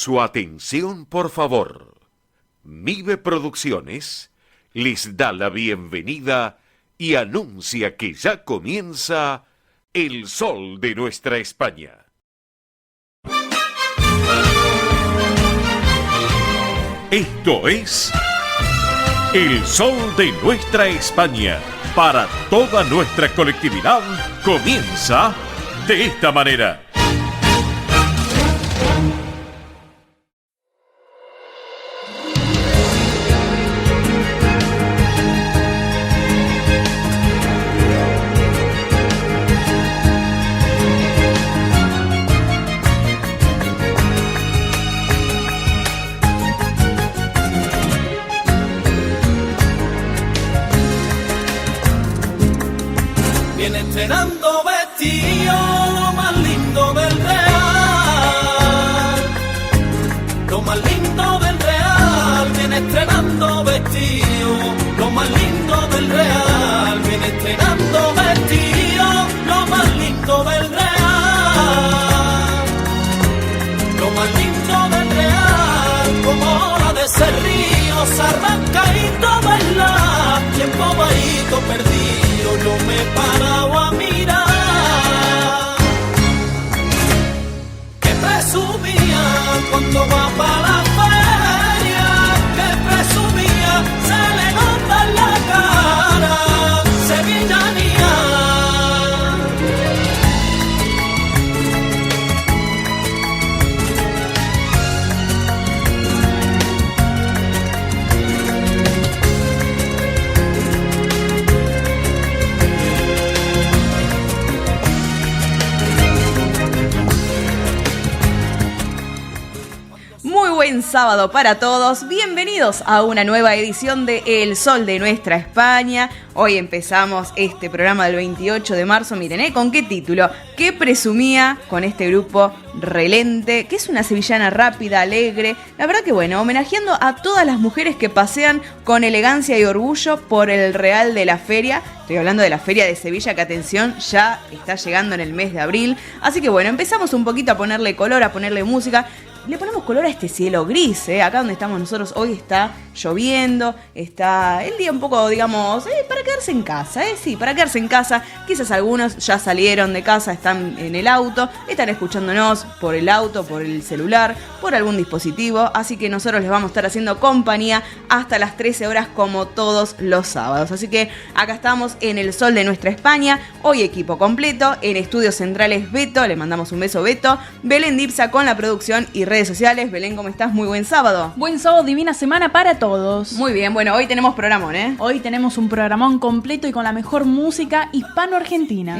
Su atención, por favor. Mive Producciones les da la bienvenida y anuncia que ya comienza El Sol de Nuestra España. Esto es El Sol de Nuestra España. Para toda nuestra colectividad comienza de esta manera. Estrenando vestido, lo más lindo del Real. Lo más lindo del Real, viene estrenando vestido. Lo más lindo del Real, viene estrenando vestido. Lo más lindo del Real. Lo más lindo del Real, como ola de ese río, se arranca y baila. Y en bobadito perdido yo me he parado a mirar. Que presumía cuando va para la feria, que presumía, se le nota en la cara, sevillanía. Buen sábado para todos, bienvenidos a una nueva edición de El Sol de Nuestra España. Hoy empezamos este programa del 28 de marzo, miren, ¿con qué título? ¿Qué presumía con este grupo Relente? Que es una sevillana rápida, alegre, la verdad que bueno, homenajeando a todas las mujeres que pasean con elegancia y orgullo por el Real de la Feria. Estoy hablando de la Feria de Sevilla, que atención, ya está llegando en el mes de abril. Así que bueno, empezamos un poquito a ponerle color, a ponerle música. Le ponemos color a este cielo gris, acá donde estamos nosotros hoy está lloviendo, está el día un poco, digamos, para quedarse en casa, sí, para quedarse en casa. Quizás algunos ya salieron de casa, están en el auto, están escuchándonos por el auto, por el celular, por algún dispositivo, así que nosotros les vamos a estar haciendo compañía hasta las 13 horas como todos los sábados. Así que acá estamos en El Sol de Nuestra España, hoy equipo completo, en Estudios Centrales Beto, le mandamos un beso Beto, Belén Dipsa con la producción y redes sociales. Belén, ¿cómo estás? Muy buen sábado. Buen sábado, divina semana para todos. Muy bien, bueno, hoy tenemos programón, Hoy tenemos un programón completo y con la mejor música hispano-argentina.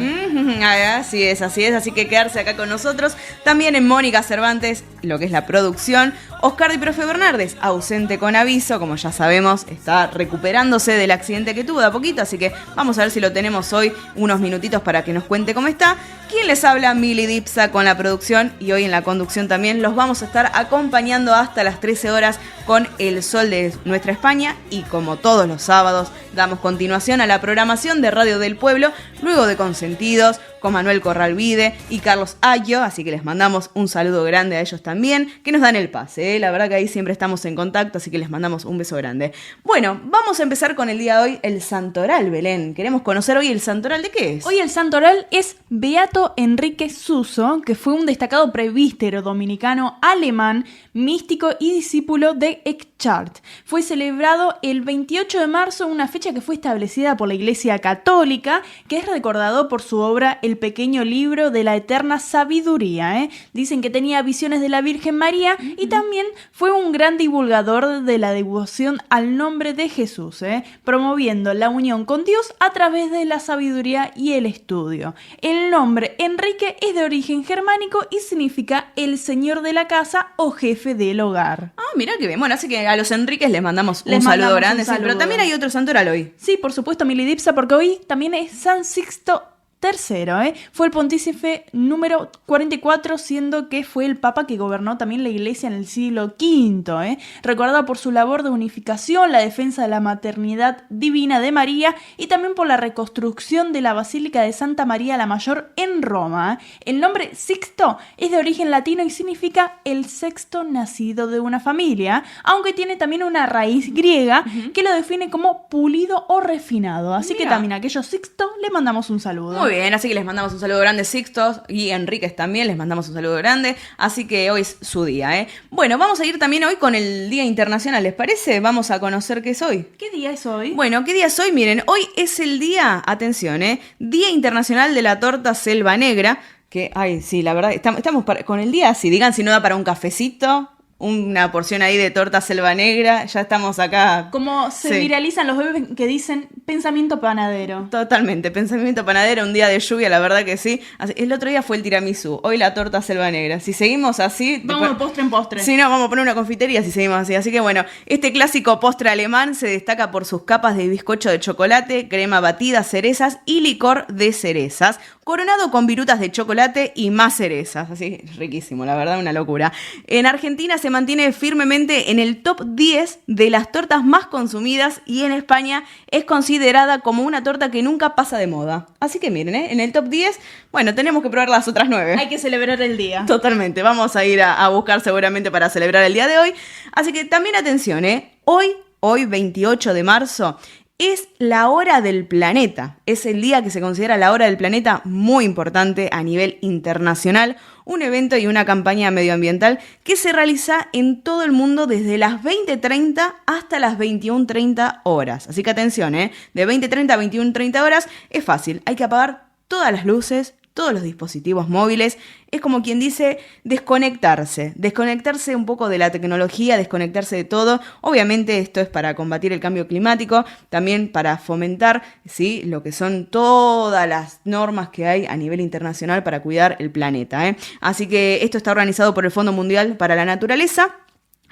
Así es, así que quedarse acá con nosotros. También en Mónica Cervantes, lo que es la producción. Oscar Di Profe Bernardes, ausente con aviso, como ya sabemos, está recuperándose del accidente que tuvo de a poquito, así que vamos a ver si lo tenemos hoy unos minutitos para que nos cuente cómo está. ¿Quién les habla? Mili Dipsa con la producción y hoy en la conducción también los vamos a estar acompañando hasta las 13 horas con El Sol de Nuestra España y como todos los sábados damos continuación a la programación de Radio del Pueblo, luego de Consentidos, con Manuel Corralvide y Carlos Ayo, así que les mandamos un saludo grande a ellos también, que nos dan el pase, la verdad que ahí siempre estamos en contacto, así que les mandamos un beso grande. Bueno, vamos a empezar con el día de hoy, el Santoral, Belén. Queremos conocer hoy el Santoral, ¿de qué es? Hoy el Santoral es Beato Enrique Suso, que fue un destacado presbítero dominicano alemán, místico y discípulo de Eckhart. Fue celebrado el 28 de marzo, una fecha que fue establecida por la Iglesia Católica, que es recordado por su obra El pequeño libro de la eterna sabiduría. Dicen que tenía visiones de la Virgen María y también fue un gran divulgador de la devoción al nombre de Jesús, promoviendo la unión con Dios a través de la sabiduría y el estudio. El nombre Enrique es de origen germánico y significa el señor de la casa o jefe del hogar. Ah, mirá que bien. Bueno, así que a los Enriques les mandamos un saludo grande. Sí, pero también hay otro santoral hoy. Sí, por supuesto, Mili Dipsa, porque hoy también es San Sixto III, fue el pontífice número 44, siendo que fue el papa que gobernó también la iglesia en el siglo V, recordado por su labor de unificación, la defensa de la maternidad divina de María y también por la reconstrucción de la Basílica de Santa María la Mayor en Roma. El nombre Sixto es de origen latino y significa el sexto nacido de una familia, aunque tiene también una raíz griega que lo define como pulido o refinado. Así que también a aquellos Sixto le mandamos un saludo. Muy bien, así que les mandamos un saludo grande, Sixtos y Enríquez también, les mandamos un saludo grande, así que hoy es su día, ¿eh? Bueno, vamos a ir también hoy con el Día Internacional, ¿les parece? Vamos a conocer qué es hoy. ¿Qué día es hoy? Bueno, ¿qué día es hoy? Miren, hoy es el día, atención, Día Internacional de la Torta Selva Negra, que, ay, sí, la verdad, estamos con el día, si digan si no da para un cafecito, una porción ahí de torta selva negra, ya estamos acá. Como se viralizan los bebés que dicen pensamiento panadero. Totalmente, pensamiento panadero, un día de lluvia, la verdad que sí. El otro día fue el tiramisú, hoy la torta selva negra. Si seguimos así... Vamos de postre en postre. Sí, no, vamos a poner una confitería si seguimos así. Así que bueno, este clásico postre alemán se destaca por sus capas de bizcocho de chocolate, crema batida, cerezas y licor de cerezas, coronado con virutas de chocolate y más cerezas. Así, riquísimo, la verdad, una locura. En Argentina se mantiene firmemente en el top 10 de las tortas más consumidas y en España es considerada como una torta que nunca pasa de moda. Así que miren, en el top 10, bueno, tenemos que probar las otras 9. Hay que celebrar el día. Totalmente, vamos a ir a buscar seguramente para celebrar el día de hoy. Así que también atención, hoy 28 de marzo, es la hora del planeta. Es el día que se considera la hora del planeta, muy importante a nivel internacional. Un evento y una campaña medioambiental que se realiza en todo el mundo desde las 20:30 hasta las 21:30 horas. Así que atención, de 20:30 a 21:30 horas es fácil. Hay que apagar todas las luces, todos los dispositivos móviles. Es como quien dice desconectarse un poco de la tecnología, desconectarse de todo. Obviamente esto es para combatir el cambio climático, también para fomentar, ¿sí?, lo que son todas las normas que hay a nivel internacional para cuidar el planeta, Así que esto está organizado por el Fondo Mundial para la Naturaleza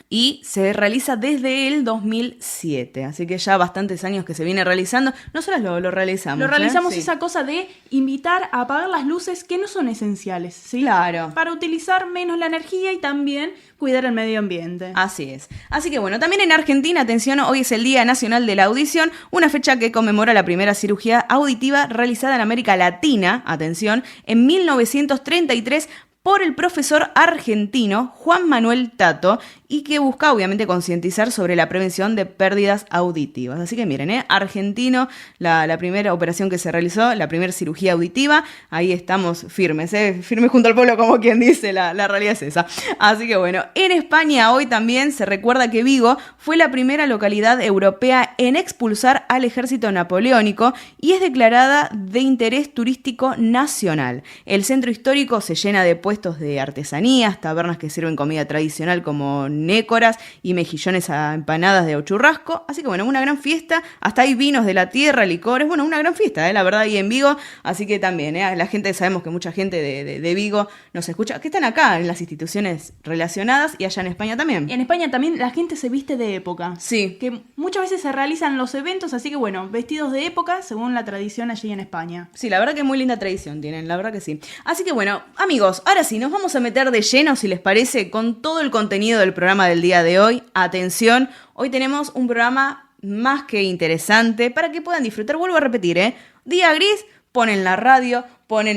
y se realiza desde el 2007, así que ya bastantes años que se viene realizando. Nosotros lo realizamos. Lo realizamos Sí. esa cosa de invitar a apagar las luces que no son esenciales, ¿sí? Claro. Para utilizar menos la energía y también cuidar el medio ambiente. Así es. Así que bueno, también en Argentina, atención, hoy es el Día Nacional de la Audición, una fecha que conmemora la primera cirugía auditiva realizada en América Latina, atención, en 1933 por el profesor argentino Juan Manuel Tato, y que busca obviamente concientizar sobre la prevención de pérdidas auditivas. Así que miren, argentino, la primera operación que se realizó, la primera cirugía auditiva, ahí estamos firmes, firmes junto al pueblo, como quien dice, la realidad es esa. Así que bueno, en España hoy también se recuerda que Vigo fue la primera localidad europea en expulsar al ejército napoleónico y es declarada de interés turístico nacional. El centro histórico se llena de puestos de artesanías, tabernas que sirven comida tradicional como nécoras y mejillones a empanadas de churrasco. Así que bueno, una gran fiesta. Hasta hay vinos de la tierra, licores. Bueno, una gran fiesta, la verdad, ahí en Vigo. Así que también, la gente, sabemos que mucha gente de Vigo nos escucha, que están acá en las instituciones relacionadas y allá en España también. En España también la gente se viste de época. Sí. Que muchas veces se realizan los eventos, así que bueno, vestidos de época según la tradición allí en España. Sí, la verdad que muy linda tradición tienen, la verdad que sí. Así que bueno, amigos, ahora sí, nos vamos a meter de lleno, si les parece, con todo el contenido del programa del día de hoy. Atención, hoy tenemos un programa más que interesante para que puedan disfrutar. Vuelvo a repetir, día gris, ponen la radio,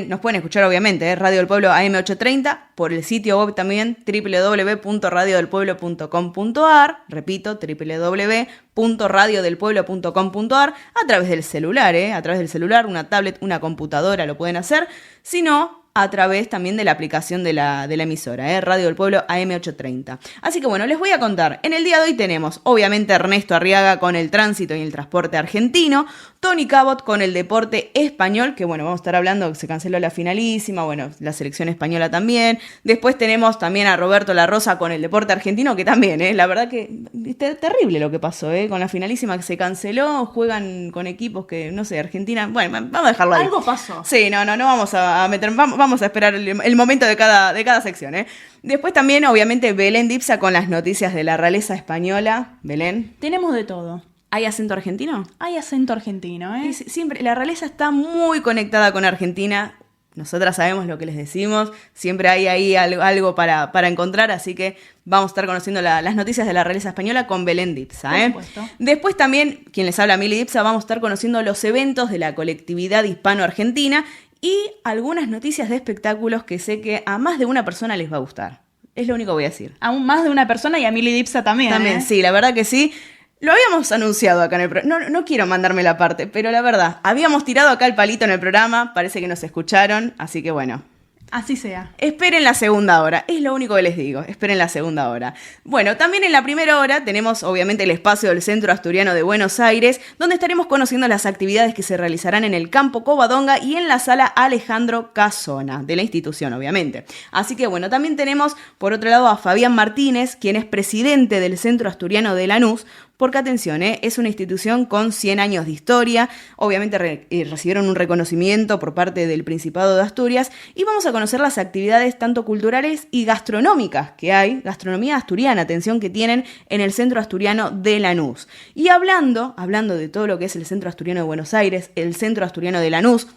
nos pueden escuchar obviamente, Radio del Pueblo AM830, por el sitio web también, www.radiodelpueblo.com.ar, repito, www.radiodelpueblo.com.ar, a través del celular, una tablet, una computadora lo pueden hacer, si no, a través también de la aplicación de la emisora, Radio del Pueblo AM830. Así que bueno, les voy a contar. En el día de hoy tenemos, obviamente, Ernesto Arriaga con el tránsito y el transporte argentino, Tony Cabot con el deporte español, que bueno, vamos a estar hablando, se canceló la finalísima, bueno, la selección española también. Después tenemos también a Roberto La Rosa con el deporte argentino, que también, la verdad que es terrible lo que pasó, con la finalísima que se canceló, juegan con equipos que, no sé, Argentina, bueno, vamos a dejarlo ahí. Algo pasó. Sí, no vamos a meter, vamos a esperar el momento de cada sección, Después también, obviamente, Belén Dipsa con las noticias de la realeza española. Belén. Tenemos de todo. ¿Hay acento argentino? Hay acento argentino, ¿eh? Siempre, la realeza está muy conectada con Argentina. Nosotras sabemos lo que les decimos. Siempre hay ahí algo para encontrar, así que vamos a estar conociendo las noticias de la realeza española con Belén Dipsa. Por supuesto. Después también, quien les habla, Mili Dipsa, vamos a estar conociendo los eventos de la colectividad hispano-argentina y algunas noticias de espectáculos que sé que a más de una persona les va a gustar. Es lo único que voy a decir. Aún más de una persona y a Mili Dipsa también. También, sí, la verdad que sí. Lo habíamos anunciado acá en el programa. No quiero mandarme la parte, pero la verdad, habíamos tirado acá el palito en el programa, parece que nos escucharon, así que bueno. Así sea. Esperen la segunda hora, es lo único que les digo, esperen la segunda hora. Bueno, también en la primera hora tenemos obviamente el espacio del Centro Asturiano de Buenos Aires, donde estaremos conociendo las actividades que se realizarán en el Campo Covadonga y en la Sala Alejandro Casona, de la institución obviamente. Así que bueno, también tenemos por otro lado a Fabián Martínez, quien es presidente del Centro Asturiano de Lanús, porque atención, es una institución con 100 años de historia, obviamente recibieron un reconocimiento por parte del Principado de Asturias y vamos a conocer las actividades tanto culturales y gastronómicas que hay, gastronomía asturiana, atención, que tienen en el Centro Asturiano de Lanús. Y hablando de todo lo que es el Centro Asturiano de Buenos Aires, el Centro Asturiano de Lanús,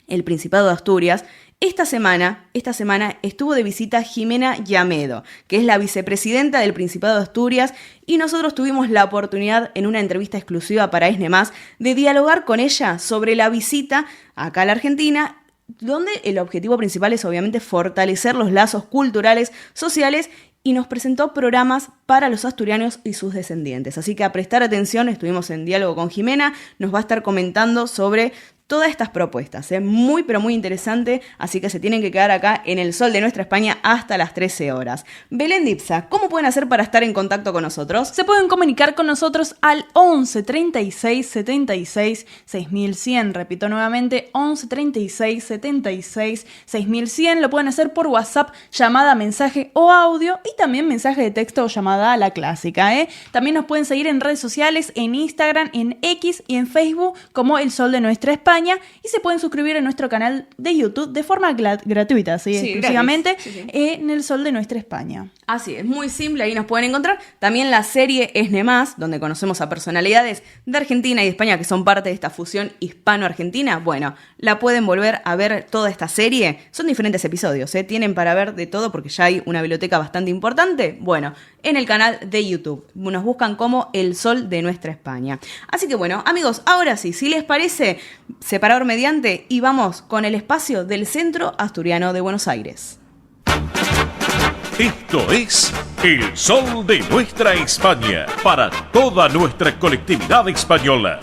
el Principado de Asturias, esta semana estuvo de visita Jimena Llamedo, que es la vicepresidenta del Principado de Asturias, y nosotros tuvimos la oportunidad en una entrevista exclusiva para ESNE+, de dialogar con ella sobre la visita acá a la Argentina, donde el objetivo principal es obviamente fortalecer los lazos culturales, sociales, y nos presentó programas para los asturianos y sus descendientes. Así que a prestar atención, estuvimos en diálogo con Jimena, nos va a estar comentando sobre todas estas propuestas, muy pero muy interesante, así que se tienen que quedar acá en el Sol de Nuestra España hasta las 13 horas. Belén Dipsa, ¿cómo pueden hacer para estar en contacto con nosotros? Se pueden comunicar con nosotros al 11 36 76 6100, repito nuevamente, 11 36 76 6100, lo pueden hacer por WhatsApp, llamada, mensaje o audio, y también mensaje de texto o llamada a la clásica, También nos pueden seguir en redes sociales, en Instagram, en X y en Facebook como El Sol de Nuestra España, y se pueden suscribir a nuestro canal de YouTube de forma gratuita, exclusivamente gratis. Sí. En El Sol de Nuestra España. Así es, muy simple, ahí nos pueden encontrar. También la serie ESNE+, donde conocemos a personalidades de Argentina y de España que son parte de esta fusión hispano-argentina. Bueno, la pueden volver a ver toda esta serie. Son diferentes episodios, tienen para ver de todo porque ya hay una biblioteca bastante importante. Bueno, en el canal de YouTube. Nos buscan como El Sol de Nuestra España. Así que bueno, amigos, ahora sí, si les parece, separador mediante, y vamos con el espacio del Centro Asturiano de Buenos Aires. Esto es El Sol de Nuestra España, para toda nuestra colectividad española.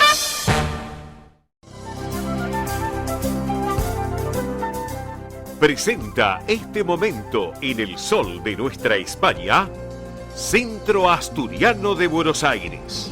Presenta este momento en El Sol de Nuestra España, Centro Asturiano de Buenos Aires.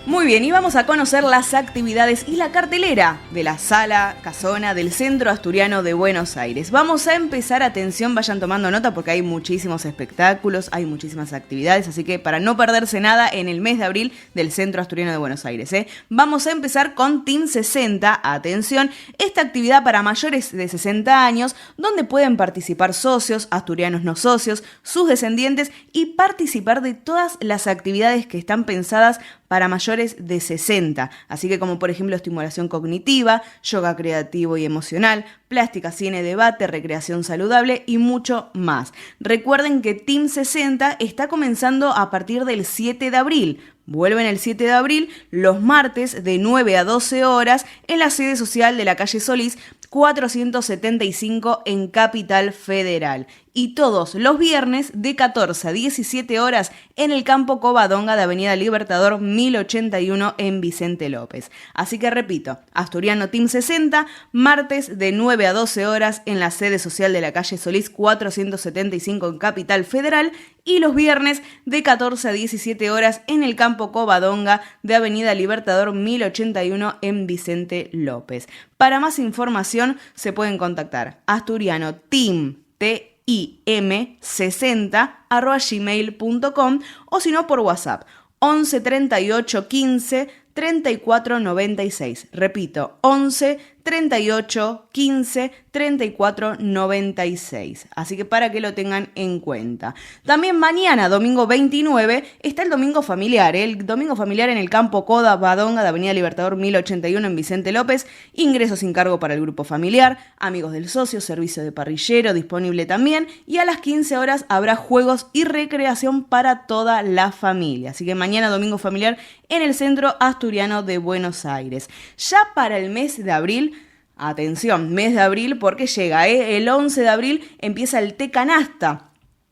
Muy bien, y vamos a conocer las actividades y la cartelera de la Sala Casona del Centro Asturiano de Buenos Aires. Vamos a empezar, atención, vayan tomando nota porque hay muchísimos espectáculos, hay muchísimas actividades, así que para no perderse nada en el mes de abril del Centro Asturiano de Buenos Aires. Vamos a empezar con Team 60, atención, esta actividad para mayores de 60 años, donde pueden participar socios, asturianos no socios, sus descendientes y participar de todas las actividades que están pensadas para mayores de 60, así que como por ejemplo estimulación cognitiva, yoga creativo y emocional, plástica, cine, debate, recreación saludable y mucho más. Recuerden que Team 60 está comenzando a partir del 7 de abril. Vuelven el 7 de abril, los martes de 9 a 12 horas en la sede social de la calle Solís 475 en Capital Federal. Y todos los viernes de 14 a 17 horas en el Campo Covadonga de Avenida Libertador 1081 en Vicente López. Así que repito, Asturiano Team 60, martes de 9 a 12 horas en la sede social de la calle Solís 475 en Capital Federal, y los viernes de 14 a 17 horas en el Campo Covadonga de Avenida Libertador 1081 en Vicente López. Para más información se pueden contactar Asturiano Team TIM60@gmail.com o si no por WhatsApp 11 38 15 34 96. Repito, 11 38 15 34 96. Así que para que lo tengan en cuenta. También mañana, domingo 29, está el domingo familiar. El domingo familiar en el campo Covadonga de Avenida Libertador 1081 en Vicente López. Ingreso sin cargo para el grupo familiar. Amigos del socio, servicio de parrillero disponible también. Y a las 15 horas habrá juegos y recreación para toda la familia. Así que mañana domingo familiar en el Centro Asturiano de Buenos Aires. Ya para el mes de abril, atención, mes de abril porque llega, el 11 de abril empieza el Té Canasta.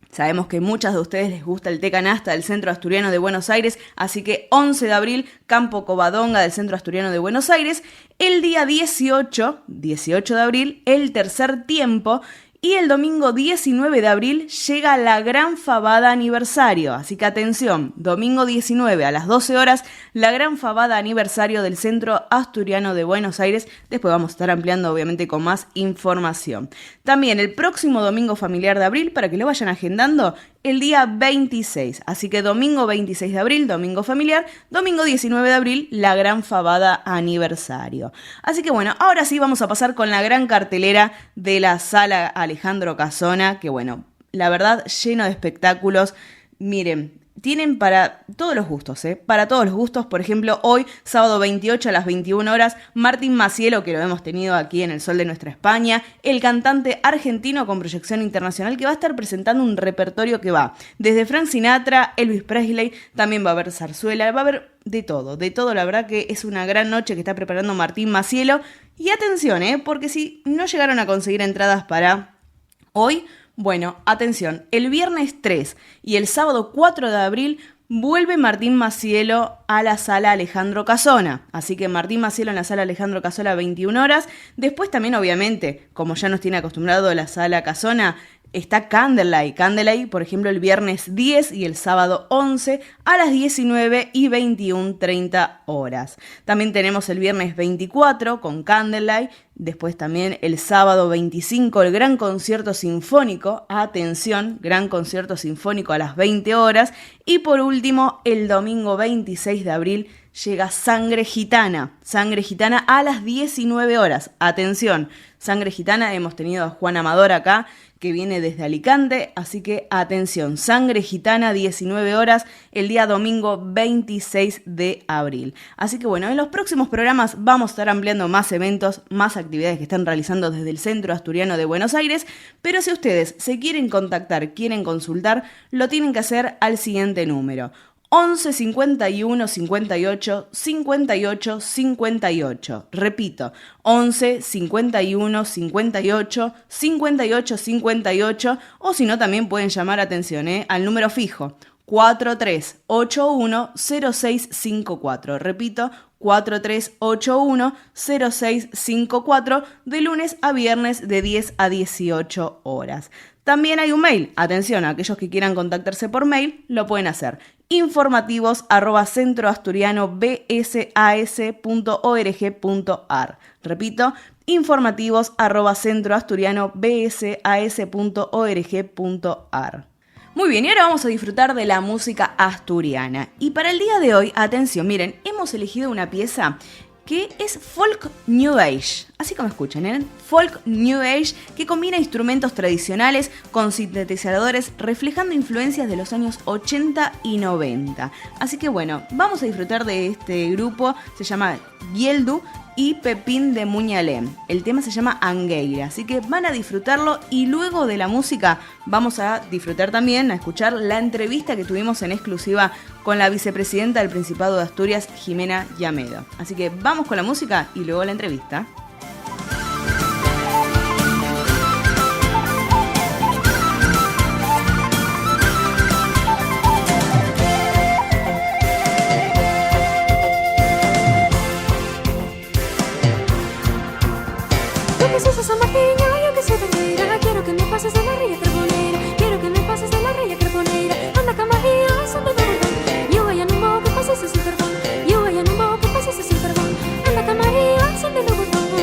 Sabemos que muchas de ustedes les gusta el Té Canasta del Centro Asturiano de Buenos Aires, así que 11 de abril, Campo Covadonga del Centro Asturiano de Buenos Aires. El día 18 de abril, el tercer tiempo. Y el domingo 19 de abril llega la Gran Fabada Aniversario. Así que atención, domingo 19 a las 12 horas, la Gran Fabada Aniversario del Centro Asturiano de Buenos Aires. Después vamos a estar ampliando obviamente con más información. También el próximo domingo familiar de abril, para que lo vayan agendando, el día 26. Así que domingo 26 de abril, domingo familiar, domingo 19 de abril, la Gran Fabada Aniversario. Así que bueno, ahora sí vamos a pasar con la gran cartelera de la Sala Alejandro Casona, que bueno, la verdad, lleno de espectáculos. Miren, tienen para todos los gustos, para todos los gustos. Por ejemplo, hoy, sábado 28 a las 21 horas, Martín Macielo, que lo hemos tenido aquí en El Sol de Nuestra España, el cantante argentino con proyección internacional, que va a estar presentando un repertorio que va desde Frank Sinatra, Elvis Presley, también va a haber zarzuela, va a haber de todo, la verdad que es una gran noche que está preparando Martín Macielo. Y atención, porque si no llegaron a conseguir entradas para hoy, bueno, atención, el viernes 3 y el sábado 4 de abril vuelve Martín Macielo a la Sala Alejandro Casona. Así que Martín Macielo en la Sala Alejandro Casona a 21 horas. Después también, obviamente, como ya nos tiene acostumbrado la Sala Casona, está Candlelight. Candlelight, por ejemplo, el viernes 10 y el sábado 11 a las 19 y 21:30 horas. También tenemos el viernes 24 con Candlelight. Después también el sábado 25 el Gran Concierto Sinfónico. Atención, Gran Concierto Sinfónico a las 20 horas. Y por último, el domingo 26 de abril llega Sangre Gitana. Sangre Gitana a las 19 horas. Atención, Sangre Gitana, hemos tenido a Juan Amador acá, que viene desde Alicante, así que atención, Sangre Gitana, 19 horas, el día domingo 26 de abril. Así que bueno, en los próximos programas vamos a estar ampliando más eventos, más actividades que están realizando desde el Centro Asturiano de Buenos Aires, pero si ustedes se quieren contactar, quieren consultar, lo tienen que hacer al siguiente número: 11 51 58 58 58. Repito, 11 51 58 58 58. O si no, también pueden llamar, atención, al número fijo 4381 0654. Repito, 4381 0654, de lunes a viernes de 10 a 18 horas. También hay un mail. Atención, a aquellos que quieran contactarse por mail, lo pueden hacer. informativos@centroasturianobsas.org.ar. Repito, informativos@centroasturianobsas.org.ar. Muy bien, y ahora vamos a disfrutar de la música asturiana. Y para el día de hoy, atención, miren, hemos elegido una pieza que es folk new age, así como escuchan, folk new age, que combina instrumentos tradicionales con sintetizadores, reflejando influencias de los años 80 y 90. Así que bueno, vamos a disfrutar de este grupo, se llama Gieldu y Pepín de Muñalem. El tema se llama Angueira, así que van a disfrutarlo, y luego de la música vamos a disfrutar también, a escuchar la entrevista que tuvimos en exclusiva con la vicepresidenta del Principado de Asturias, Jimena Llamedo. Así que vamos con la música y luego la entrevista. Pases de la raya carbonera, quiero que me pases de la raya carbonera. Anda camarilla, son de perdón. Yo voy a no que pases sin perdón. Yo voy a no que pases sin perdón. Anda camarilla, son de perdón.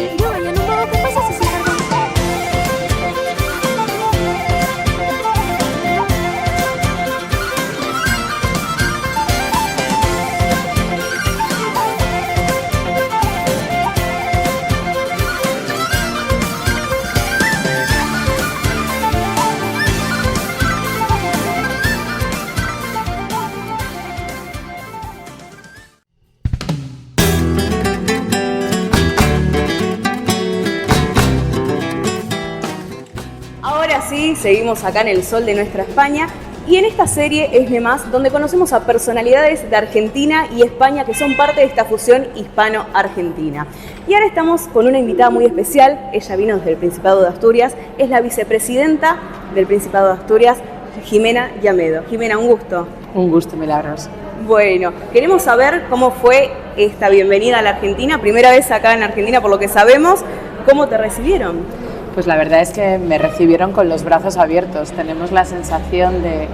sí, seguimos acá en El Sol de Nuestra España y en esta serie Es de Más, donde conocemos a personalidades de Argentina y España que son parte de esta fusión hispano-argentina. Y ahora estamos con una invitada muy especial, ella vino desde el Principado de Asturias, es la vicepresidenta del Principado de Asturias, Jimena Llamedo. Jimena, un gusto. Un gusto, Milagros. Bueno, queremos saber cómo fue esta bienvenida a la Argentina, primera vez acá en Argentina por lo que sabemos, ¿cómo te recibieron? Pues la verdad es que me recibieron con los brazos abiertos, tenemos la sensación de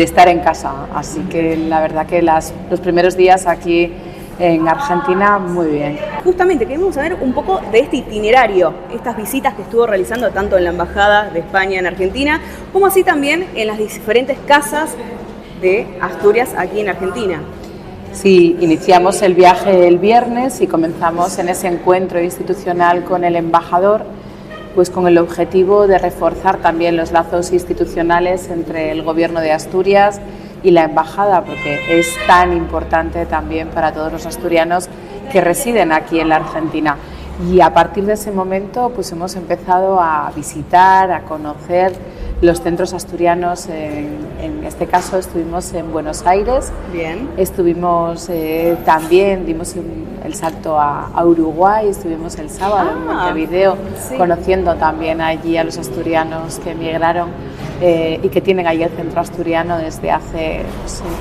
estar en casa, así que la verdad que los primeros días aquí en Argentina, muy bien. Justamente queremos saber un poco de este itinerario, estas visitas que estuvo realizando tanto en la Embajada de España en Argentina, como así también en las diferentes casas de Asturias aquí en Argentina. Sí, iniciamos el viaje el viernes y comenzamos en ese encuentro institucional con el embajador, pues con el objetivo de reforzar también los lazos institucionales entre el Gobierno de Asturias y la Embajada, porque es tan importante también para todos los asturianos que residen aquí en la Argentina. Y a partir de ese momento pues hemos empezado a visitar, a conocer los centros asturianos. En este caso estuvimos en Buenos Aires. Bien. Estuvimos también, dimos el salto a Uruguay, estuvimos el sábado en Montevideo, sí, conociendo también allí a los asturianos que emigraron y que tienen allí el centro asturiano desde hace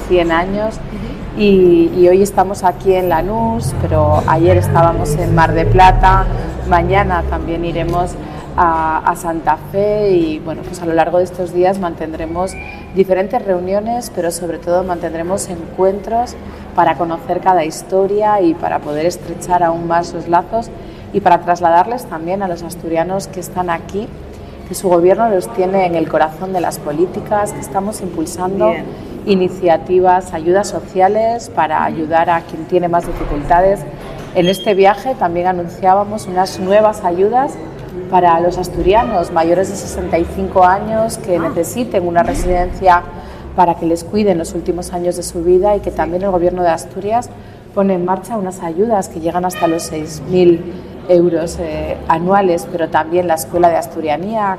100 años. Y hoy estamos aquí en Lanús, pero ayer estábamos en Mar de Plata, mañana también iremos a Santa Fe y bueno, pues a lo largo de estos días mantendremos diferentes reuniones, pero sobre todo mantendremos encuentros para conocer cada historia y para poder estrechar aún más los lazos y para trasladarles también a los asturianos que están aquí, que su gobierno los tiene en el corazón de las políticas, que estamos impulsando iniciativas, ayudas sociales para ayudar a quien tiene más dificultades. En este viaje también anunciábamos unas nuevas ayudas para los asturianos mayores de 65 años que necesiten una residencia para que les cuiden los últimos años de su vida y que también el Gobierno de Asturias pone en marcha unas ayudas que llegan hasta los 6.000 euros anuales, pero también la Escuela de Asturianía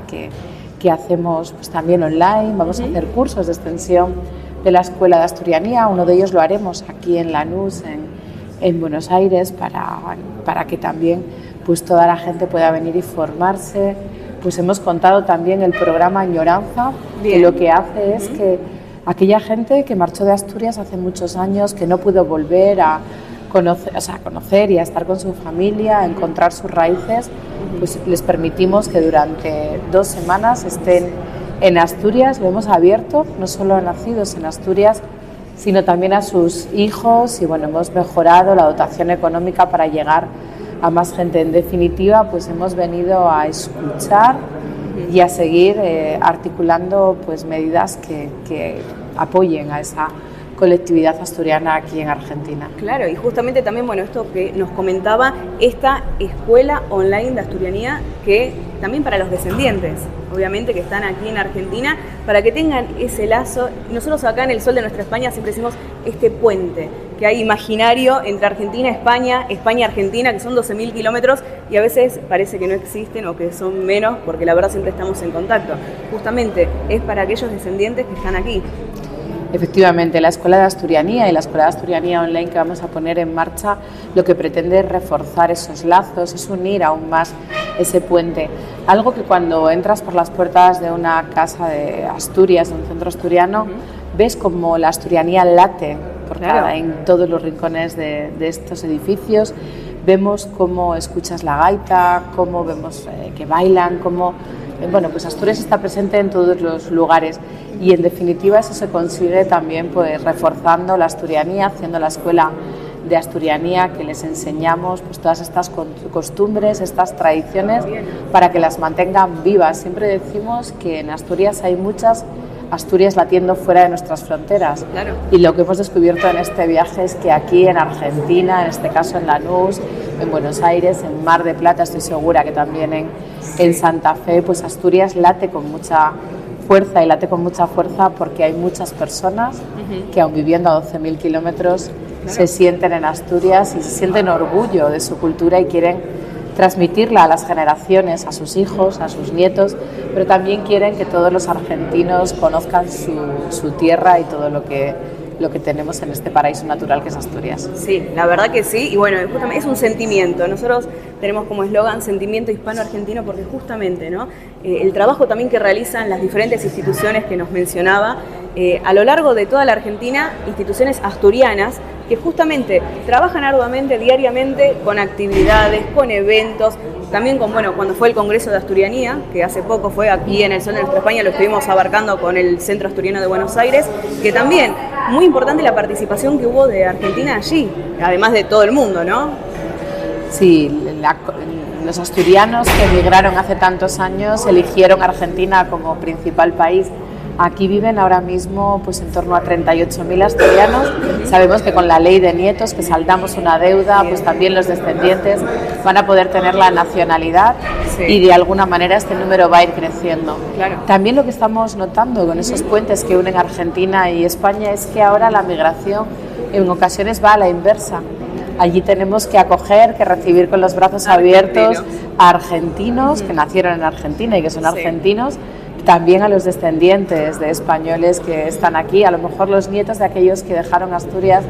que hacemos pues, también online. Vamos a hacer cursos de extensión de la Escuela de Asturianía, uno de ellos lo haremos aquí en Lanús, en Buenos Aires, para que también pues, toda la gente pueda venir y formarse. Pues hemos contado también el programa Añoranza, que lo que hace es que aquella gente que marchó de Asturias hace muchos años, que no pudo volver a conocer y a estar con su familia, a encontrar sus raíces, pues les permitimos que durante 2 semanas estén en Asturias. Lo hemos abierto no solo a nacidos en Asturias, sino también a sus hijos y bueno, hemos mejorado la dotación económica para llegar a más gente. En definitiva, pues hemos venido a escuchar y a seguir articulando pues medidas que apoyen a esa colectividad asturiana aquí en Argentina. Claro, y justamente también, bueno, esto que nos comentaba, esta escuela online de asturianía que también para los descendientes, obviamente, que están aquí en Argentina, para que tengan ese lazo. Nosotros acá en El Sol de Nuestra España siempre decimos este puente que hay imaginario entre Argentina, España, España, Argentina, que son 12.000 kilómetros y a veces parece que no existen o que son menos, porque la verdad siempre estamos en contacto. Justamente es para aquellos descendientes que están aquí. Efectivamente, la Escuela de Asturianía y la Escuela de Asturianía Online que vamos a poner en marcha lo que pretende es reforzar esos lazos, es unir aún más ese puente. Algo que cuando entras por las puertas de una casa de Asturias, de un centro asturiano, ves como la asturianía late en todos los rincones de estos edificios. Vemos cómo escuchas la gaita, cómo vemos que bailan, cómo... Bueno, pues Asturias está presente en todos los lugares y en definitiva eso se consigue también pues reforzando la asturianía, haciendo la escuela de asturianía, que les enseñamos pues todas estas costumbres, estas tradiciones para que las mantengan vivas. Siempre decimos que en Asturias hay muchas Asturias latiendo fuera de nuestras fronteras. Claro. Y lo que hemos descubierto en este viaje es que aquí en Argentina, en este caso en Lanús, en Buenos Aires, en Mar de Plata, estoy segura que también en Santa Fe, pues Asturias late con mucha fuerza y late con mucha fuerza porque hay muchas personas que aun viviendo a 12.000 kilómetros se sienten en Asturias y se sienten orgullo de su cultura y quieren transmitirla a las generaciones, a sus hijos, a sus nietos, pero también quieren que todos los argentinos conozcan su tierra y todo lo que tenemos en este paraíso natural que es Asturias. Sí, la verdad que sí, y bueno, justamente es un sentimiento. Nosotros tenemos como eslogan sentimiento hispano-argentino porque justamente, ¿no? El trabajo también que realizan las diferentes instituciones que nos mencionaba, a lo largo de toda la Argentina, instituciones asturianas que justamente trabajan arduamente, diariamente, con actividades, con eventos, también con, bueno, cuando fue el Congreso de Asturianía, que hace poco fue aquí en el Sol de Nuestra España, lo estuvimos abarcando con el Centro Asturiano de Buenos Aires, que también, muy importante la participación que hubo de Argentina allí, además de todo el mundo, ¿no? Sí, los asturianos que emigraron hace tantos años eligieron Argentina como principal país. Aquí viven ahora mismo pues en torno a 38.000 asturianos. Sabemos que con la ley de nietos, que saldamos una deuda, pues también los descendientes van a poder tener la nacionalidad, sí, y de alguna manera este número va a ir creciendo. Claro. También lo que estamos notando con esos puentes que unen Argentina y España es que ahora la migración en ocasiones va a la inversa. Allí tenemos que acoger, que recibir con los brazos abiertos a argentinos que nacieron en Argentina y que son argentinos, también a los descendientes de españoles que están aquí, a lo mejor los nietos de aquellos que dejaron Asturias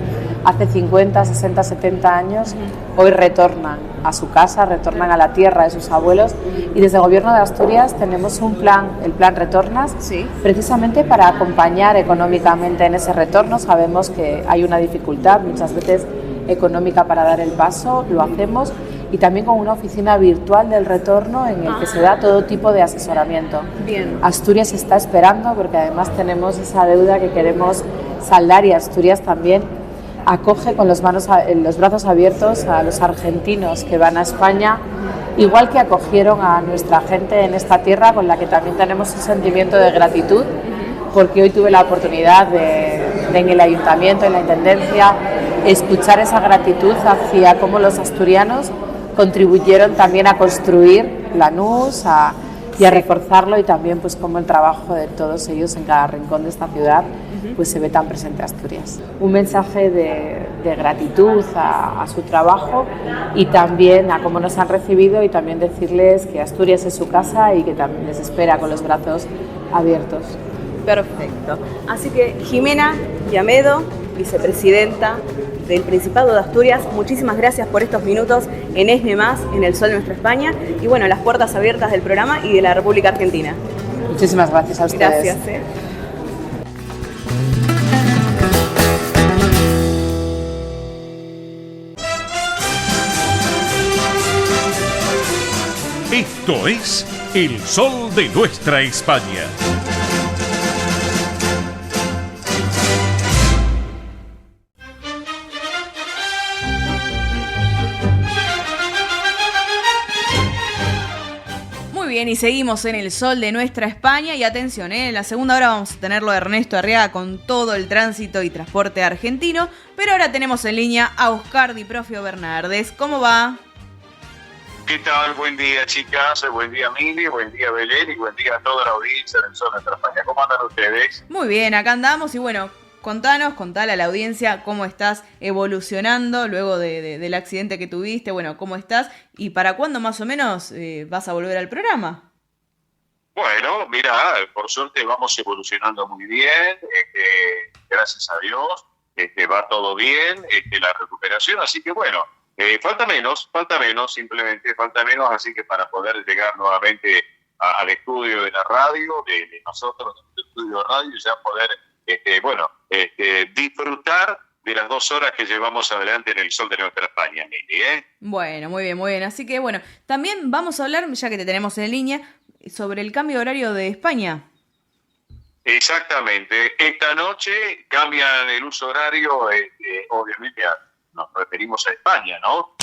hace 50, 60, 70 años, hoy retornan a su casa, retornan a la tierra de sus abuelos, y desde el Gobierno de Asturias tenemos un plan, el Plan Retornas, sí, precisamente para acompañar económicamente en ese retorno. Sabemos que hay una dificultad muchas veces económica para dar el paso, lo hacemos, y también con una oficina virtual del retorno en el que se da todo tipo de asesoramiento. Bien. Asturias está esperando porque además tenemos esa deuda que queremos saldar, y Asturias también acoge con los brazos abiertos a los argentinos que van a España, igual que acogieron a nuestra gente en esta tierra, con la que también tenemos un sentimiento de gratitud, porque hoy tuve la oportunidad de en el ayuntamiento, en la intendencia, escuchar esa gratitud hacia cómo los asturianos contribuyeron también a construir Lanús y a reforzarlo, y también pues como el trabajo de todos ellos en cada rincón de esta ciudad pues se ve tan presente Asturias. Un mensaje de gratitud a su trabajo y también a cómo nos han recibido, y también decirles que Asturias es su casa y que también les espera con los brazos abiertos. Perfecto. Así que Jimena Llamedo, vicepresidenta del Principado de Asturias, muchísimas gracias por estos minutos en ESME+, en el Sol de Nuestra España, y bueno, las puertas abiertas del programa y de la República Argentina. Muchísimas gracias a ustedes. Gracias. Esto es El Sol de Nuestra España. Bien, y seguimos en el Sol de Nuestra España, y atención, en la segunda hora vamos a tenerlo a Ernesto Arriaga con todo el tránsito y transporte argentino, pero ahora tenemos en línea a Oscar Di Profio Bernardes. ¿Cómo va? ¿Qué tal? Buen día, chicas, buen día, Mili, buen día, Belén, y buen día a toda la audiencia del Sol de Nuestra España. ¿Cómo andan ustedes? Muy bien, acá andamos, y bueno, contale a la audiencia cómo estás evolucionando luego del accidente que tuviste, bueno, cómo estás y para cuándo más o menos vas a volver al programa. Bueno, mira, por suerte vamos evolucionando muy bien, gracias a Dios, va todo bien, la recuperación, así que bueno, falta menos, simplemente falta menos, así que para poder llegar nuevamente al estudio de la radio, de nosotros, del estudio de radio, ya poder disfrutar de las 2 horas que llevamos adelante en el Sol de Nuestra España, Mili, ¿eh? Bueno, muy bien. Así que bueno, también vamos a hablar, ya que te tenemos en línea, sobre el cambio de horario de España. Exactamente. Esta noche cambian el uso horario, obviamente nos referimos a España, ¿no?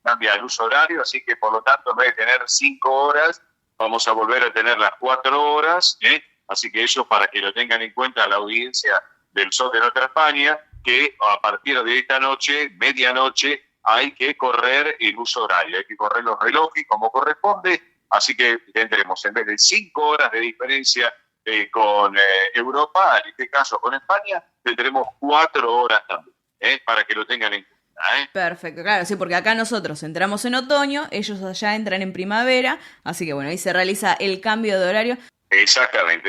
Cambia el uso horario, así que por lo tanto en vez de tener 5 horas, vamos a volver a tener las 4 horas, ¿eh? Así que eso para que lo tengan en cuenta la audiencia del Sol de Nuestra España, que a partir de esta noche, medianoche, hay que correr el uso horario, hay que correr los relojes como corresponde, así que tendremos en vez de 5 horas de diferencia con Europa, en este caso con España, tendremos 4 horas también, para que lo tengan en cuenta. Perfecto, claro, sí, porque acá nosotros entramos en otoño, ellos allá entran en primavera, así que bueno, ahí se realiza el cambio de horario. Exactamente.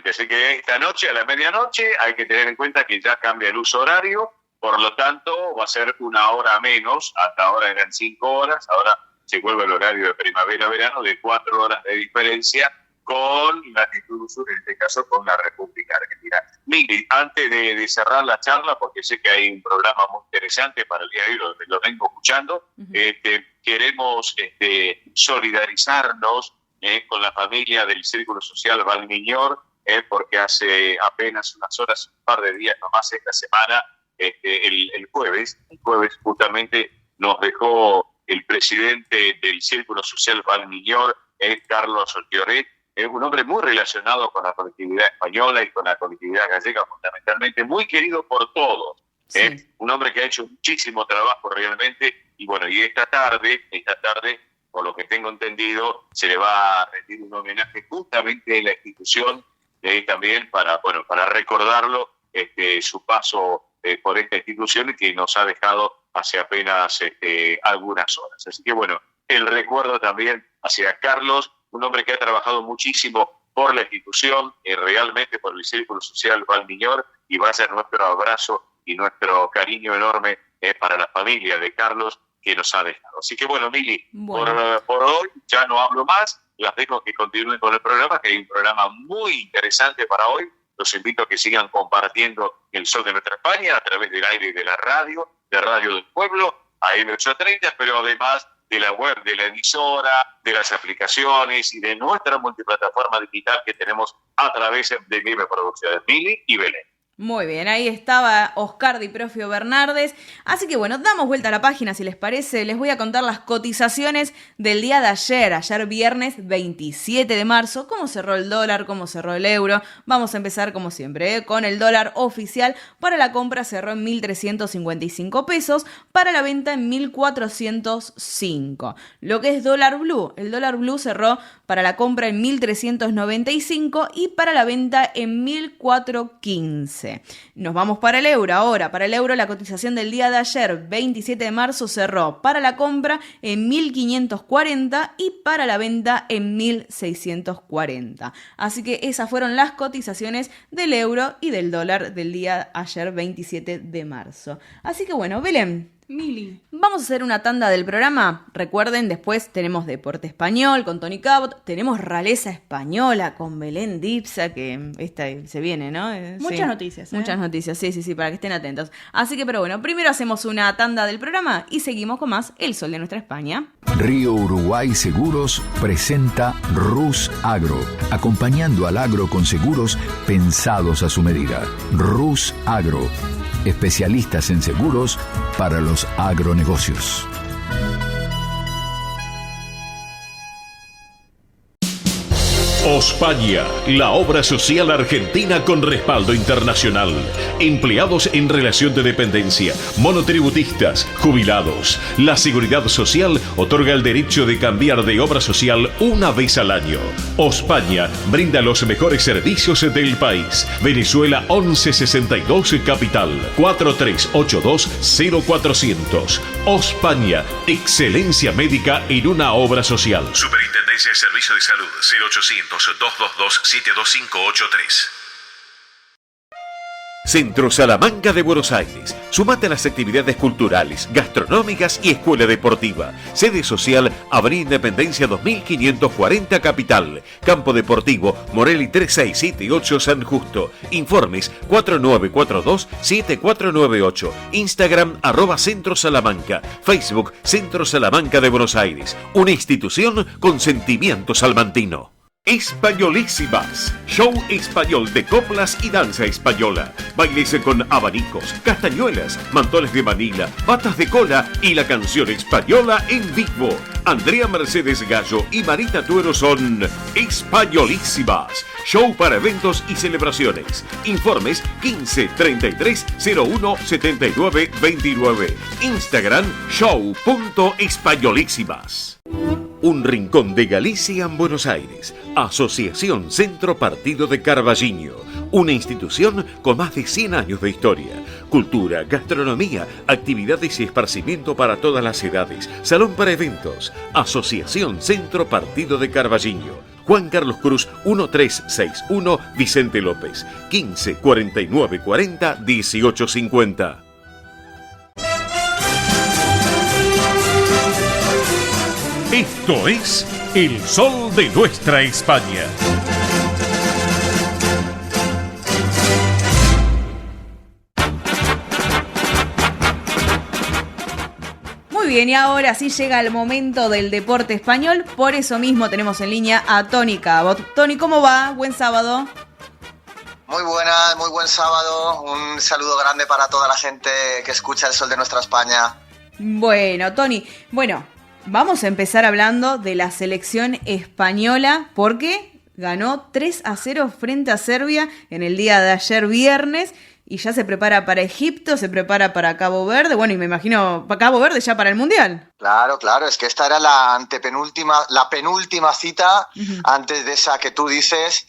Así que esta noche, a la medianoche, hay que tener en cuenta que ya cambia el uso horario, por lo tanto va a ser 1 hora menos, hasta ahora eran 5 horas, ahora se vuelve el horario de primavera-verano de 4 horas de diferencia con latitud sur, en este caso con la República Argentina. Mili, antes de cerrar la charla, porque sé que hay un programa muy interesante para el día de hoy, lo vengo escuchando, queremos solidarizarnos con la familia del Círculo Social Valmiñor, porque hace apenas unas horas, un par de días nomás esta semana, el jueves justamente nos dejó el presidente del Círculo Social Valmiñor, Carlos Lloret, es un hombre muy relacionado con la colectividad española y con la colectividad gallega, fundamentalmente, muy querido por todos. Sí. Un hombre que ha hecho muchísimo trabajo realmente, y bueno, y esta tarde, por lo que tengo entendido, se le va a rendir un homenaje justamente a la institución, también para recordarlo, su paso por esta institución que nos ha dejado hace apenas algunas horas. Así que bueno, el recuerdo también hacia Carlos, un hombre que ha trabajado muchísimo por la institución, realmente por el Círculo Social Valmiñor, y va a ser nuestro abrazo y nuestro cariño enorme para la familia de Carlos que nos ha dejado. Así que bueno, Mili, por hoy ya no hablo más, las dejo que continúen con el programa, que hay un programa muy interesante para hoy. Los invito a que sigan compartiendo El Sol de Nuestra España a través del aire de la radio, de Radio del Pueblo, AM830, pero además de la web, de la emisora, de las aplicaciones y de nuestra multiplataforma digital que tenemos a través de MIBE Producciones, Mili y Belén. Muy bien, ahí estaba Oscar Di Profio Bernardes. Así que bueno, damos vuelta a la página si les parece. Les voy a contar las cotizaciones del día de ayer viernes 27 de marzo. Cómo cerró el dólar, cómo cerró el euro. Vamos a empezar como siempre, con el dólar oficial. Para la compra cerró en 1.355 pesos, para la venta en 1.405. Lo que es dólar blue, el dólar blue cerró para la compra en 1.395 y para la venta en 1.415. Nos vamos para el euro ahora. Para el euro la cotización del día de ayer, 27 de marzo, cerró para la compra en 1.540 y para la venta en 1.640. Así que esas fueron las cotizaciones del euro y del dólar del día ayer, 27 de marzo. Así que bueno, Belén, Mili, vamos a hacer una tanda del programa. Recuerden, después tenemos Deporte Español con Tony Cabot, tenemos Raleza Española con Belén Dipsa, que esta se viene, ¿no? Muchas noticias. Muchas noticias, sí, para que estén atentos. Así que, pero bueno, primero hacemos una tanda del programa y seguimos con más El Sol de Nuestra España. Río Uruguay Seguros presenta Rus Agro, acompañando al agro con seguros pensados a su medida. Rus Agro, especialistas en seguros para los agronegocios. Ospaña, la obra social argentina con respaldo internacional. Empleados en relación de dependencia, monotributistas, jubilados. La Seguridad Social otorga el derecho de cambiar de obra social una vez al año. Ospaña brinda los mejores servicios del país. Venezuela 1162 Capital, 4382-0400. Ospaña, excelencia médica en una obra social. Superintendencia de Servicios de Salud, 0800-222-72583. Centro Salamanca de Buenos Aires. Súmate a las actividades culturales, gastronómicas y escuela deportiva. Sede social, Avenida Independencia 2540 Capital. Campo Deportivo, Morelli 3678 San Justo. Informes 4942-7498. Instagram @Centro Salamanca. Facebook Centro Salamanca de Buenos Aires. Una institución con sentimiento salmantino. Españolísimas, show español de coplas y danza española. Bailes con abanicos, castañuelas, mantones de Manila, patas de cola y la canción española en vivo. Andrea Mercedes Gallo y Marita Tuero son Españolísimas. Show para eventos y celebraciones. Informes 15 33 01 79 29. Instagram show.españolísimas. Un rincón de Galicia en Buenos Aires. Asociación Centro Partido de Carballiño. Una institución con más de 100 años de historia. cultura, gastronomía, actividades y esparcimiento para todas las edades, salón para eventos, Asociación Centro Partido de Carballiño. Juan Carlos Cruz 1361, Vicente López, 15 49 40 18 50. Esto es El Sol de Nuestra España. Muy bien, y ahora sí llega el momento del deporte español. Por eso mismo tenemos en línea a Tony Cabot. Tony, ¿cómo va? Buen sábado. Muy buenas, muy buen sábado. Un saludo grande para toda la gente que escucha El Sol de Nuestra España. Bueno, Tony, vamos a empezar hablando de la selección española porque ganó 3-0 frente a Serbia en el día de ayer viernes y ya se prepara para Egipto, se prepara para Cabo Verde, y me imagino para Cabo Verde ya para el Mundial. Claro, es que esta era la penúltima cita antes de esa que tú dices,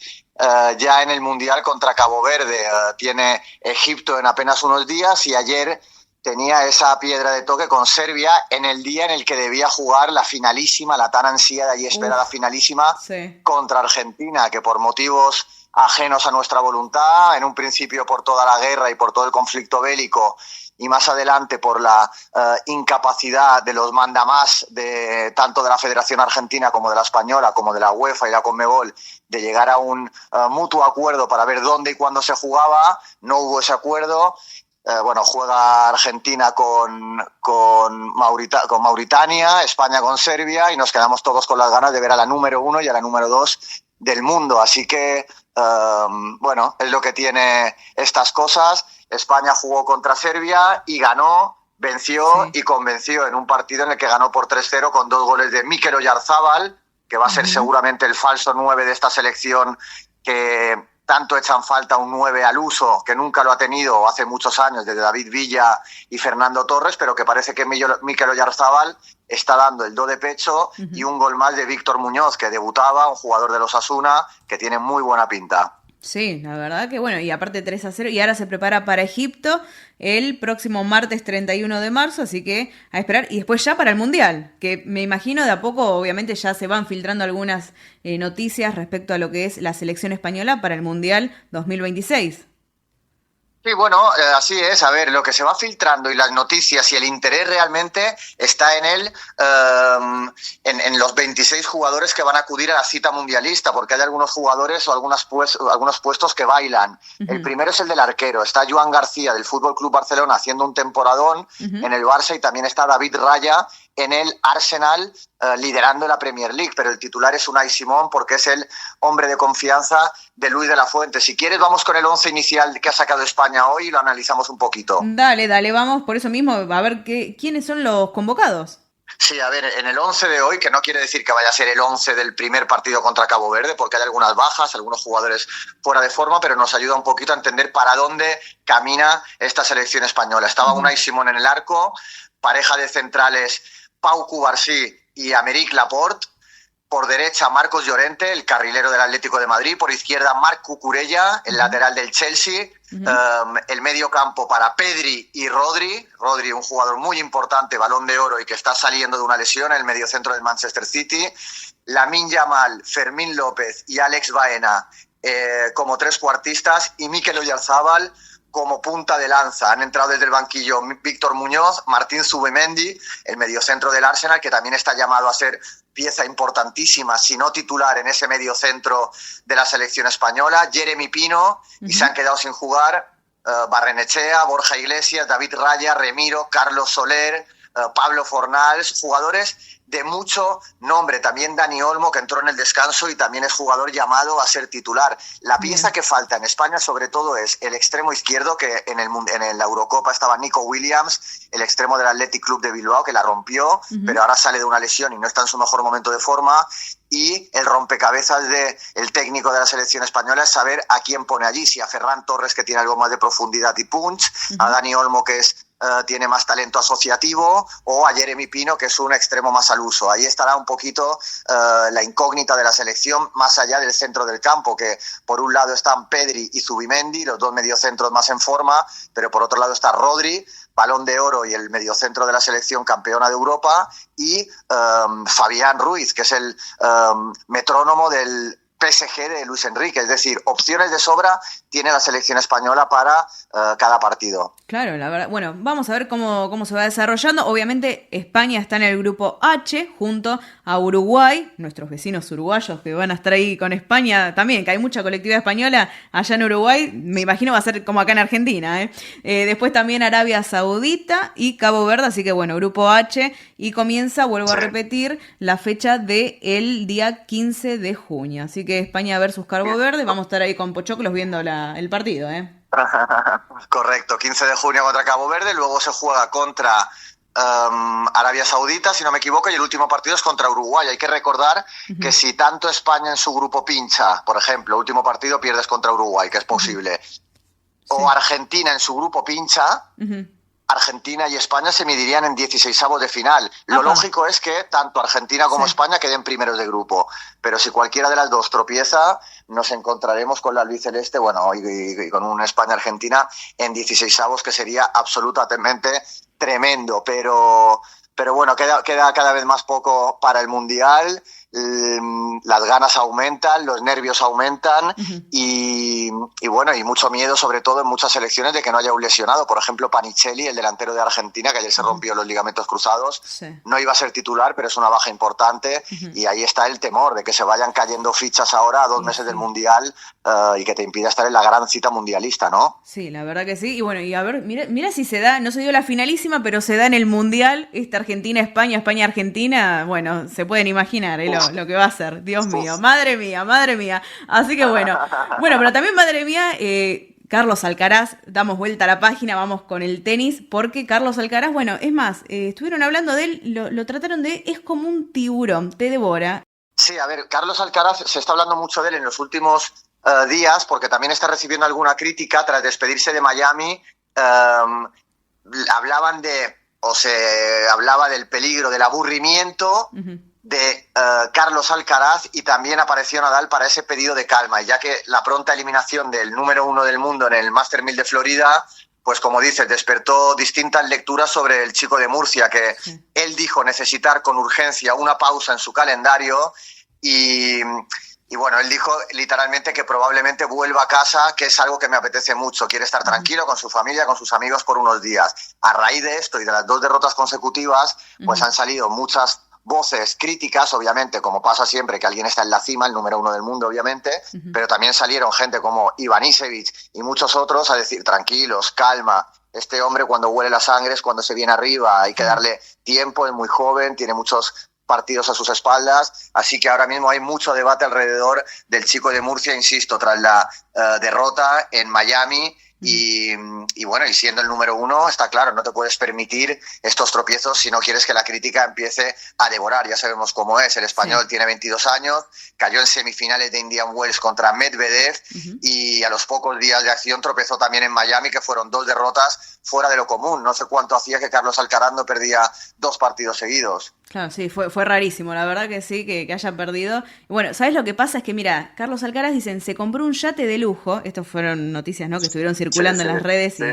ya en el Mundial contra Cabo Verde. Tiene Egipto en apenas unos días y ayer tenía esa piedra de toque con Serbia en el día en el que debía jugar la finalísima, la tan ansiada y esperada finalísima contra Argentina, que por motivos ajenos a nuestra voluntad, en un principio por toda la guerra y por todo el conflicto bélico, y más adelante por la incapacidad de los mandamás tanto de la Federación Argentina como de la Española, como de la UEFA y la Conmebol, de llegar a un mutuo acuerdo para ver dónde y cuándo se jugaba. No hubo ese acuerdo. Juega Argentina con Mauritania, España con Serbia, y nos quedamos todos con las ganas de ver a la número 1 y a la número 2 del mundo. Así que, es lo que tiene estas cosas. España jugó contra Serbia y ganó, venció y convenció en un partido en el que ganó por 3-0 con 2 goles de Mikel Oyarzabal, que va a ser seguramente el falso 9 de esta selección, que tanto echan falta un 9 al uso, que nunca lo ha tenido hace muchos años, desde David Villa y Fernando Torres, pero que parece que Mikel Oyarzabal está dando el do de pecho, y un gol más de Víctor Muñoz, que debutaba, un jugador de los Osasuna, que tiene muy buena pinta. Sí, la verdad que y aparte 3-0, y ahora se prepara para Egipto el próximo martes 31 de marzo, así que a esperar, y después ya para el Mundial, que me imagino de a poco, obviamente ya se van filtrando algunas noticias respecto a lo que es la selección española para el Mundial 2026. Sí, así es. A ver, lo que se va filtrando y las noticias y el interés realmente está en los 26 jugadores que van a acudir a la cita mundialista, porque hay algunos jugadores o algunos puestos que bailan. El primero es el del arquero. Está Joan García del Fútbol Club Barcelona haciendo un temporadón en el Barça, y también está David Raya en el Arsenal, liderando la Premier League, pero el titular es Unai Simón porque es el hombre de confianza de Luis de la Fuente. Si quieres, vamos con el 11 inicial que ha sacado España hoy y lo analizamos un poquito. Dale, vamos por eso mismo, a ver quiénes son los convocados. Sí, a ver, en el 11 de hoy, que no quiere decir que vaya a ser el 11 del primer partido contra Cabo Verde, porque hay algunas bajas, algunos jugadores fuera de forma, pero nos ayuda un poquito a entender para dónde camina esta selección española. Estaba Unai Simón en el arco, pareja de centrales Pau Cubarsí y Aymeric Laporte. Por derecha, Marcos Llorente, el carrilero del Atlético de Madrid. Por izquierda, Marc Cucurella, el lateral del Chelsea. El medio campo para Pedri y Rodri. Rodri, un jugador muy importante, Balón de Oro, y que está saliendo de una lesión en el mediocentro del Manchester City. Lamine Yamal, Fermín López y Alex Baena como trecuartistas. Y Mikel Oyarzabal como punta de lanza. Han entrado desde el banquillo Víctor Muñoz, Martín Zubimendi, el mediocentro del Arsenal, que también está llamado a ser pieza importantísima, si no titular, en ese mediocentro de la selección española. Jeremy Pino, y se han quedado sin jugar Barrenechea, Borja Iglesias, David Raya, Remiro, Carlos Soler, Pablo Fornals, jugadores de mucho nombre. También Dani Olmo, que entró en el descanso y también es jugador llamado a ser titular. La pieza que falta en España sobre todo es el extremo izquierdo, que en la Eurocopa estaba Nico Williams, el extremo del Athletic Club de Bilbao, que la rompió, pero ahora sale de una lesión y no está en su mejor momento de forma. Y el rompecabezas del técnico de la selección española es saber a quién pone allí, si a Ferran Torres, que tiene algo más de profundidad y punch, a Dani Olmo, que es tiene más talento asociativo, o a Jeremy Pino, que es un extremo más al uso. Ahí estará un poquito la incógnita de la selección, más allá del centro del campo, que por un lado están Pedri y Zubimendi, los dos mediocentros más en forma, pero por otro lado está Rodri, Balón de Oro y el mediocentro de la selección campeona de Europa, y Fabián Ruiz, que es el metrónomo del PSG de Luis Enrique. Es decir, opciones de sobra tiene la selección española para cada partido. Claro, la verdad. Bueno, vamos a ver cómo se va desarrollando. Obviamente España está en el grupo H junto a Uruguay, nuestros vecinos uruguayos que van a estar ahí con España también, que hay mucha colectividad española allá en Uruguay. Me imagino va a ser como acá en Argentina, ¿eh? Después también Arabia Saudita y Cabo Verde, así que bueno, grupo H, y comienza, vuelvo a repetir, la fecha del día 15 de junio. Así que España versus Cabo Verde, vamos a estar ahí con Pochoclos viendo el partido, ¿eh? Correcto, 15 de junio contra Cabo Verde, luego se juega contra Arabia Saudita, si no me equivoco, y el último partido es contra Uruguay. Hay que recordar que si tanto España en su grupo pincha, por ejemplo, último partido pierdes contra Uruguay, que es posible, o Argentina en su grupo pincha, Argentina y España se medirían en 16avos de final. Lo lógico es que tanto Argentina como España queden primeros de grupo, pero si cualquiera de las dos tropieza, nos encontraremos con la albiceleste, bueno, y con una España-Argentina en 16avos, que sería absolutamente tremendo, pero bueno, queda cada vez más poco para el Mundial. Las ganas aumentan, los nervios aumentan y bueno, y mucho miedo, sobre todo en muchas selecciones, de que no haya un lesionado. Por ejemplo, Panicelli, el delantero de Argentina, que ayer se rompió los ligamentos cruzados, no iba a ser titular, pero es una baja importante, y ahí está el temor de que se vayan cayendo fichas ahora a 2 meses del Mundial, y que te impida estar en la gran cita mundialista, ¿no? Sí, la verdad que sí. Y bueno, y a ver, mira si se da, no se dio la finalísima, pero se da en el Mundial, Argentina-España, España-Argentina. Bueno, se pueden imaginar, lo que va a ser. Dios mío, madre mía. Así que bueno, pero también, madre mía, Carlos Alcaraz, damos vuelta a la página, vamos con el tenis, porque Carlos Alcaraz, bueno, es más, estuvieron hablando de él, lo trataron de, es como un tiburón, te devora. Sí, a ver, Carlos Alcaraz, se está hablando mucho de él en los últimos días, porque también está recibiendo alguna crítica tras despedirse de Miami. Se hablaba del peligro, del aburrimiento de Carlos Alcaraz, y también apareció Nadal para ese pedido de calma, y ya que la pronta eliminación del número 1 del mundo en el Master 1000 de Florida, pues como dices, despertó distintas lecturas sobre el chico de Murcia, que él dijo necesitar con urgencia una pausa en su calendario, y bueno, él dijo literalmente que probablemente vuelva a casa, que es algo que me apetece mucho. Quiere estar tranquilo con su familia, con sus amigos por unos días. A raíz de esto y de las 2 derrotas consecutivas, pues han salido muchas voces críticas, obviamente, como pasa siempre que alguien está en la cima, el número 1 del mundo, obviamente, pero también salieron gente como Iván Isevich y muchos otros a decir, tranquilos, calma, este hombre cuando huele la sangre es cuando se viene arriba, hay que darle tiempo, es muy joven, tiene muchos partidos a sus espaldas, así que ahora mismo hay mucho debate alrededor del chico de Murcia, insisto, tras la derrota en Miami. Y bueno, y siendo el número 1, está claro, no te puedes permitir estos tropiezos si no quieres que la crítica empiece a devorar. Ya sabemos cómo es, el español tiene 22 años, cayó en semifinales de Indian Wells contra Medvedev, y a los pocos días de acción tropezó también en Miami, que fueron 2 derrotas fuera de lo común. No sé cuánto hacía que Carlos Alcaraz no perdía 2 partidos seguidos. Claro, sí, fue rarísimo, la verdad que sí, que haya perdido. Y bueno, ¿sabes lo que pasa? Es que mira, Carlos Alcaraz, dicen, se compró un yate de lujo. Estas fueron noticias, ¿no?, que estuvieron circulando en las redes y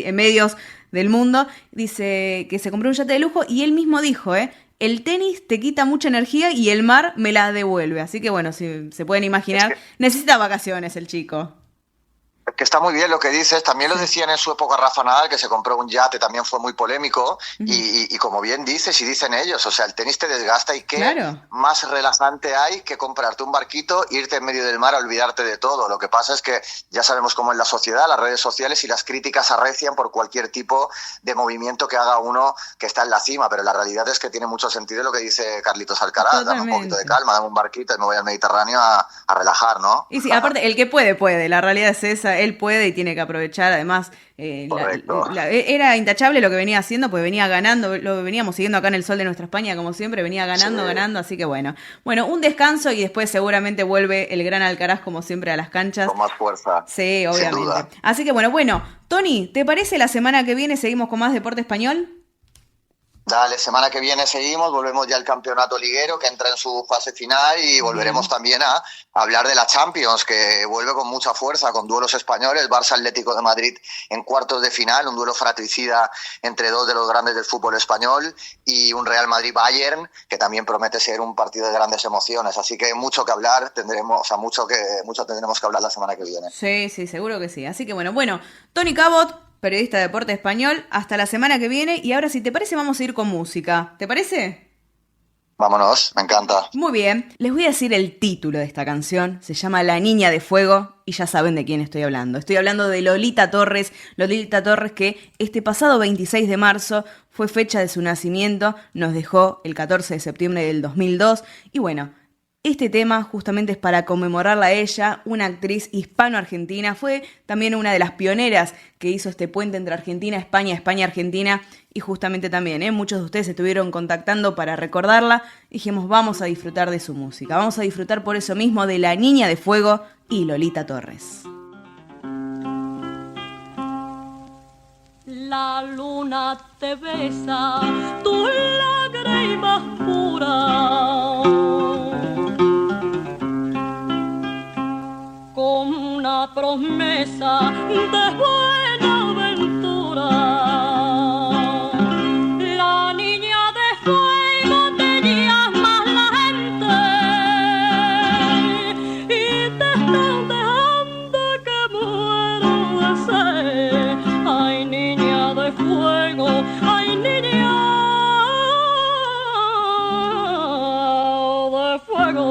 en medios del mundo. Dice que se compró un yate de lujo, y él mismo dijo, el tenis te quita mucha energía y el mar me la devuelve. Así que bueno, si se pueden imaginar, necesita vacaciones el chico. Que está muy bien lo que dices. También lo decían en su época Rafa Nadal, que se compró un yate, también fue muy polémico. Y como bien dices y dicen ellos, o sea, el tenis te desgasta, y qué más relajante hay que comprarte un barquito, irte en medio del mar a olvidarte de todo. Lo que pasa es que ya sabemos cómo es la sociedad, las redes sociales, y las críticas arrecian por cualquier tipo de movimiento que haga uno que está en la cima, pero la realidad es que tiene mucho sentido lo que dice Carlitos Alcaraz. Dame un poquito de calma, dame un barquito y me voy al Mediterráneo a relajar, ¿no? Y sí, aparte, el que puede, la realidad es esa. él puede y tiene que aprovechar. Además, era intachable lo que venía haciendo, pues venía ganando, lo veníamos siguiendo acá en el Sol de Nuestra España, como siempre, venía ganando, así que bueno, un descanso y después seguramente vuelve el gran Alcaraz, como siempre, a las canchas. Con más fuerza. Sí, obviamente. Así que bueno, Tony, ¿te parece la semana que viene seguimos con más deporte español? Dale, semana que viene seguimos, volvemos ya al campeonato liguero que entra en su fase final y volveremos también a hablar de la Champions, que vuelve con mucha fuerza, con duelos españoles, Barça Atlético de Madrid en cuartos de final, un duelo fratricida entre dos de los grandes del fútbol español, y un Real Madrid-Bayern, que también promete ser un partido de grandes emociones, así que mucho que hablar, mucho tendremos que hablar la semana que viene. Sí, seguro que sí, así que bueno, Tony Cabot, periodista de deporte español, hasta la semana que viene. Y ahora, si te parece, vamos a ir con música. ¿Te parece? Vámonos, me encanta. Muy bien, les voy a decir el título de esta canción. Se llama La Niña de Fuego y ya saben de quién estoy hablando. Estoy hablando de Lolita Torres. Lolita Torres, que este pasado 26 de marzo fue fecha de su nacimiento. Nos dejó el 14 de septiembre del 2002. Y bueno, este tema justamente es para conmemorarla a ella, una actriz hispano-argentina. Fue también una de las pioneras que hizo este puente entre Argentina, España, España-Argentina. Y justamente también, muchos de ustedes se estuvieron contactando para recordarla. Dijimos, vamos a disfrutar de su música. Vamos a disfrutar por eso mismo de La Niña de Fuego y Lolita Torres. La luna te besa, tus lágrimas puras, con una promesa de buena aventura. La niña de fuego te llama la gente y te están dejando que muero de sed. Ay, niña de fuego, ay, niña de fuego.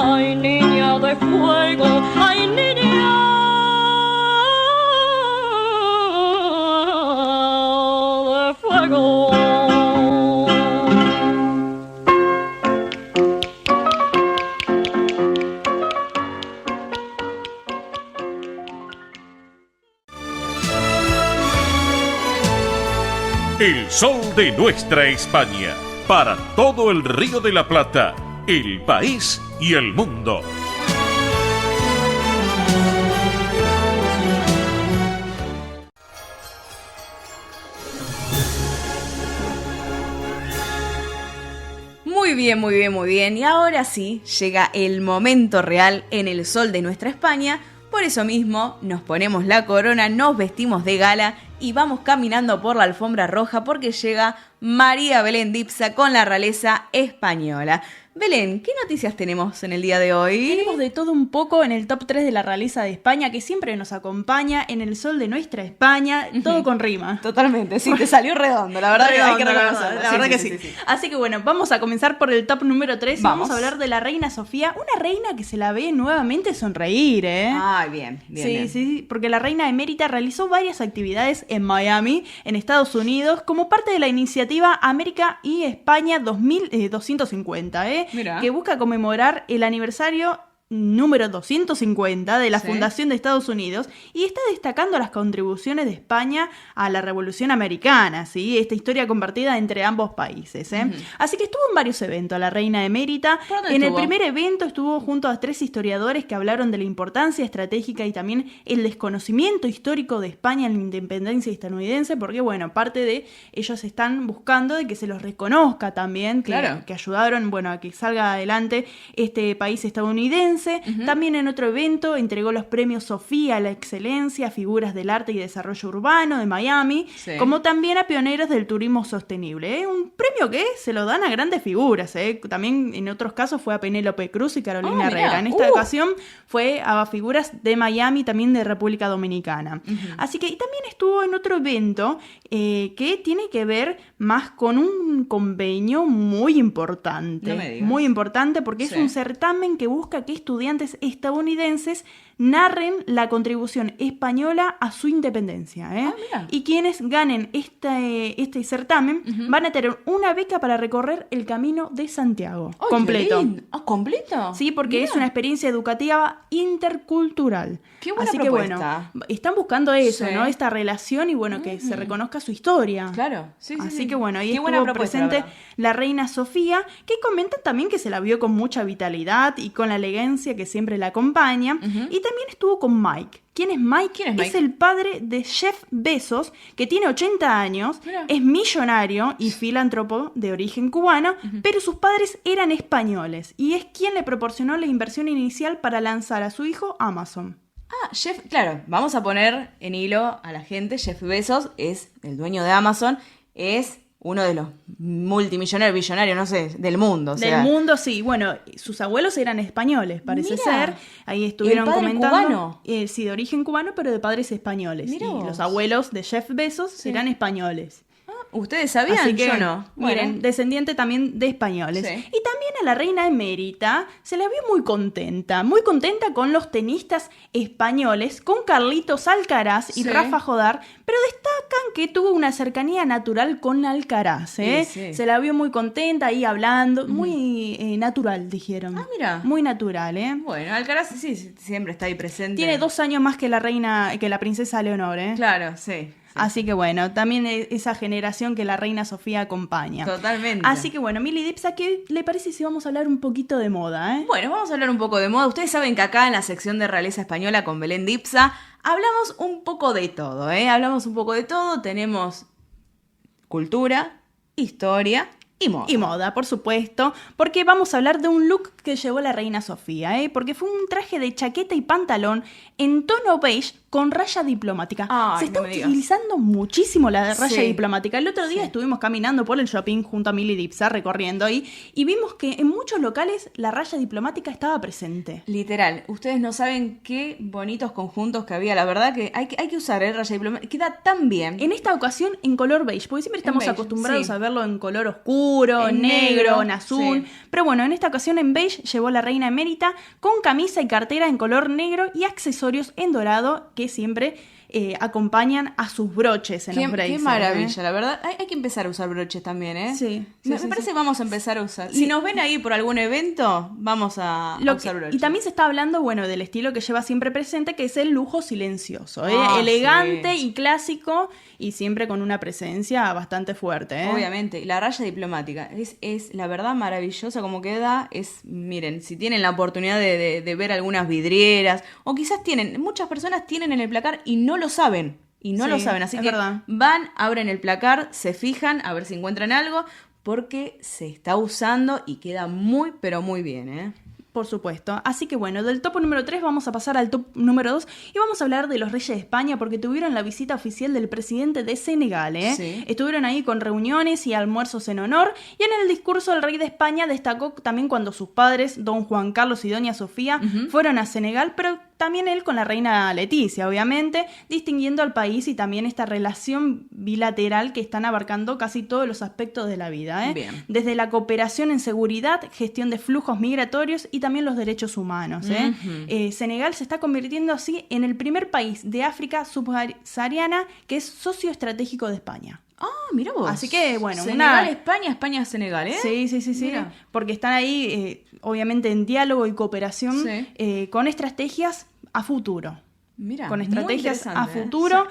Ay, niña de fuego, ay, niña de fuego. El sol de nuestra España, para todo el Río de la Plata, el país y el mundo. Muy bien. Y ahora sí, llega el momento real en el Sol de Nuestra España. Por eso mismo, nos ponemos la corona, nos vestimos de gala y vamos caminando por la alfombra roja porque llega María Belén Dipsa con la realeza española. Belén, ¿qué noticias tenemos en el día de hoy? Tenemos de todo un poco en el top 3 de la realeza de España, que siempre nos acompaña en el Sol de Nuestra España, todo con rima. Totalmente, sí, te salió redondo, la verdad que hay que reconocerlo. La verdad que sí. Así que bueno, vamos a comenzar por el top número 3. Vamos a hablar de la reina Sofía, una reina que se la ve nuevamente sonreír, Ay, bien. Sí, porque la reina emérita realizó varias actividades en Miami, en Estados Unidos, como parte de la iniciativa América y España 250, Mirá. Que busca conmemorar el aniversario número 250 de la Fundación de Estados Unidos y está destacando las contribuciones de España a la Revolución Americana, ¿sí? Esta historia compartida entre ambos países, Así que estuvo en varios eventos la reina emérita. En el primer evento estuvo junto a 3 historiadores que hablaron de la importancia estratégica y también el desconocimiento histórico de España en la independencia estadounidense, porque bueno, parte de ellos están buscando de que se los reconozca también, que ayudaron, a que salga adelante este país estadounidense. También en otro evento entregó los premios Sofía a la excelencia a figuras del arte y desarrollo urbano de Miami, como también a pioneros del turismo sostenible. Un premio que se lo dan a grandes figuras. También en otros casos fue a Penélope Cruz y Carolina Herrera. En esta ocasión fue a figuras de Miami, también de República Dominicana. Así que y también estuvo en otro evento que tiene que ver más con un convenio muy importante. No me digas. Muy importante porque es un certamen que busca que estudiantes estadounidenses narren la contribución española a su independencia. Mira. Y quienes ganen este certamen van a tener una beca para recorrer el Camino de Santiago. ¡Ay, completo. qué lindo! ¿Completo? Sí, porque Mira. es una experiencia educativa intercultural. Qué buena Así propuesta. que bueno, están buscando eso, Sí. ¿no? Esta relación y bueno, que se reconozca su historia. Claro, sí, sí. Así sí. que bueno, ahí Qué estuvo buena propuesta, presente la verdad. la reina Sofía, que comenta también que se la vio con mucha vitalidad y con la elegancia que siempre la acompaña. Y también estuvo con Mike. ¿Quién es Mike? ¿Quién es Mike? Es el padre de Jeff Bezos, que tiene 80 años, Mira. es millonario y filántropo de origen cubano, pero sus padres eran españoles y es quien le proporcionó la inversión inicial para lanzar a su hijo Amazon. Jeff, claro, vamos a poner en hilo a la gente. Jeff Bezos es el dueño de Amazon, es uno de los multimillonarios, billonarios, no sé, del mundo. Del mundo, sí. Bueno, sus abuelos eran españoles, parece Mira. ser. Ahí estuvieron ¿El padre comentando. cubano? Sí, de origen cubano, pero de padres españoles. Mirá y vos. los abuelos de Jeff Bezos eran españoles. ¿Ustedes sabían? Así que, Yo no. miren, Bueno. descendiente también de españoles. Sí. Y también a la reina emérita se la vio muy contenta con los tenistas españoles, con Carlitos Alcaraz y Sí. Rafa Jodar, pero destacan que tuvo una cercanía natural con Alcaraz. Sí, sí. Se la vio muy contenta ahí hablando, muy natural, dijeron. Mira. Muy natural, ¿eh? Bueno, Alcaraz sí, siempre está ahí presente. Tiene 2 años más que la princesa Leonor, ¿eh? Claro, sí. Así que bueno, también esa generación que la reina Sofía acompaña. Totalmente. Así que bueno, Mili Dipsa, ¿qué le parece si vamos a hablar un poquito de moda, eh? Bueno, vamos a hablar un poco de moda. Ustedes saben que acá en la sección de Realeza Española con Belén Dipsa hablamos un poco de todo, ¿eh? Hablamos un poco de todo. Tenemos cultura, historia y moda. Y moda, por supuesto, porque vamos a hablar de un look que llevó la reina Sofía, ¿eh? Porque fue un traje de chaqueta y pantalón en tono beige con raya diplomática. Ay, Se está no me digas. utilizando muchísimo la raya Sí. diplomática. El otro día estuvimos caminando por el shopping junto a Mili Dipsa, recorriendo ahí, y vimos que en muchos locales la raya diplomática estaba presente. Literal, ustedes no saben qué bonitos conjuntos que había. La verdad que hay que usar el raya diplomática. Queda tan bien. En esta ocasión en color beige, porque siempre estamos beige, acostumbrados sí. a verlo en color oscuro, En negro, negro, en azul. sí. Pero bueno, en esta ocasión en beige llevó la reina emérita con camisa y cartera en color negro y accesorios en dorado que siempre acompañan a sus broches en los braces. Qué maravilla, la verdad. Hay que empezar a usar broches también, ¿eh? Sí, Me sí, parece sí. que vamos a empezar a usar. Sí. Si nos ven ahí por algún evento, vamos a usar broches. Y también se está hablando, bueno, del estilo que lleva siempre presente, que es el lujo silencioso, ¿eh? Ah, Elegante sí. y clásico y siempre con una presencia bastante fuerte, ¿eh? Obviamente, y la raya diplomática es la verdad maravillosa como queda. Miren, si tienen la oportunidad de ver algunas vidrieras, o quizás muchas personas tienen en el placar y no lo saben. Y no Sí, lo saben, así es que verdad. van, abren el placar, se fijan a ver si encuentran algo, porque se está usando y queda muy, pero muy bien, ¿eh? Por supuesto. Así que bueno, del top número 3 vamos a pasar al top número 2 y vamos a hablar de los reyes de España porque tuvieron la visita oficial del presidente de Senegal, ¿eh? Sí. Estuvieron ahí con reuniones y almuerzos en honor y en el discurso el rey de España destacó también cuando sus padres, don Juan Carlos y doña Sofía, fueron a Senegal, pero también él con la reina Leticia, obviamente, distinguiendo al país y también esta relación bilateral que están abarcando casi todos los aspectos de la vida, ¿eh? Bien. Desde la cooperación en seguridad, gestión de flujos migratorios y también los derechos humanos, ¿eh? Senegal se está convirtiendo así en el primer país de África subsahariana que es socio estratégico de España. Ah, mira vos. Así que, bueno, Senegal, España, España, Senegal, ¿eh? Sí, Mira. porque están ahí, obviamente, en diálogo y cooperación Sí. con estrategias a futuro. Mira, Con muy estrategias a interesante, ¿eh? futuro.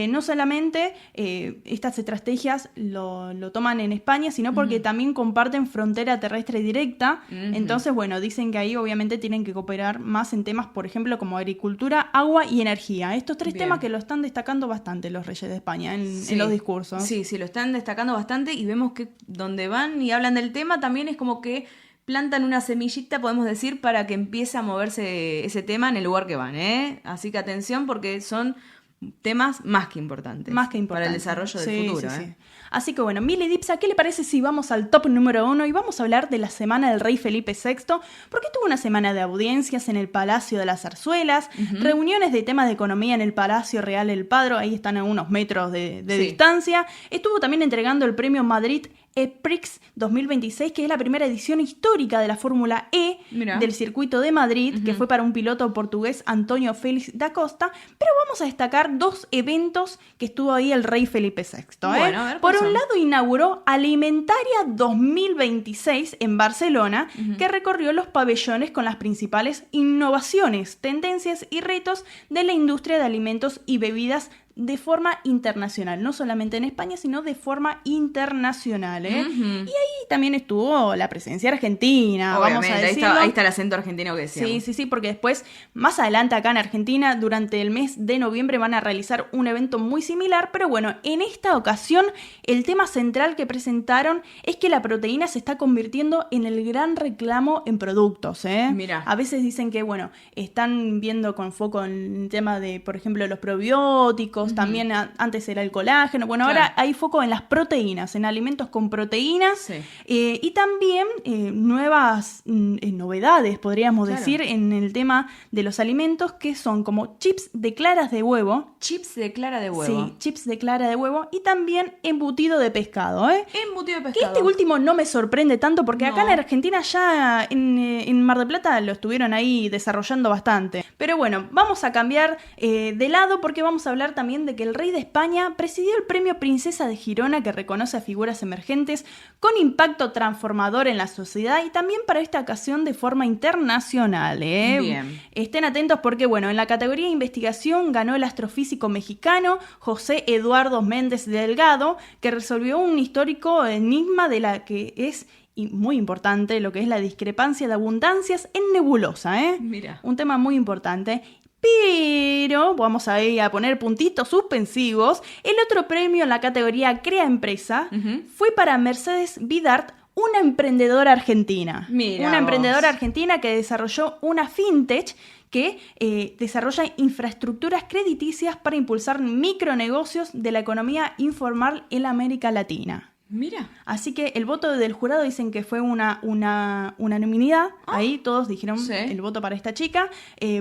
No solamente estas estrategias lo toman en España, sino porque también comparten frontera terrestre directa. Entonces, bueno, dicen que ahí obviamente tienen que cooperar más en temas, por ejemplo, como agricultura, agua y energía. Estos 3 Bien. temas que lo están destacando bastante los reyes de España en Sí. los discursos. Sí, lo están destacando bastante y vemos que donde van y hablan del tema también es como que plantan una semillita, podemos decir, para que empiece a moverse ese tema en el lugar que van, ¿eh? Así que atención porque son temas más que importantes. Más que importantes. Para el desarrollo del futuro. Sí. Así que bueno, Mili Dipsa, ¿qué le parece si vamos al top número 1 y vamos a hablar de la semana del rey Felipe VI? Porque tuvo una semana de audiencias en el Palacio de las Zarzuelas, reuniones de temas de economía en el Palacio Real El Padro, ahí están a unos metros de distancia. Estuvo también entregando el premio Madrid E-Prix 2026, que es la primera edición histórica de la Fórmula E del circuito de Madrid, que fue para un piloto portugués, Antonio Félix da Costa. Pero vamos a destacar 2 eventos que estuvo ahí el rey Felipe VI. Bueno, a ver, por un lado, inauguró Alimentaria 2026 en Barcelona, que recorrió los pabellones con las principales innovaciones, tendencias y retos de la industria de alimentos y bebidas de forma internacional, no solamente en España, sino de forma internacional, ¿eh? Y ahí también estuvo la presencia argentina, obviamente, vamos a decirlo. Ahí está el acento argentino que decíamos. Sí, porque después, más adelante acá en Argentina, durante el mes de noviembre van a realizar un evento muy similar, pero bueno, en esta ocasión el tema central que presentaron es que la proteína se está convirtiendo en el gran reclamo en productos, ¿eh? Mirá. A veces dicen que, bueno, están viendo con foco en el tema de, por ejemplo, los probióticos, también antes era el colágeno, bueno, claro. Ahora hay foco en las proteínas, en alimentos con proteínas, y también nuevas novedades, podríamos decir, en el tema de los alimentos, que son como chips de claras de huevo. Chips de clara de huevo. Sí, chips de clara de huevo, y también embutido de pescado, ¿eh? Embutido de Que pescado. este último no me sorprende tanto, porque acá en Argentina ya en Mar del Plata lo estuvieron ahí desarrollando bastante. Pero bueno, vamos a cambiar de lado, porque vamos a hablar también de que el rey de España presidió el premio Princesa de Girona, que reconoce a figuras emergentes con impacto transformador en la sociedad, y también para esta ocasión de forma internacional, ¿eh? Bien. Estén atentos porque, bueno, en la categoría de investigación ganó el astrofísico mexicano José Eduardo Méndez Delgado, que resolvió un histórico enigma de la que es muy importante, lo que es la discrepancia de abundancias en nebulosa, ¿eh? Mira. Un tema muy importante. Pero vamos a ir a poner puntitos suspensivos. El otro premio en la categoría Crea Empresa fue para Mercedes Vidart, una emprendedora argentina. Mira una vos. emprendedora argentina que desarrolló una fintech que desarrolla infraestructuras crediticias para impulsar micronegocios de la economía informal en la América Latina. Mira. Así que el voto del jurado dicen que fue una unanimidad. Ahí todos dijeron el voto para esta chica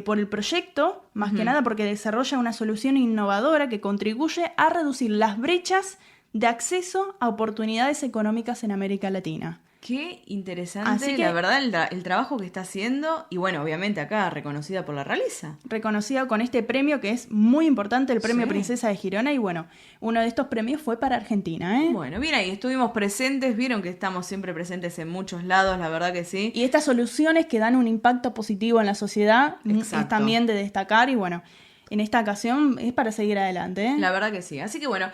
por el proyecto, más que nada porque desarrolla una solución innovadora que contribuye a reducir las brechas de acceso a oportunidades económicas en América Latina. Qué interesante, Así que, la verdad, el trabajo que está haciendo. Y bueno, obviamente acá reconocida por la realeza. Reconocida con este premio que es muy importante, el premio Princesa de Girona. Y bueno, uno de estos premios fue para Argentina, ¿eh? Bueno, bien ahí, estuvimos presentes. Vieron que estamos siempre presentes en muchos lados, la verdad que sí. Y estas soluciones que dan un impacto positivo en la sociedad es también de destacar. Y bueno, en esta ocasión es para seguir adelante, ¿eh? La verdad que sí. Así que bueno,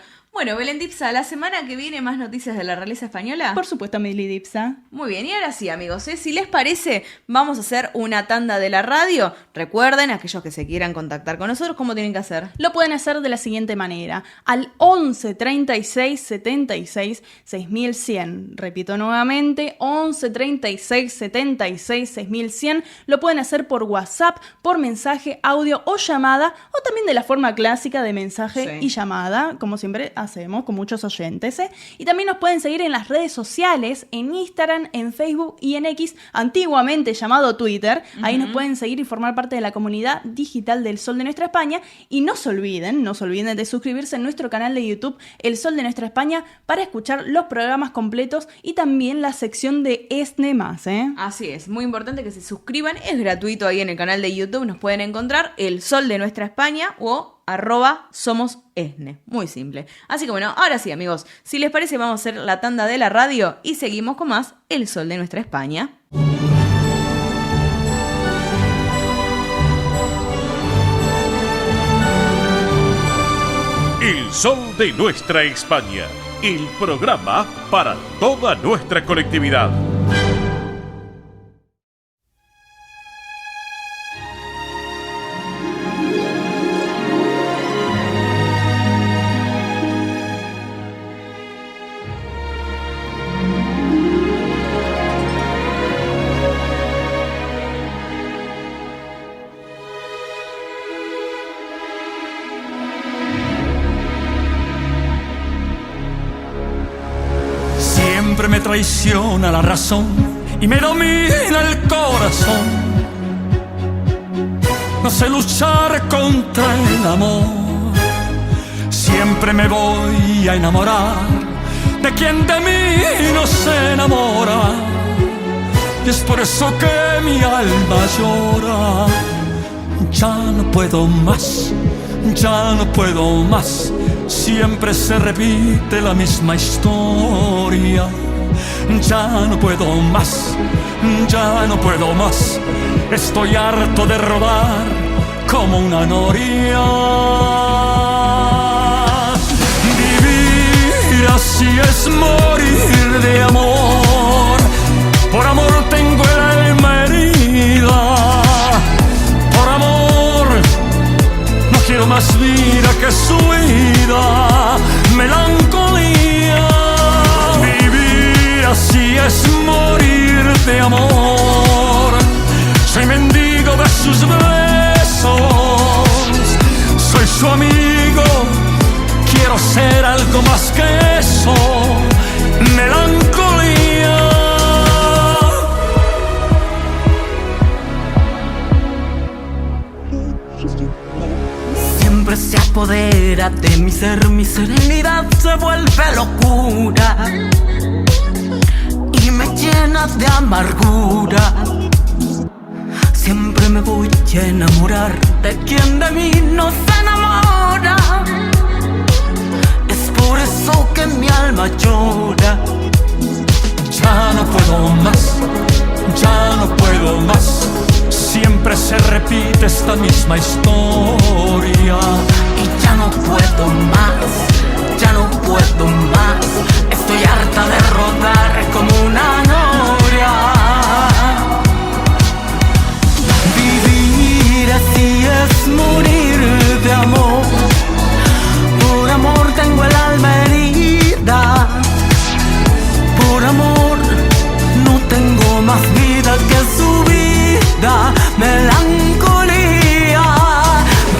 Belén Dipsa, la semana que viene más noticias de la realeza española. Por supuesto, Mili Dipsa. Muy bien, y ahora sí, amigos, si les parece, vamos a hacer una tanda de la radio. Recuerden, aquellos que se quieran contactar con nosotros, ¿cómo tienen que hacer? Lo pueden hacer de la siguiente manera: al 11 36 76 6100. Repito nuevamente, 11 36 76 6100. Lo pueden hacer por WhatsApp, por mensaje, audio o llamada, o también de la forma clásica de mensaje y llamada, como siempre hacemos con muchos oyentes, ¿eh? Y también nos pueden seguir en las redes sociales, en Instagram, en Facebook y en X, antiguamente llamado Twitter. Ahí nos pueden seguir y formar parte de la comunidad digital del Sol de Nuestra España. Y no se olviden de suscribirse en nuestro canal de YouTube, El Sol de Nuestra España, para escuchar los programas completos y también la sección de ESNE+, ¿eh? Así es, muy importante que se suscriban, es gratuito ahí en el canal de YouTube, nos pueden encontrar El Sol de Nuestra España o @somosesne, muy simple. Así que bueno, ahora sí, amigos, si les parece vamos a hacer la tanda de la radio y seguimos con más El Sol de Nuestra España. El Sol de Nuestra España, el programa para toda nuestra colectividad. siempre me traiciona la razón y me domina el corazón. No sé luchar contra el amor, siempre me voy a enamorar de quien de mí no se enamora. Y es por eso que mi alma llora. Ya no puedo más, ya no puedo más. Siempre se repite la misma historia. Ya no puedo más, ya no puedo más. Estoy harto de rodar como una noria. Vivir así es morir de amor. Por amor tengo el alma herida. Por amor no quiero más vida que su vida. Melancolía. Vivir así es morir de amor. Soy mendigo de sus besos, soy su amigo, quiero ser algo más que eso. Melancolía. Siempre se apodera de mi ser, mi serenidad se vuelve locura y me llena de amargura. Siempre me voy a enamorar de quien de mí no se enamora. Es por eso que mi alma llora. Ya no puedo más, ya no puedo más. Siempre se repite esta misma historia. Y ya no puedo más, ya no puedo más. Estoy harta de rodar como una noria. Así es morir de amor. Por amor tengo el alma herida. Por amor no tengo más vida que su vida. Melancolía.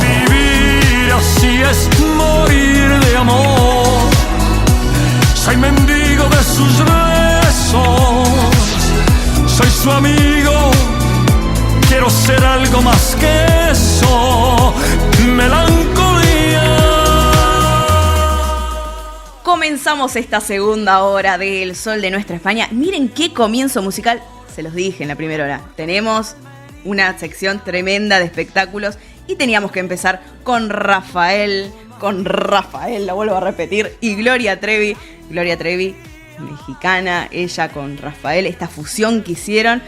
Vivir así es morir de amor. Soy mendigo de sus besos, soy su amigo, quiero ser algo más que eso. Melancolía. Comenzamos esta segunda hora de El Sol de Nuestra España. Miren qué comienzo musical. Se los dije en la primera hora. Tenemos una sección tremenda de espectáculos y teníamos que empezar con Rafael, lo vuelvo a repetir, y Gloria Trevi. Gloria Trevi, mexicana, ella con Rafael, esta fusión que hicieron.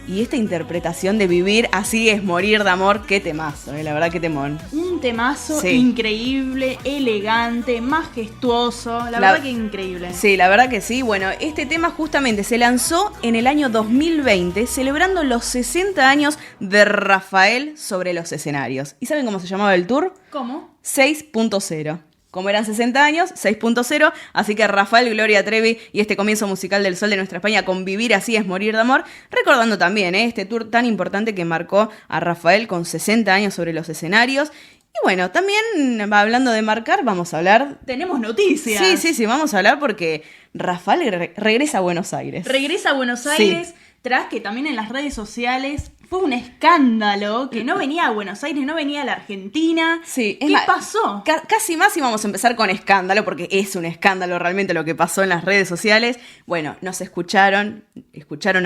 Y esta interpretación de Vivir así es morir de amor, qué temazo, la verdad que temón. Un temazo increíble, elegante, majestuoso, la verdad que increíble. Sí, la verdad que sí. Bueno, este tema justamente se lanzó en el año 2020, celebrando los 60 años de Rafael sobre los escenarios. ¿Y saben cómo se llamaba el tour? ¿Cómo? 6.0. Como eran 60 años, 6.0, así que Rafael, Gloria Trevi y este comienzo musical del Sol de Nuestra España con Vivir así es morir de amor, recordando también este tour tan importante que marcó a Rafael con 60 años sobre los escenarios. Y bueno, también hablando de marcar, vamos a hablar... Tenemos noticias. Sí, vamos a hablar porque Rafael regresa a Buenos Aires. Regresa a Buenos Aires, tras que también en las redes sociales... Fue un escándalo que no venía a Buenos Aires, no venía a la Argentina. Sí, ¿Qué pasó? Casi más íbamos a empezar con escándalo, porque es un escándalo realmente lo que pasó en las redes sociales. Bueno, nos escucharon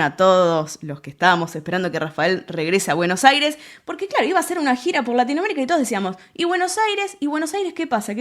a todos los que estábamos esperando que Rafael regrese a Buenos Aires, porque claro, iba a hacer una gira por Latinoamérica y todos decíamos, ¿y Buenos Aires? ¿Qué pasa?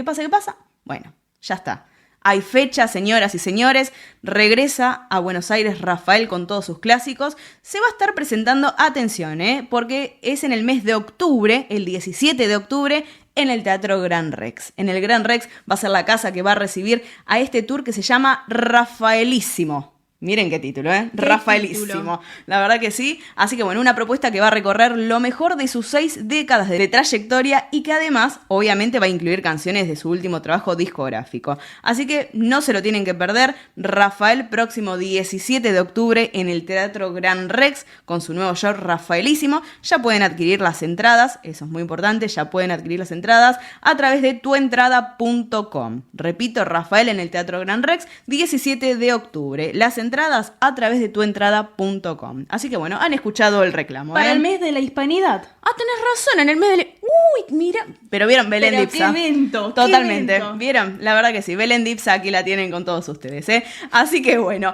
Bueno, ya está. Hay fecha, señoras y señores, regresa a Buenos Aires Rafael con todos sus clásicos. Se va a estar presentando, atención, porque es en el mes de octubre, el 17 de octubre, en el Teatro Gran Rex. En el Gran Rex va a ser la casa que va a recibir a este tour que se llama Rafaelísimo. Miren qué título, ¿eh? Qué Rafaelísimo. título. La verdad que sí. Así que bueno, una propuesta que va a recorrer lo mejor de sus 6 décadas de trayectoria y que además, obviamente, va a incluir canciones de su último trabajo discográfico. Así que no se lo tienen que perder. Rafael, próximo 17 de octubre en el Teatro Gran Rex con su nuevo show Rafaelísimo. Ya pueden adquirir las entradas, eso es muy importante, ya pueden adquirir las entradas a través de tuentrada.com. Repito, Rafael en el Teatro Gran Rex, 17 de octubre. Las entradas a través de tuentrada.com. Así que bueno, han escuchado el reclamo. Para el mes de la hispanidad. Ah, tenés razón, en el mes de... Uy, mira. Pero vieron, Belén Pero Dipsa. qué evento, Totalmente. qué evento. Vieron, la verdad que sí. Belén Dipsa aquí la tienen con todos ustedes, ¿eh? Así que bueno,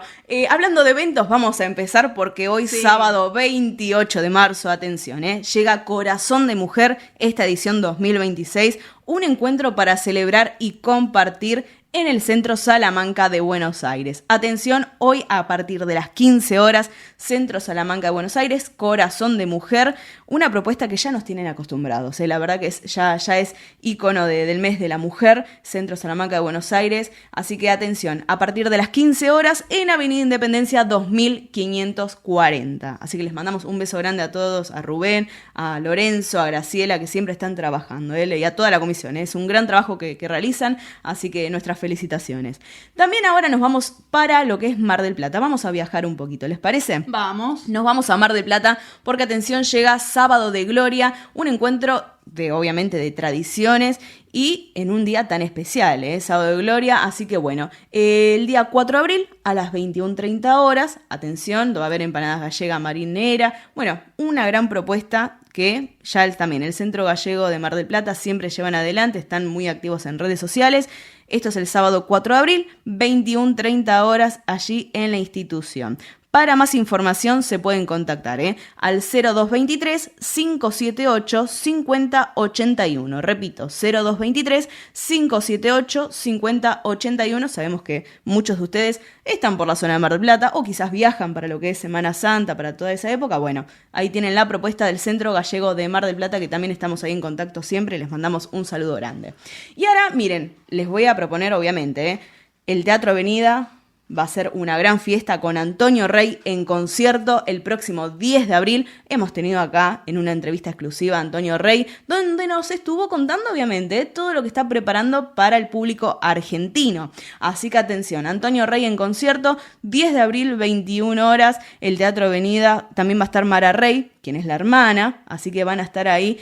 hablando de eventos, vamos a empezar porque hoy, sábado 28 de marzo, atención, llega Corazón de Mujer, esta edición 2026, un encuentro para celebrar y compartir en el Centro Salamanca de Buenos Aires. Atención, hoy a partir de las 15 horas, Centro Salamanca de Buenos Aires, Corazón de Mujer, una propuesta que ya nos tienen acostumbrados. La verdad que ya es ícono del mes de la mujer, Centro Salamanca de Buenos Aires. Así que atención, a partir de las 15 horas en Avenida Independencia 2540. Así que les mandamos un beso grande a todos, a Rubén, a Lorenzo, a Graciela, que siempre están trabajando, y a toda la comisión. Es un gran trabajo que realizan, así que nuestras felicitaciones. También ahora nos vamos para lo que es Mar del Plata. Vamos a viajar un poquito, ¿les parece? Vamos. Nos vamos a Mar del Plata porque, atención, llega Sábado de Gloria, un encuentro obviamente de tradiciones y en un día tan especial, Sábado de Gloria. Así que bueno, el día 4 de abril a las 21:30 horas, atención, va a haber empanadas gallega marinera. Bueno, una gran propuesta que ya también el Centro Gallego de Mar del Plata siempre llevan adelante, están muy activos en redes sociales. Esto es el sábado 4 de abril, 21:30 horas allí en la institución. Para más información se pueden contactar al 0223-578-5081. Repito, 0223-578-5081. Sabemos que muchos de ustedes están por la zona de Mar del Plata o quizás viajan para lo que es Semana Santa, para toda esa época. Bueno, ahí tienen la propuesta del Centro Gallego de Mar del Plata, que también estamos ahí en contacto siempre. Les mandamos un saludo grande. Y ahora, miren, les voy a proponer, obviamente, el Teatro Avenida va a ser una gran fiesta con Antonio Rey en concierto el próximo 10 de abril. Hemos tenido acá en una entrevista exclusiva a Antonio Rey, donde nos estuvo contando, obviamente, todo lo que está preparando para el público argentino. Así que atención, Antonio Rey en concierto, 10 de abril, 21 horas, el Teatro Avenida. También va a estar Mara Rey, quien es la hermana, así que van a estar ahí,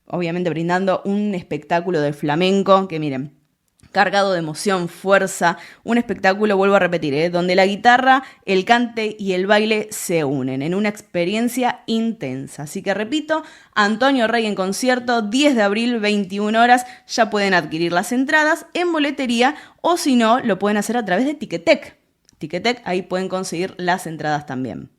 obviamente, brindando un espectáculo de flamenco que, miren, cargado de emoción, fuerza, un espectáculo, vuelvo a repetir, donde la guitarra, el cante y el baile se unen en una experiencia intensa. Así que repito, Antonio Rey en concierto, 10 de abril, 21 horas, ya pueden adquirir las entradas en boletería o si no, lo pueden hacer a través de Ticketek. Ticketek, ahí pueden conseguir las entradas también.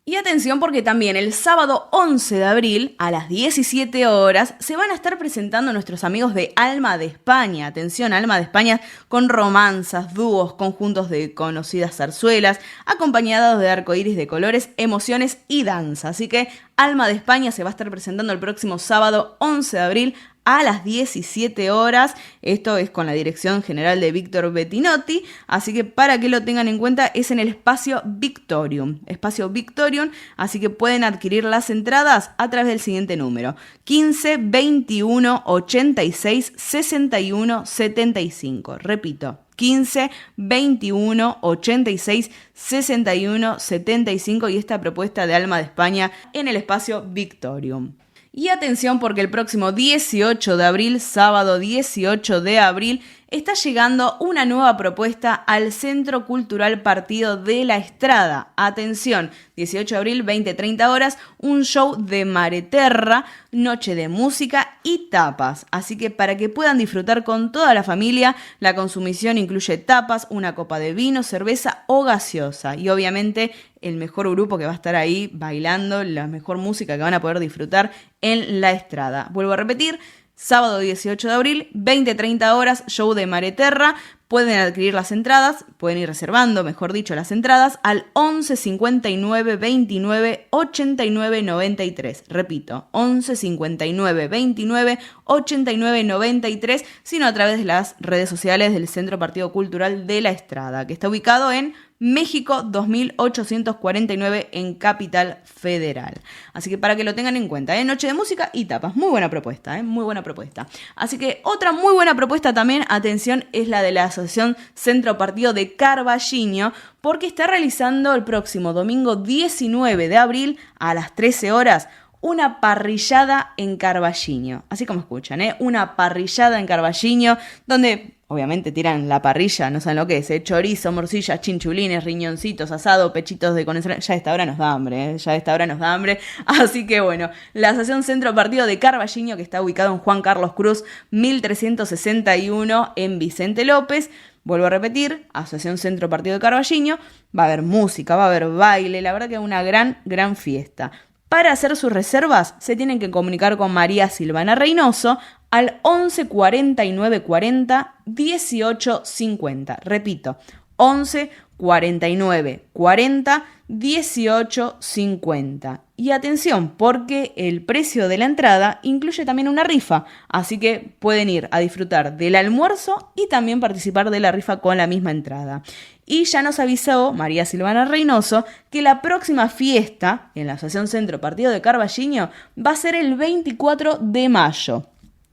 Y atención porque también el sábado 11 de abril a las 17 horas se van a estar presentando nuestros amigos de Alma de España. Atención, Alma de España con romanzas, dúos, conjuntos de conocidas zarzuelas, acompañados de arcoíris de colores, emociones y danza. Así que Alma de España se va a estar presentando el próximo sábado 11 de abril a las 17 horas. Esto es con la dirección general de Víctor Bettinotti, así que para que lo tengan en cuenta es en el Espacio Victorium. Espacio Victorium, así que pueden adquirir las entradas a través del siguiente número: 15 21 86 61 75. Repito, 15 21 86 61 75 y esta propuesta de Alma de España en el Espacio Victorium. Y atención porque el próximo 18 de abril, sábado 18 de abril, está llegando una nueva propuesta al Centro Cultural Partido de la Estrada. Atención, 18 de abril, 20:30 horas, un show de Mareterra, noche de música y tapas. Así que para que puedan disfrutar con toda la familia, la consumición incluye tapas, una copa de vino, cerveza o gaseosa. Y obviamente el mejor grupo que va a estar ahí bailando, la mejor música que van a poder disfrutar en la Estrada. Vuelvo a repetir, sábado 18 de abril, 20:30 horas, show de Mareterra. Pueden adquirir las entradas, pueden ir reservando, mejor dicho, las entradas al 11 59 29 89 93. Repito, 11 59 29 89 93, sino a través de las redes sociales del Centro Partido Cultural de la Estrada, que está ubicado en México 2849 en Capital Federal. Así que para que lo tengan en cuenta, noche de música y tapas. Muy buena propuesta, muy buena propuesta. Así que otra muy buena propuesta también, atención, es la de la Asociación Centro Partido de Carballiño, porque está realizando el próximo domingo 19 de abril a las 13 horas una parrillada en Carballiño. Así como escuchan, una parrillada en Carballiño, donde obviamente tiran la parrilla, no saben lo que es, chorizo, morcillas, chinchulines, riñoncitos, asado, pechitos de conexión. Ya a esta hora nos da hambre, ya a esta hora nos da hambre. Así que bueno, la Asociación Centro Partido de Carballiño, que está ubicado en Juan Carlos Cruz, 1361 en Vicente López. Vuelvo a repetir, Asociación Centro Partido de Carballiño, va a haber música, va a haber baile, la verdad que es una gran fiesta. Para hacer sus reservas se tienen que comunicar con María Silvana Reynoso al 11 49 40 18 50. Repito, 11 49 40 18 50. Y atención, porque el precio de la entrada incluye también una rifa, así que pueden ir a disfrutar del almuerzo y también participar de la rifa con la misma entrada. Y ya nos avisó María Silvana Reynoso que la próxima fiesta en la Asociación Centro Partido de Carballiño va a ser el 24 de mayo.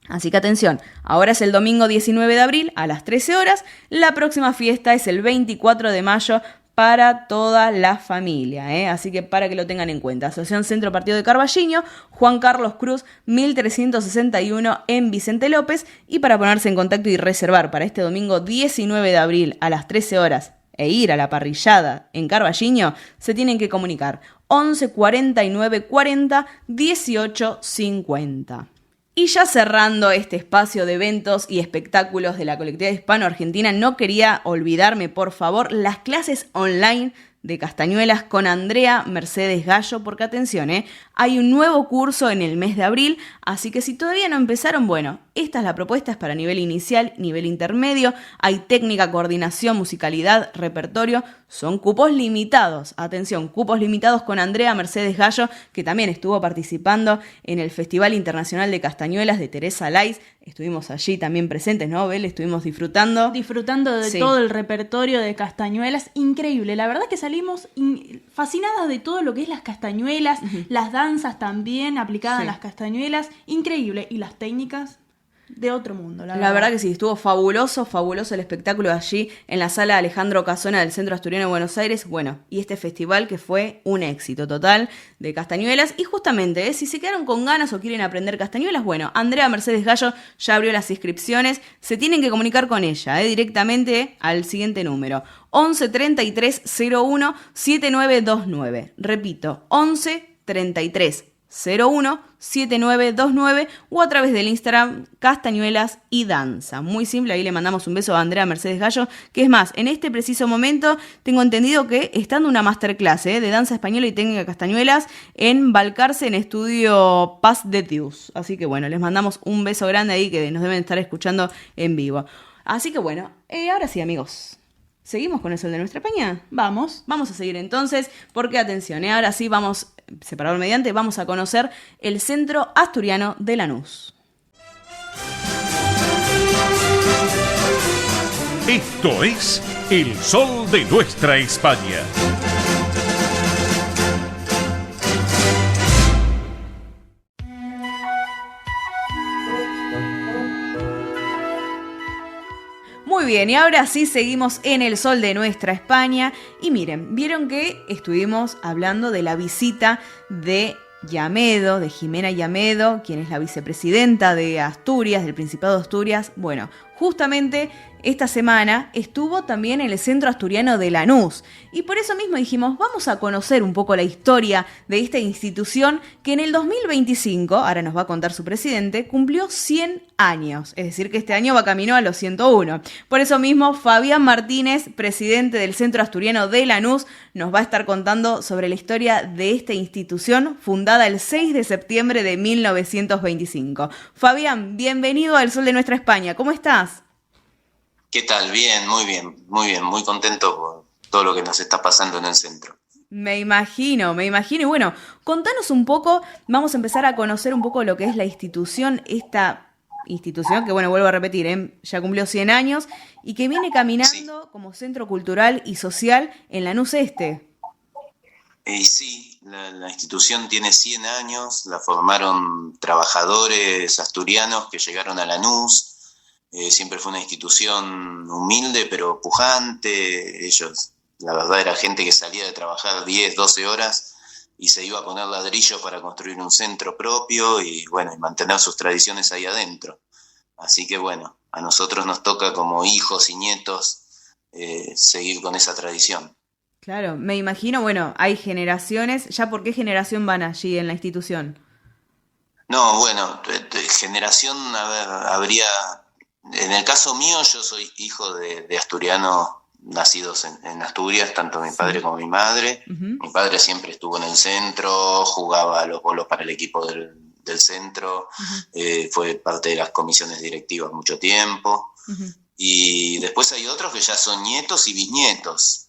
Así que atención, ahora es el domingo 19 de abril a las 13 horas, la próxima fiesta es el 24 de mayo para toda la familia, Así que para que lo tengan en cuenta. Asociación Centro Partido de Carballiño, Juan Carlos Cruz, 1361 en Vicente López. Y para ponerse en contacto y reservar para este domingo 19 de abril a las 13 horas e ir a la parrillada en Carballiño, se tienen que comunicar 11 49 40 18 50. Y ya cerrando este espacio de eventos y espectáculos de la colectividad hispano-argentina, no quería olvidarme, por favor, las clases online de Castañuelas con Andrea Mercedes Gallo, porque atención, hay un nuevo curso en el mes de abril, así que si todavía no empezaron, bueno, esta es la propuesta, es para nivel inicial, nivel intermedio, hay técnica, coordinación, musicalidad, repertorio, son cupos limitados, atención, cupos limitados con Andrea Mercedes Gallo, que también estuvo participando en el Festival Internacional de Castañuelas de Teresa Lais. Estuvimos allí también presentes, ¿no, Bel? Estuvimos disfrutando de todo el repertorio de Castañuelas, increíble, la verdad que salimos fascinadas de todo lo que es las castañuelas, las danzas también aplicadas a las castañuelas, increíble, y las técnicas de otro mundo, la verdad que sí, estuvo fabuloso el espectáculo allí en la sala Alejandro Casona del Centro Asturiano de Buenos Aires. Bueno, y este festival que fue un éxito total de castañuelas. Y justamente, si se quedaron con ganas o quieren aprender castañuelas, bueno, Andrea Mercedes Gallo ya abrió las inscripciones. Se tienen que comunicar con ella directamente al siguiente número: 11 33 01 7929. Repito, 11 33 01 7929 o a través del Instagram Castañuelas y Danza. Muy simple, ahí le mandamos un beso a Andrea Mercedes Gallo, que es más, en este preciso momento tengo entendido que está dando una masterclass de danza española y técnica castañuelas en Balcarce, en Estudio Paz de Dios. Así que bueno, les mandamos un beso grande ahí que nos deben estar escuchando en vivo. Así que bueno, ahora sí, amigos. ¿Seguimos con el Sol de Nuestra España? Vamos a seguir entonces, porque atención, ahora sí vamos, separador mediante, vamos a conocer el Centro Asturiano de Lanús. Esto es el Sol de Nuestra España. Muy bien, y ahora sí seguimos en el Sol de Nuestra España. Y miren, vieron que estuvimos hablando de la visita de Llamedo, de Jimena Llamedo, quien es la vicepresidenta de Asturias, del Principado de Asturias. Bueno, justamente esta semana estuvo también en el Centro Asturiano de Lanús. Y por eso mismo dijimos, vamos a conocer un poco la historia de esta institución que en el 2025, ahora nos va a contar su presidente, cumplió 100 años. Es decir, que este año va camino a los 101. Por eso mismo, Fabián Martínez, presidente del Centro Asturiano de Lanús, nos va a estar contando sobre la historia de esta institución fundada el 6 de septiembre de 1925. Fabián, bienvenido al Sol de Nuestra España. ¿Cómo estás? ¿Qué tal? Bien, muy contento por todo lo que nos está pasando en el centro. Me imagino. Y bueno, contanos un poco, vamos a empezar a conocer un poco lo que es la institución, esta institución que, bueno, vuelvo a repetir, ya cumplió 100 años y que viene caminando como centro cultural y social en Lanús Este. Sí, la institución tiene 100 años, la formaron trabajadores asturianos que llegaron a Lanús. Siempre fue una institución humilde pero pujante. Ellos, la verdad, era gente que salía de trabajar 10, 12 horas y se iba a poner ladrillos para construir un centro propio y, bueno, y mantener sus tradiciones ahí adentro. Así que, bueno, a nosotros nos toca como hijos y nietos seguir con esa tradición. Claro, me imagino, bueno, hay generaciones. ¿Ya por qué generación van allí en la institución? No, bueno, generación, a ver, habría... En el caso mío, yo soy hijo de asturianos nacidos en Asturias, tanto mi padre como mi madre. Uh-huh. Mi padre siempre estuvo en el centro, jugaba a los bolos para el equipo del centro, uh-huh. Fue parte de las comisiones directivas mucho tiempo. Uh-huh. Y después hay otros que ya son nietos y bisnietos.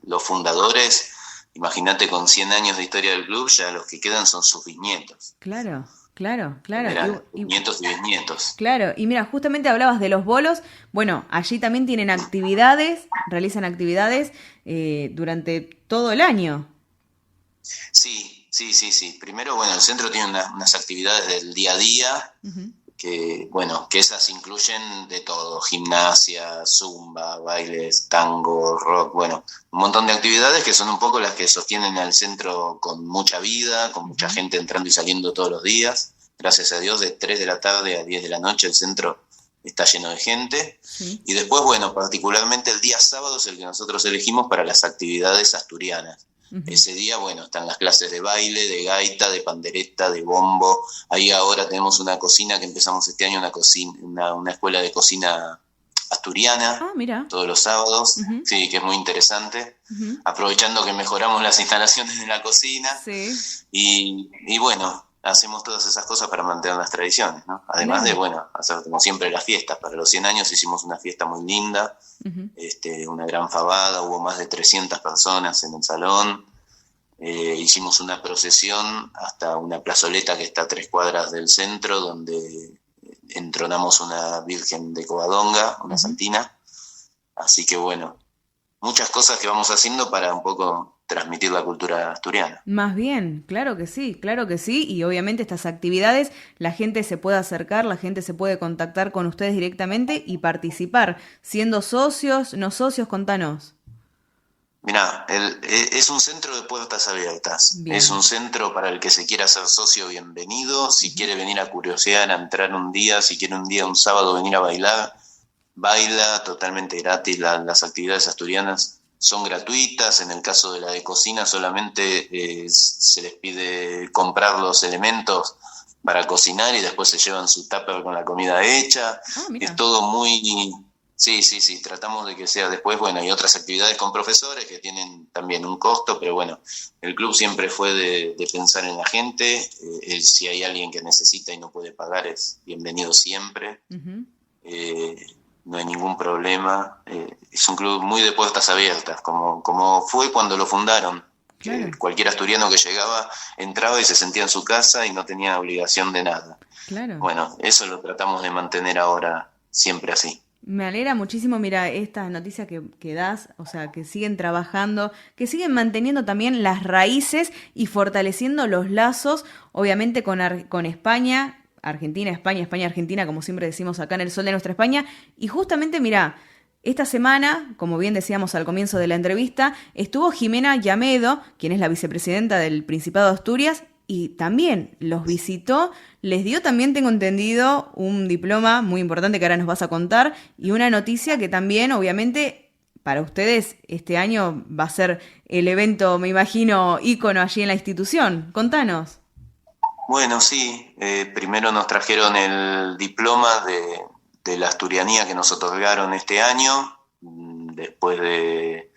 Los fundadores, imagínate, con 100 años de historia del club, ya los que quedan son sus bisnietos. Claro. Nietos y bisnietos. Claro, y mira, justamente hablabas de los bolos. Bueno, allí también tienen actividades, realizan actividades durante todo el año. Sí. Primero, bueno, el centro tiene unas actividades del día a día, uh-huh. que esas incluyen de todo: gimnasia, zumba, bailes, tango, rock, bueno, un montón de actividades que son un poco las que sostienen al centro con mucha vida, con mucha gente entrando y saliendo todos los días. Gracias a Dios, de 3 de la tarde a 10 de la noche el centro está lleno de gente. Sí. Y después, bueno, particularmente el día sábado es el que nosotros elegimos para las actividades asturianas. Uh-huh. Ese día, bueno, están las clases de baile, de gaita, de pandereta, de bombo. Ahí ahora tenemos una cocina que empezamos este año, una escuela de cocina asturiana, mira. Todos los sábados, uh-huh. Sí, que es muy interesante, uh-huh. Aprovechando que mejoramos las instalaciones de la cocina, sí. y bueno, hacemos todas esas cosas para mantener las tradiciones, ¿no? Además de, bueno, hacer como siempre las fiestas. Para los 100 años hicimos una fiesta muy linda, uh-huh. Una gran fabada, hubo más de 300 personas en el salón, hicimos una procesión hasta una plazoleta que está a 3 cuadras del centro, donde entronamos una Virgen de Covadonga, una uh-huh. santina. Así que, bueno, muchas cosas que vamos haciendo para un poco transmitir la cultura asturiana. Más bien, claro que sí, y obviamente estas actividades la gente se puede acercar, la gente se puede contactar con ustedes directamente y participar, siendo socios, no socios, contanos. Mirá, es un centro de puertas abiertas. Bien. Es un centro para el que se quiera ser socio, bienvenido. Si quiere venir a curiosear, a entrar un día, si quiere un sábado venir a bailar, baila totalmente gratis. Las actividades asturianas son gratuitas. En el caso de la de cocina solamente se les pide comprar los elementos para cocinar y después se llevan su tupper con la comida hecha. Es todo muy... Sí, tratamos de que sea después. Bueno, hay otras actividades con profesores que tienen también un costo, pero bueno, el club siempre fue de pensar en la gente. Si hay alguien que necesita y no puede pagar, es bienvenido siempre. Uh-huh. No hay ningún problema. Es un club muy de puertas abiertas, como fue cuando lo fundaron. Claro. Cualquier asturiano que llegaba entraba y se sentía en su casa y no tenía obligación de nada. Claro. Bueno, eso lo tratamos de mantener ahora siempre así. Me alegra muchísimo, mira, esta noticia que das, o sea, que siguen trabajando, que siguen manteniendo también las raíces y fortaleciendo los lazos, obviamente con España, Argentina, España, Argentina, como siempre decimos acá en El Sol de Nuestra España. Y justamente, mira, esta semana, como bien decíamos al comienzo de la entrevista, estuvo Jimena Llamedo, quien es la vicepresidenta del Principado de Asturias, y también los visitó, les dio también, tengo entendido, un diploma muy importante que ahora nos vas a contar, y una noticia que también, obviamente, para ustedes este año va a ser el evento, me imagino, ícono allí en la institución. Contanos. Bueno, sí, primero nos trajeron el diploma de la asturianía que nos otorgaron este año. Después de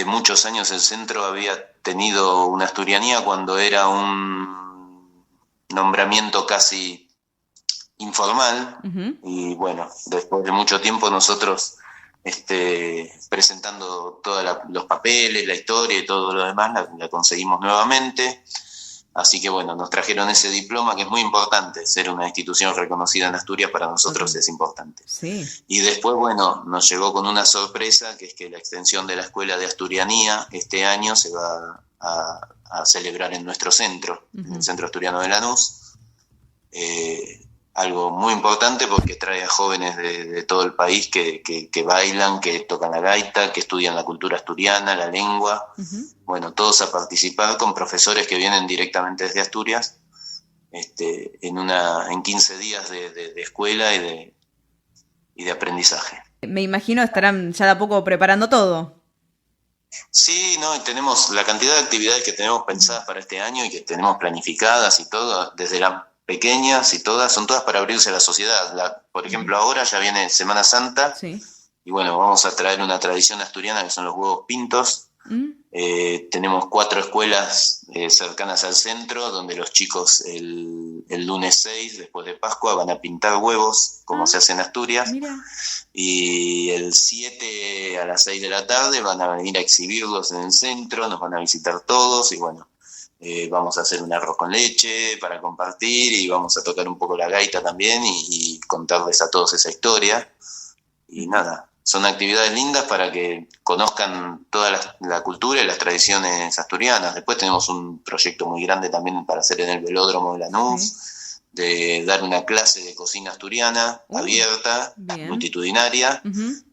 muchos años el centro había tenido una asturianía cuando era un nombramiento casi informal. Uh-huh. Y bueno, después de mucho tiempo nosotros presentando todos los papeles, la historia y todo lo demás, la conseguimos nuevamente. Así que bueno, nos trajeron ese diploma que es muy importante, ser una institución reconocida en Asturias para nosotros es importante. Sí. Y después, bueno, nos llegó con una sorpresa, que es que la extensión de la Escuela de Asturianía este año se va a celebrar en nuestro centro, en el Centro Asturiano de Lanús. Algo muy importante porque trae a jóvenes de todo el país que bailan, que tocan la gaita, que estudian la cultura asturiana, la lengua. Bueno, todos a participar con profesores que vienen directamente desde Asturias, en 15 días de escuela y de aprendizaje. Me imagino estarán ya de a poco preparando todo. Sí, no, y tenemos la cantidad de actividades que tenemos pensadas para este año y que tenemos planificadas y todo, desde las pequeñas y todas, son todas para abrirse a la sociedad. Por ejemplo, ahora ya viene Semana Santa, y bueno, vamos a traer una tradición asturiana que son los huevos pintos. Tenemos 4 escuelas cercanas al centro, donde los chicos el lunes 6, después de Pascua, van a pintar huevos, como se hace en Asturias. Mira. Y el 7 a las 6 de la tarde van a venir a exhibirlos en el centro, nos van a visitar todos, y bueno, vamos a hacer un arroz con leche para compartir, y vamos a tocar un poco la gaita también y contarles a todos esa historia. Y nada, son actividades lindas para que conozcan toda la cultura y las tradiciones asturianas. Después tenemos un proyecto muy grande también para hacer en el velódromo de Lanús, de dar una clase de cocina asturiana abierta, multitudinaria,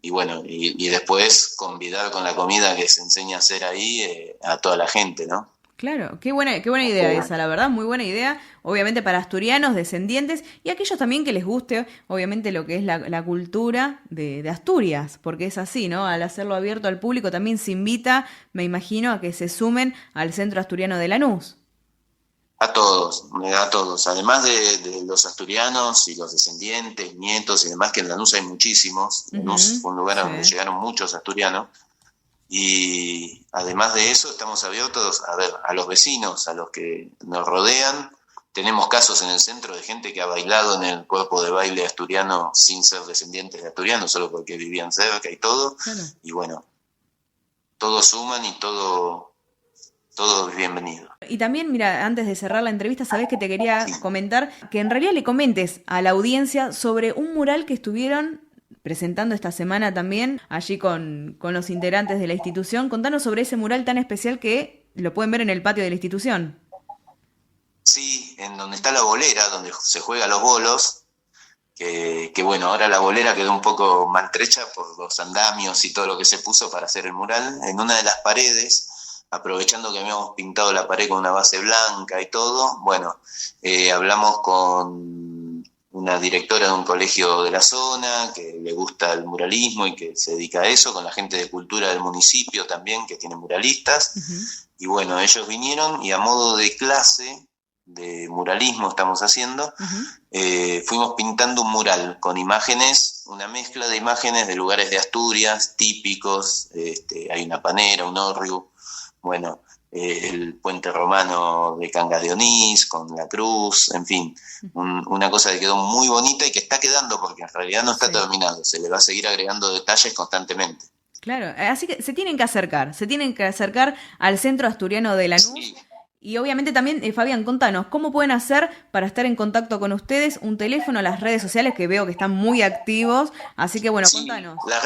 y bueno, y después convidar con la comida que se enseña a hacer ahí a toda la gente, ¿no? Claro, qué buena idea esa, la verdad, muy buena idea, obviamente para asturianos, descendientes y aquellos también que les guste, obviamente, lo que es la cultura de Asturias, porque es así, ¿no? Al hacerlo abierto al público también se invita, me imagino, a que se sumen al Centro Asturiano de Lanús. A todos, además de los asturianos y los descendientes, nietos y demás, que en Lanús hay muchísimos. Lanús fue un lugar a donde llegaron muchos asturianos. Y además de eso, estamos abiertos a los vecinos, a los que nos rodean. Tenemos casos en el centro de gente que ha bailado en el cuerpo de baile asturiano sin ser descendientes de asturianos, solo porque vivían cerca y todo. Claro. Y bueno, todos suman y todo es bienvenido. Y también, mira, antes de cerrar la entrevista, sabés que te quería comentar que en realidad le comentes a la audiencia sobre un mural que estuvieron presentando esta semana también, allí con los integrantes de la institución. Contanos sobre ese mural tan especial que lo pueden ver en el patio de la institución. Sí, en donde está la bolera, donde se juega los bolos, que bueno, ahora la bolera quedó un poco maltrecha por los andamios y todo lo que se puso para hacer el mural. En una de las paredes, aprovechando que habíamos pintado la pared con una base blanca y todo, bueno, hablamos con una directora de un colegio de la zona que le gusta el muralismo y que se dedica a eso, con la gente de cultura del municipio también, que tiene muralistas. Y bueno, ellos vinieron y a modo de clase de muralismo estamos haciendo, fuimos pintando un mural con imágenes, una mezcla de imágenes de lugares de Asturias típicos. Hay una panera, un hórreo, bueno, el puente romano de Cangas de Onís con la cruz, en fin, una cosa que quedó muy bonita y que está quedando porque en realidad no está terminado, se le va a seguir agregando detalles constantemente. Claro, así que se tienen que acercar al Centro Asturiano de Lanús. Sí. Y obviamente también, Fabián, contanos, ¿cómo pueden hacer para estar en contacto con ustedes? Un teléfono, las redes sociales, que veo que están muy activos, así que bueno, contanos. Las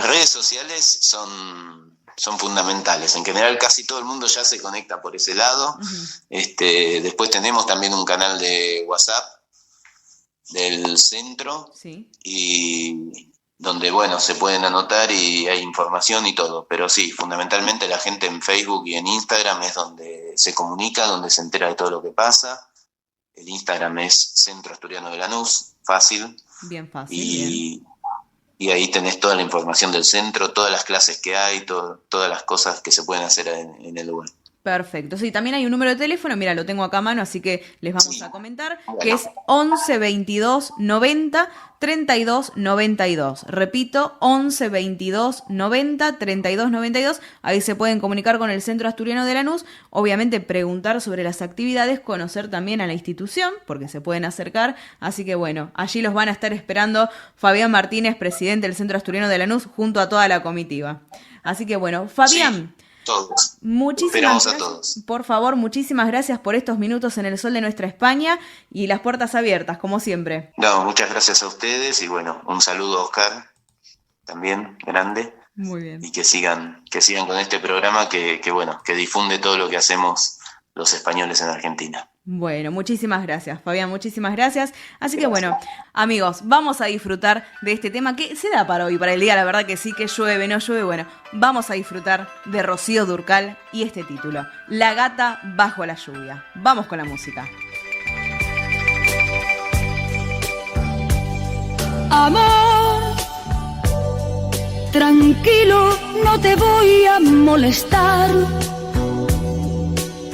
redes sociales son fundamentales. En general casi todo el mundo ya se conecta por ese lado. Después tenemos también un canal de WhatsApp del centro, y donde bueno, se pueden anotar y hay información y todo, pero sí, fundamentalmente la gente en Facebook y en Instagram es donde se comunica, donde se entera de todo lo que pasa. El Instagram es Centro Asturiano de Lanús, fácil. Bien fácil. Y ahí tenés toda la información del centro, todas las clases que hay, todas las cosas que se pueden hacer en el lugar. Perfecto, sí, también hay un número de teléfono, mira, lo tengo acá a mano, así que les vamos a comentar, que es 11 22 90 32 92. Repito, 11 22 90 32 92. Ahí se pueden comunicar con el Centro Asturiano de Lanús, obviamente preguntar sobre las actividades, conocer también a la institución, porque se pueden acercar. Así que bueno, allí los van a estar esperando Fabián Martínez, presidente del Centro Asturiano de Lanús, junto a toda la comitiva. Así que bueno, Fabián... Sí. todos. Muchísimas Esperamos gracias, a todos. por favor, muchísimas gracias por estos minutos en el sol de nuestra España y las puertas abiertas, como siempre. No, muchas gracias a ustedes y bueno, un saludo a Oscar, también grande. Muy bien. Y que sigan con este programa que difunde todo lo que hacemos los españoles en Argentina. Bueno, muchísimas gracias, Fabián, muchísimas gracias. Así que bueno, amigos, vamos a disfrutar de este tema que se da para hoy, para el día, la verdad que sí, que llueve, no llueve, bueno, vamos a disfrutar de Rocío Dúrcal y este título, La gata bajo la lluvia. Vamos con la música. Amor, tranquilo, no te voy a molestar.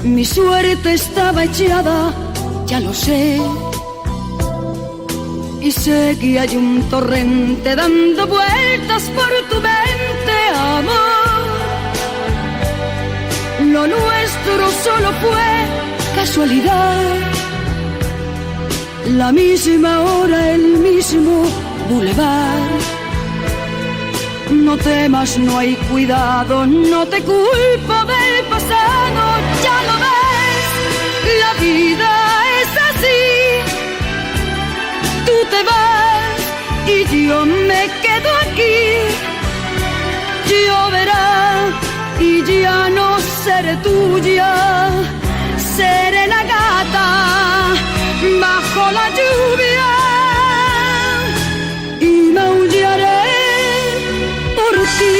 Mi suerte estaba echada, ya lo sé. Y sé que hay un torrente dando vueltas por tu mente, amor. Lo nuestro solo fue casualidad. La misma hora, el mismo bulevar. No temas, no hay cuidado, no te culpo del pasado, ya lo ves, la vida es así. Tú te vas y yo me quedo aquí. Lloverá y ya no seré tuya, seré la gata bajo la lluvia y maullaré por ti.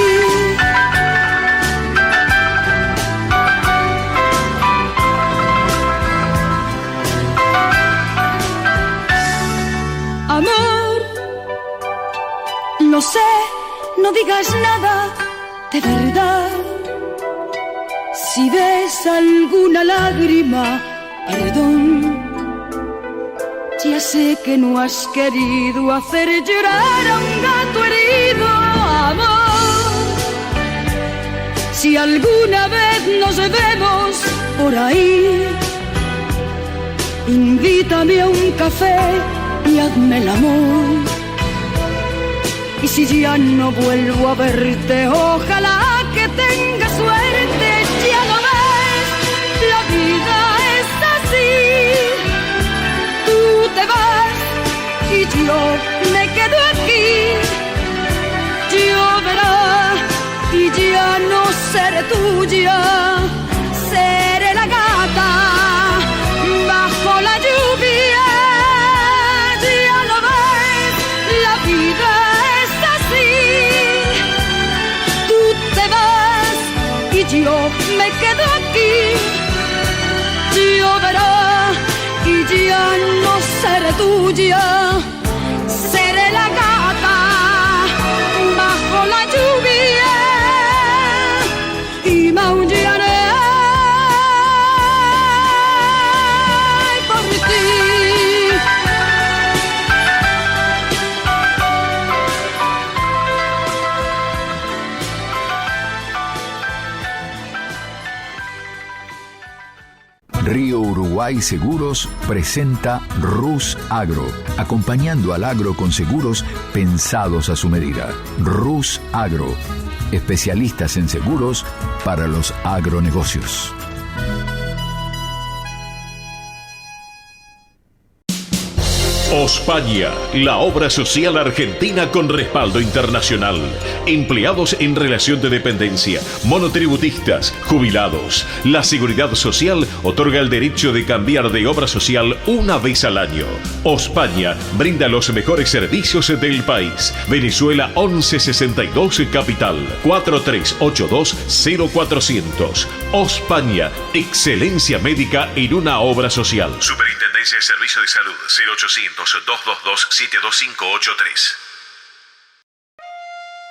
Amor, lo sé, no digas nada de verdad. Si ves alguna lágrima, perdón. Ya sé que no has querido hacer llorar a un gato herido, amor. Si alguna vez nos vemos por ahí, invítame a un café y hazme el amor. Y si ya no vuelvo a verte, ojalá que tengas suerte. Ya lo ves, la vida es así. Tú te vas y yo me quedo aquí. Lloverá y ya no seré tuya, seré la gata bajo la lluvia. Ya lo ves, la vida es así. Tú te vas y yo me quedo aquí. Lloverá y ya no seré tuya, seré la gata bajo la lluvia y maullaré por ti. Río Uruguay Seguros presenta Rus Agro, acompañando al agro con seguros pensados a su medida. Rus Agro, especialistas en seguros para los agronegocios. Ospaña, la obra social argentina con respaldo internacional. Empleados en relación de dependencia, monotributistas, jubilados. La Seguridad Social otorga el derecho de cambiar de obra social una vez al año. Ospaña brinda los mejores servicios del país. Venezuela 1162 Capital, 4382-0400. Ospaña, excelencia médica en una obra social. Superintendencia de Servicios de Salud, 0800-222-72583.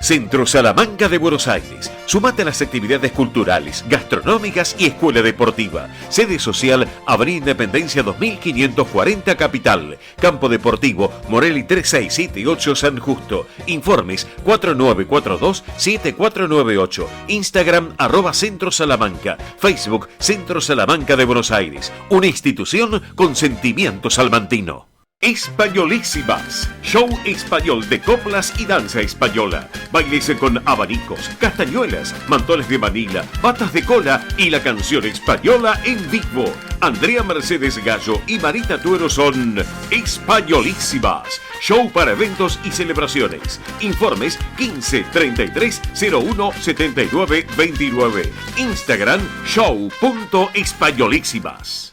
Centro Salamanca de Buenos Aires. Sumate a las actividades culturales, gastronómicas y escuela deportiva. Sede social, Avenida Independencia 2540 Capital. Campo Deportivo, Morelli 3678 San Justo. Informes 4942-7498. Instagram @Centro Salamanca. Facebook Centro Salamanca de Buenos Aires. Una institución con sentimiento salmantino. Españolísimas, show español de coplas y danza española. Bailes con abanicos, castañuelas, mantones de Manila, patas de cola y la canción española en vivo. Andrea Mercedes Gallo y Marita Tuero son Españolísimas, show para eventos y celebraciones. Informes 15 33 01 79 29. Instagram show.españolísimas.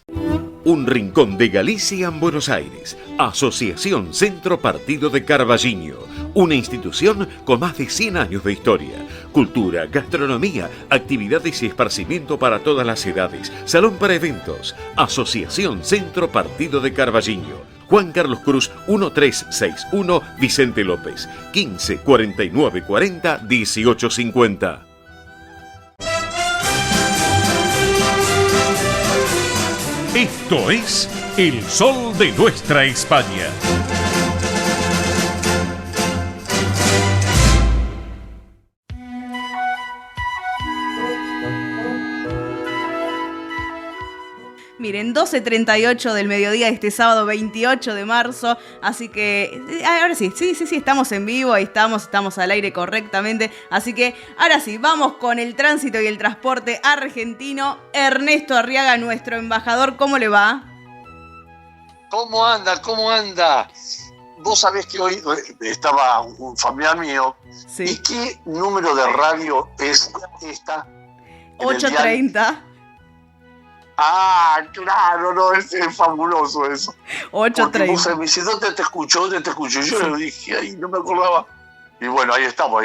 Un rincón de Galicia en Buenos Aires. Asociación Centro Partido de Carballiño. Una institución con más de 100 años de historia. Cultura, gastronomía, actividades y esparcimiento para todas las edades. Salón para eventos. Asociación Centro Partido de Carballiño. Juan Carlos Cruz 1361 Vicente López. 15 49 40 18 50. Esto es El Sol de Nuestra España. Miren, 12:38 del mediodía de este sábado 28 de marzo, así que ahora sí, estamos en vivo, ahí estamos al aire correctamente, así que ahora sí, vamos con el tránsito y el transporte argentino. Ernesto Arriaga, nuestro embajador, ¿cómo le va? ¿Cómo anda? ¿Cómo anda? Vos sabés que hoy estaba un familiar mío. Sí. ¿Y qué número de radio es esta? 8:30. Ah, claro, no, es fabuloso eso. 8:30. Me dice, ¿dónde te escucho? ¿Dónde te escucho? Yo le dije, ay, no me acordaba. Y bueno, ahí estamos.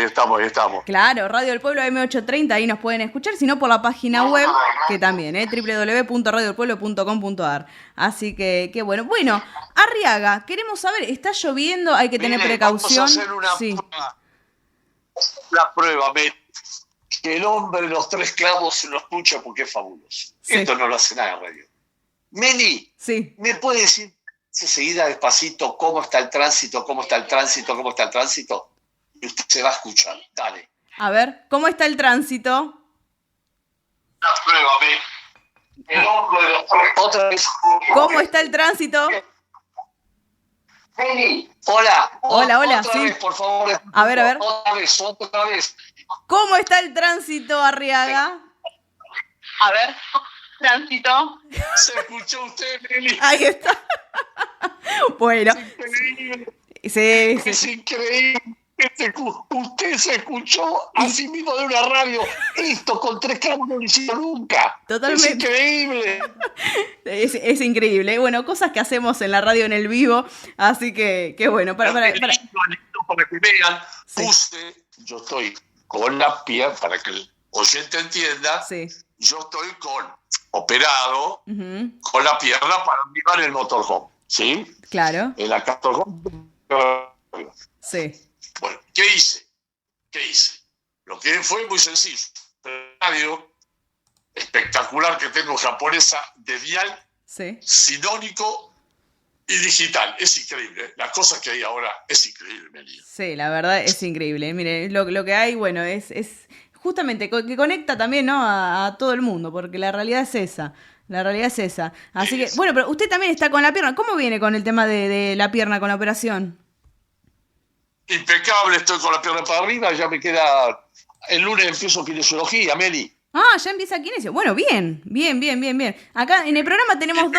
Claro, Radio del Pueblo M830, ahí nos pueden escuchar, si no por la página web, que también, www.radiodelpueblo.com.ar. Así que, qué bueno. Bueno, Arriaga, queremos saber, ¿está lloviendo? Hay que tener precaución. Vamos a hacer una prueba, que el hombre de los 3 clavos se lo escucha porque es fabuloso. Sí. Esto no lo hace nada en radio. Meli, sí. ¿Me puede decir seguida despacito cómo está el tránsito? Y usted se va a escuchar. Dale. A ver, ¿cómo está el tránsito? Pruébame. El hombre de los 3 otra vez. ¿Cómo está el tránsito? Meli, hola. Hola, otra sí. Vez, por favor. A ver. Otra vez. ¿Cómo está el tránsito, Arriaga? A ver, tránsito. ¿Se escuchó usted, Meli? Ahí está. Bueno. Es increíble. Sí. Es increíble. Usted se escuchó a sí mismo de una radio. Esto con 3 clavos no lo hicieron nunca. Totalmente. Es increíble. Es increíble. Bueno, cosas que hacemos en la radio en el vivo. Así que bueno, para que vean, yo estoy con la pierna, para que el oyente entienda, sí. Yo estoy operado con la pierna para llevar el motorhome, ¿sí? Claro. En la motorhome. Sí. Bueno, ¿qué hice? Lo que fue muy sencillo. Radio espectacular que tengo japonesa de dial, sí. Sinónico y digital. Es increíble. La cosa que hay ahora es increíble, Meli. Sí, la verdad es increíble. Mire, lo que hay, bueno, es justamente que conecta también, ¿no? a todo el mundo, porque la realidad es esa. Así que, bueno, pero usted también está con la pierna. ¿Cómo viene con el tema de la pierna, con la operación? Impecable, estoy con la pierna para arriba, ya me queda... El lunes empiezo kinesiología, Meli. Ah, ya empieza kinesio. Bueno, bien. Acá en el programa tenemos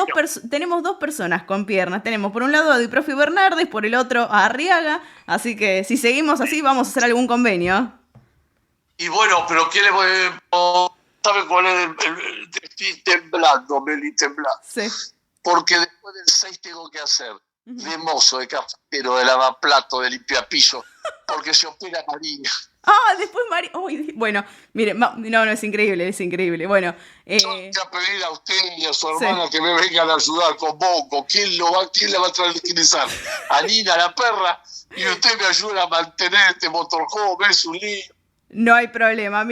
dos personas con piernas. Tenemos por un lado a Di Profi Bernardes, por el otro a Arriaga. Así que si seguimos así vamos a hacer algún convenio. Y bueno, pero ¿qué le voy a... ¿Sabe cuál es estoy temblando, Meli, temblando? Sí. Porque después del 6 tengo que hacer de mozo, de cafetero, de lavaplato, de limpiapiso, porque se opera María. Ah, después María. Bueno, mire, no, es increíble. Bueno, yo voy a pedir a usted y a su hermana que me vengan a ayudar con Bongo. ¿Quién la va a tranquilizar? A Nina, la perra, y usted me ayuda a mantener este motorhome, es un lío. No hay problema.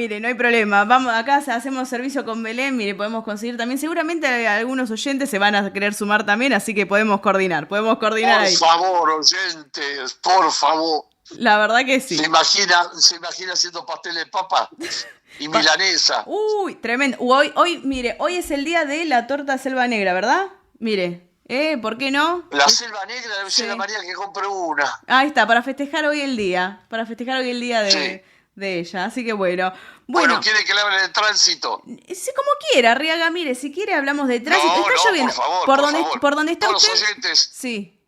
Vamos, acá hacemos servicio con Belén, mire, podemos conseguir también. Seguramente algunos oyentes se van a querer sumar también, así que podemos coordinar ahí. Por favor, oyentes, por favor. La verdad que sí. ¿Se imagina haciendo pastel de papa y milanesa? Uy, tremendo. Hoy es el día de la torta Selva Negra, ¿verdad? Mire. ¿Por qué no? La Selva Negra debe ser la María que compre una. Ahí está, para festejar hoy el día. Para festejar hoy el día de ella. Así que bueno. Bueno, ¿quiere que le hable de tránsito? Sí, como quiera, Arriaga, mire, si quiere hablamos de tránsito. Está lloviendo. Por favor. ¿Por dónde está todos usted? Los oyentes, sí.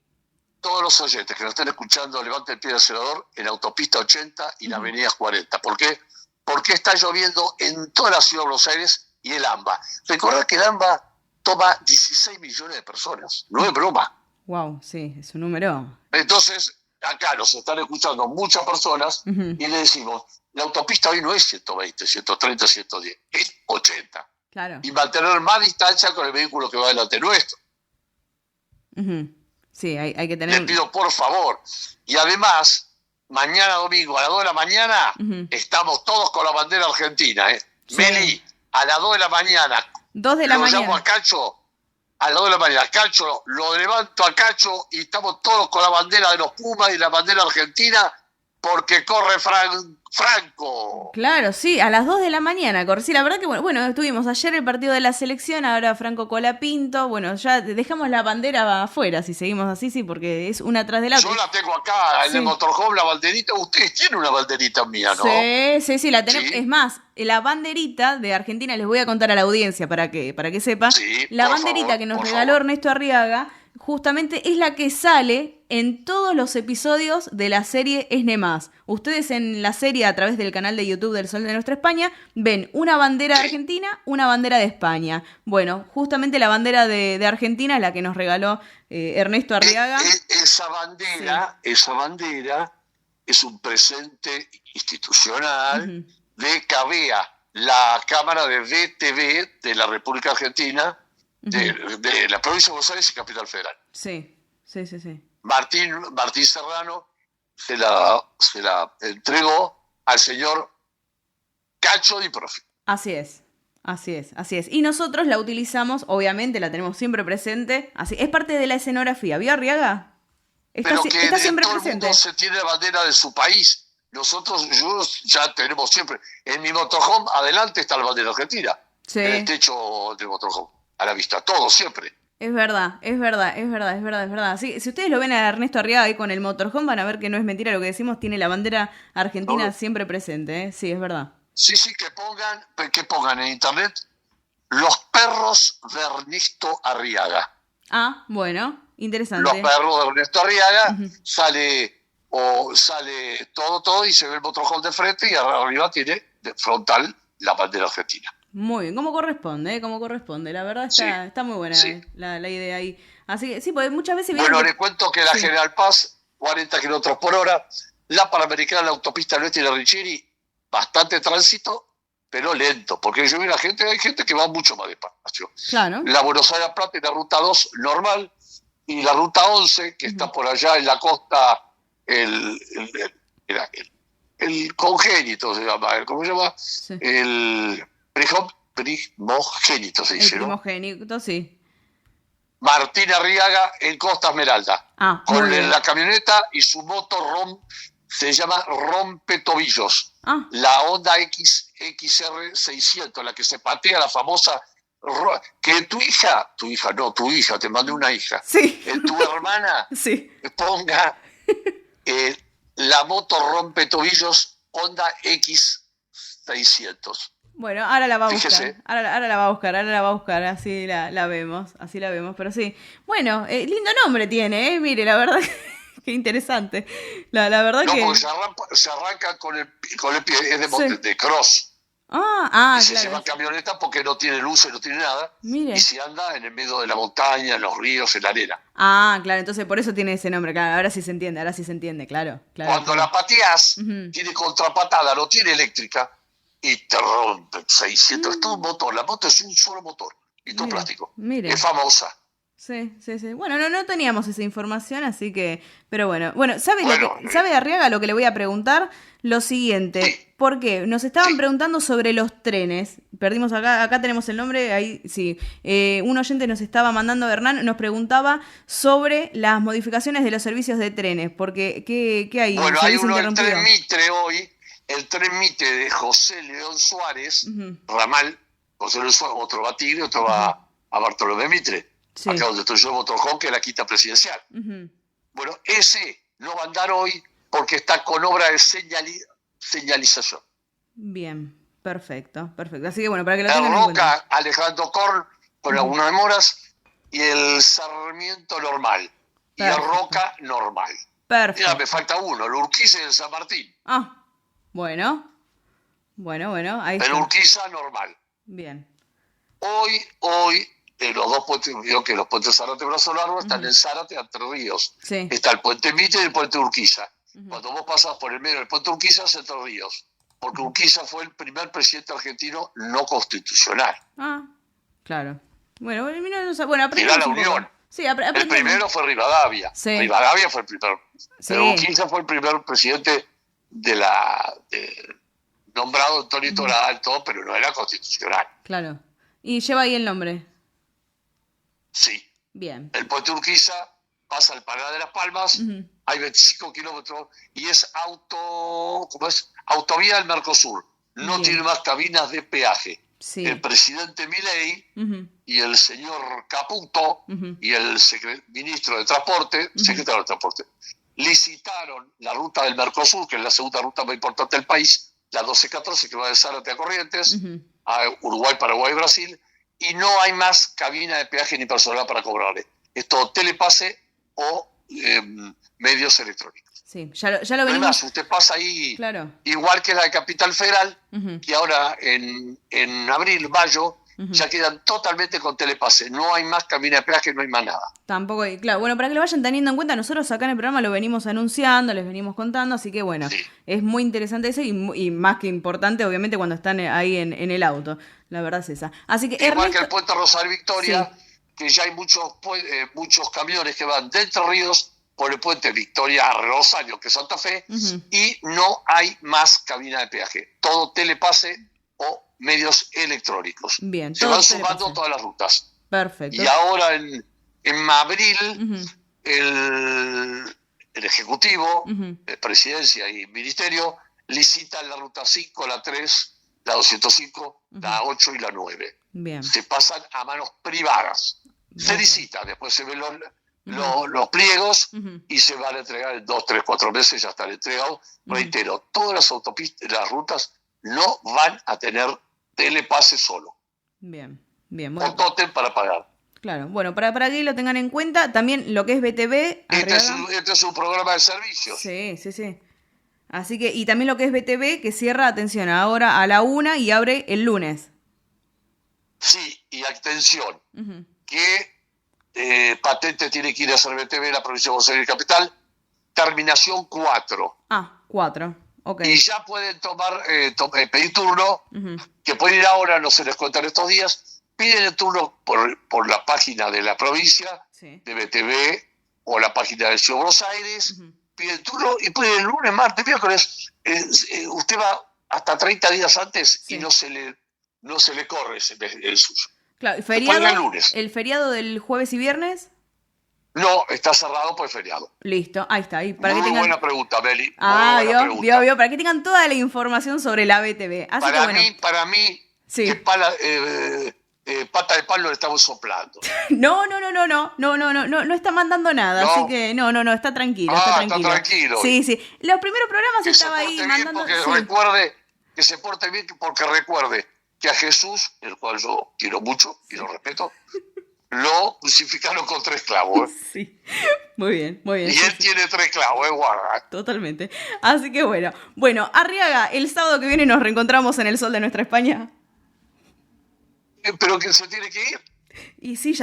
Todos los oyentes que nos están escuchando, levante el pie del acelerador en la autopista 80 y la avenida 40. ¿Por qué? Porque está lloviendo en toda la ciudad de Buenos Aires y el AMBA. Recordad que el AMBA toma 16 millones de personas. No es broma. Wow, sí, es un número. Entonces, acá nos están escuchando muchas personas y le decimos, la autopista hoy no es 120, 130, 110, es 80. Claro. Y mantener más distancia con el vehículo que va delante nuestro. Sí, hay que tener... Les pido por favor. Y además, mañana domingo a las 2 de la mañana estamos todos con la bandera argentina. Sí. Meli, a las 2 de la mañana. 2 de la mañana. Lo llamo a Cacho a las 2 de la mañana. Cacho, lo levanto a Cacho y estamos todos con la bandera de los Pumas y la bandera argentina porque corre Franco. Claro, sí, a las 2 de la mañana. Sí, la verdad que bueno, estuvimos ayer el partido de la selección, ahora Franco Colapinto. Bueno, ya dejamos la bandera afuera, si seguimos así, sí, porque es una tras de la otra. Yo la tengo acá, en el motorhome, la banderita. Ustedes tienen una banderita mía, ¿no? Sí, la tenemos. Sí. Es más, la banderita de Argentina, les voy a contar a la audiencia para que sepa. Sí, la banderita favor, que nos regaló Ernesto Arriaga, justamente es la que sale en todos los episodios de la serie Esne Más. Ustedes en la serie, a través del canal de YouTube del Sol de Nuestra España, ven una bandera de Argentina, una bandera de España. Bueno, justamente la bandera de Argentina es la que nos regaló Ernesto Arriaga. Esa bandera es un presente institucional de CABEA, la Cámara de BTV de la República Argentina, de la provincia de Buenos Aires y Capital Federal. Sí. Martín Serrano se la entregó al señor Cacho Di Profi. Así es. Y nosotros la utilizamos, obviamente, la tenemos siempre presente. Así es parte de la escenografía. ¿Vio, Arriaga? Pero que está siempre todo presente. El mundo se tiene la bandera de su país. Nosotros ya tenemos siempre. En mi motorhome, adelante está la bandera argentina. Sí. En el techo del motorhome. A la vista, todo, siempre. Es verdad. Sí, si ustedes lo ven a Ernesto Arriaga ahí con el motorhome, van a ver que no es mentira lo que decimos, tiene la bandera argentina siempre presente, ¿eh? Sí, es verdad. Sí, que pongan en internet los perros de Ernesto Arriaga. Ah, bueno, interesante. Los perros de Ernesto Arriaga, sale todo y se ve el motorhome de frente y arriba tiene de frontal la bandera argentina. Muy bien, como corresponde, la verdad está muy buena la idea ahí. Así que sí, porque muchas veces... Bueno, les cuento que la General Paz, 40 kilómetros por hora, la Panamericana, la autopista Oeste y la Richeri, bastante tránsito, pero lento, porque hay gente que va mucho más despacio. Claro. La Buenos Aires Plata y la Ruta 2 normal, y la Ruta 11, que está por allá en la costa, el congénito se llama, ¿cómo se llama? Sí. El primogénito se dice, ¿no? El primogénito, sí. Martín Arriaga en Costa Esmeralda. Con la camioneta y su moto se llama Rompe Tobillos. La Honda XR 600, la que se patea, la famosa, que tu hija, te mandé una hija. Sí. Tu hermana ponga la moto Rompe Tobillos Honda X600. Bueno, ahora la va a buscar. Fíjese. Ahora la va a buscar, así la vemos, pero sí. Bueno, lindo nombre tiene, mire, la verdad que interesante. La verdad que... porque se arranca con el pie, es de cross. Ah, y se claro. lleva camioneta porque no tiene luces, no tiene nada. Mire. Y se anda en el medio de la montaña, en los ríos, en la arena. Ah, claro, entonces por eso tiene ese nombre, claro, ahora sí se entiende, claro. Cuando la pateás, tiene contrapatada, no tiene eléctrica, y te rompe 600. Es todo un motor, la moto es un solo motor, y todo plástico. Mire. Es famosa. Sí. Bueno, no teníamos esa información, así que... Pero bueno, ¿sabe Arriaga lo que le voy a preguntar? Lo siguiente, ¿por qué? Nos estaban preguntando sobre los trenes. Perdimos acá tenemos el nombre, ahí sí. Un oyente nos estaba mandando, Hernán, nos preguntaba sobre las modificaciones de los servicios de trenes, porque ¿qué hay? Bueno, hay uno del Tren Mitre hoy, el Tren Mitre de José León Suárez, ramal, José León Suárez, otro va a Tigre, otro va a Bartolomé Mitre. Sí. acá donde estoy yo en Motorhome, que es la quinta presidencial. Ujú. Bueno, ese no va a andar hoy porque está con obra de señalización. Bien, perfecto. Así que bueno, para que lo El tengan en cuenta. Roca, Alejandro Korn, con algunas demoras, y el Sarmiento normal. Y el Perfecto. Roca normal. Perfecto. Ya me falta uno, el Urquiza y el San Martín. Ah, bueno, ahí El está. Urquiza normal. Bien. Hoy los dos puentes, vio que los puentes Zárate Brazo Largo están en Zárate, Entre Ríos. Sí. Está el puente Mitre y el puente Urquiza. Cuando vos pasás por el medio del puente Urquiza es Entre Ríos. Porque Urquiza fue el primer presidente argentino no constitucional. Ah, claro. Bueno, bueno, Era aprendimos la un poco. Unión. Sí, El aprendimos. primero fue Rivadavia. Sí. Rivadavia fue el primero. Sí. Pero Urquiza fue el primer presidente nombrado en tono litoral, todo, pero no era constitucional. Claro. Y lleva ahí el nombre. Sí. Bien. El puente Urquiza pasa al Paraná de las Palmas, hay 25 kilómetros y es autovía del Mercosur. No Bien. tiene más cabinas de peaje. Sí. El presidente Milei Ujú, y el señor Caputo ujú. y el ministro de Transporte, secretario de Transporte, licitaron la ruta del Mercosur, que es la segunda ruta más importante del país, la 1214, que va de Zárate a Corrientes, a Uruguay, Paraguay y Brasil, y no hay más cabina de peaje ni personal para cobrarle. Es todo telepase o medios electrónicos. Sí, ya lo venimos. Además, usted pasa ahí, Claro. igual que la de Capital Federal, Ujú. que ahora en abril, mayo, ya quedan totalmente con telepase. No hay más cabina de peaje, no hay más nada. Tampoco, claro, bueno, para que lo vayan teniendo en cuenta, nosotros acá en el programa lo venimos anunciando, les venimos contando, así que bueno, es muy interesante eso y más que importante, obviamente, cuando están ahí en el auto. La verdad es esa. Así que Igual que Ernesto- el puente Rosario Victoria, que ya hay muchos camiones que van de Entre Ríos por el puente Victoria a Rosario, que es Santa Fe, y no hay más cabina de peaje. Todo telepase o medios electrónicos. Bien, Se todo van telepase. sumando todas las rutas. Perfecto. Y ahora en abril, el Ejecutivo, Presidencia y Ministerio licitan la ruta 5, la 3, la 205, la 8 y la 9. Bien. Se pasan a manos privadas. Se licita, después se ven los pliegos y se van a entregar en 2, 3, 4 meses, ya están entregados. Reitero, todas las autopistas, las rutas no van a tener telepase solo. Bien, bien. O Bueno, tótem para pagar. claro, bueno, para que lo tengan en cuenta, también lo que es BTV. Este es un programa de servicios. Sí. Así que, y también lo que es BTV, que cierra, atención, ahora a la 1 y abre el lunes. Sí, y atención, que patente tiene que ir a hacer BTV en la provincia de Buenos Aires Capital, terminación 4. Ah, 4. Ok. Y ya pueden pedir turno, que pueden ir ahora, no se les cuentan estos días, piden el turno por la página de la provincia, de BTV, o la página del Ciudad de Buenos Aires, piden turno y pueden el lunes, martes, miércoles. Usted va hasta 30 días antes y no se le corre el suyo. Claro, Pueden ir el ¿feriado? lunes. ¿El feriado del jueves y viernes? No, está cerrado por feriado. Listo, ahí está. Ahí, para Muy que tengan... buena pregunta, Meli. Ah, Muy buena pregunta. vio, para que tengan toda la información sobre la BTV. Así que bueno. Para mí, Sí. que pata de palo le estamos soplando. No está mandando nada, No. así que no, está tranquilo, Ah, está está tranquilo. tranquilo. Sí. Los primeros programas Que se estaba ahí porte bien, mandando. porque Sí. recuerde, que se porte bien, porque recuerde que a Jesús, el cual yo quiero mucho y lo respeto, lo crucificaron con 3 clavos. Muy bien. Y él tiene 3 clavos, guarda. Totalmente. Así que bueno, Arriaga, el sábado que viene nos reencontramos en el Sol de Nuestra España. Pero que se tiene que ir. Y sí,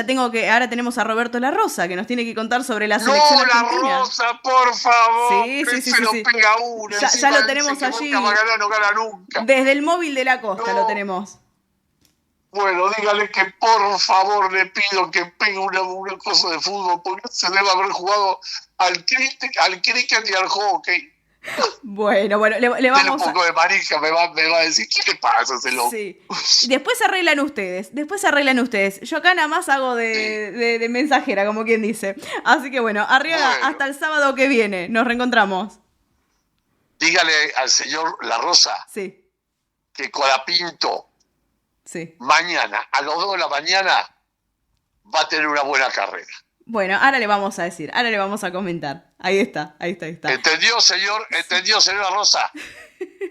ahora tenemos a Roberto La Rosa, que nos tiene que contar sobre la selección argentina. La Rosa, por favor. Sí. Se lo pega uno. Ya lo tenemos allí. No gana nunca. Desde el móvil de la costa lo tenemos. Bueno, dígale que por favor le pido que pegue una cosa de fútbol, porque se debe haber jugado al cricket y al hockey. Bueno, le Dale vamos un poco de manija, me va a decir, ¿qué le pasa a ese loco? Sí. Después se arreglan ustedes. Yo acá nada más hago de mensajera, como quien dice. Así que bueno, Arriaga, hasta el sábado que viene. Nos reencontramos. Dígale al señor La Rosa que Colapinto mañana a las 2 de la mañana va a tener una buena carrera. Bueno, ahora le vamos a decir, ahora le vamos a comentar. Ahí está. ¿Entendió, señor? ¿Entendió, señora Rosa?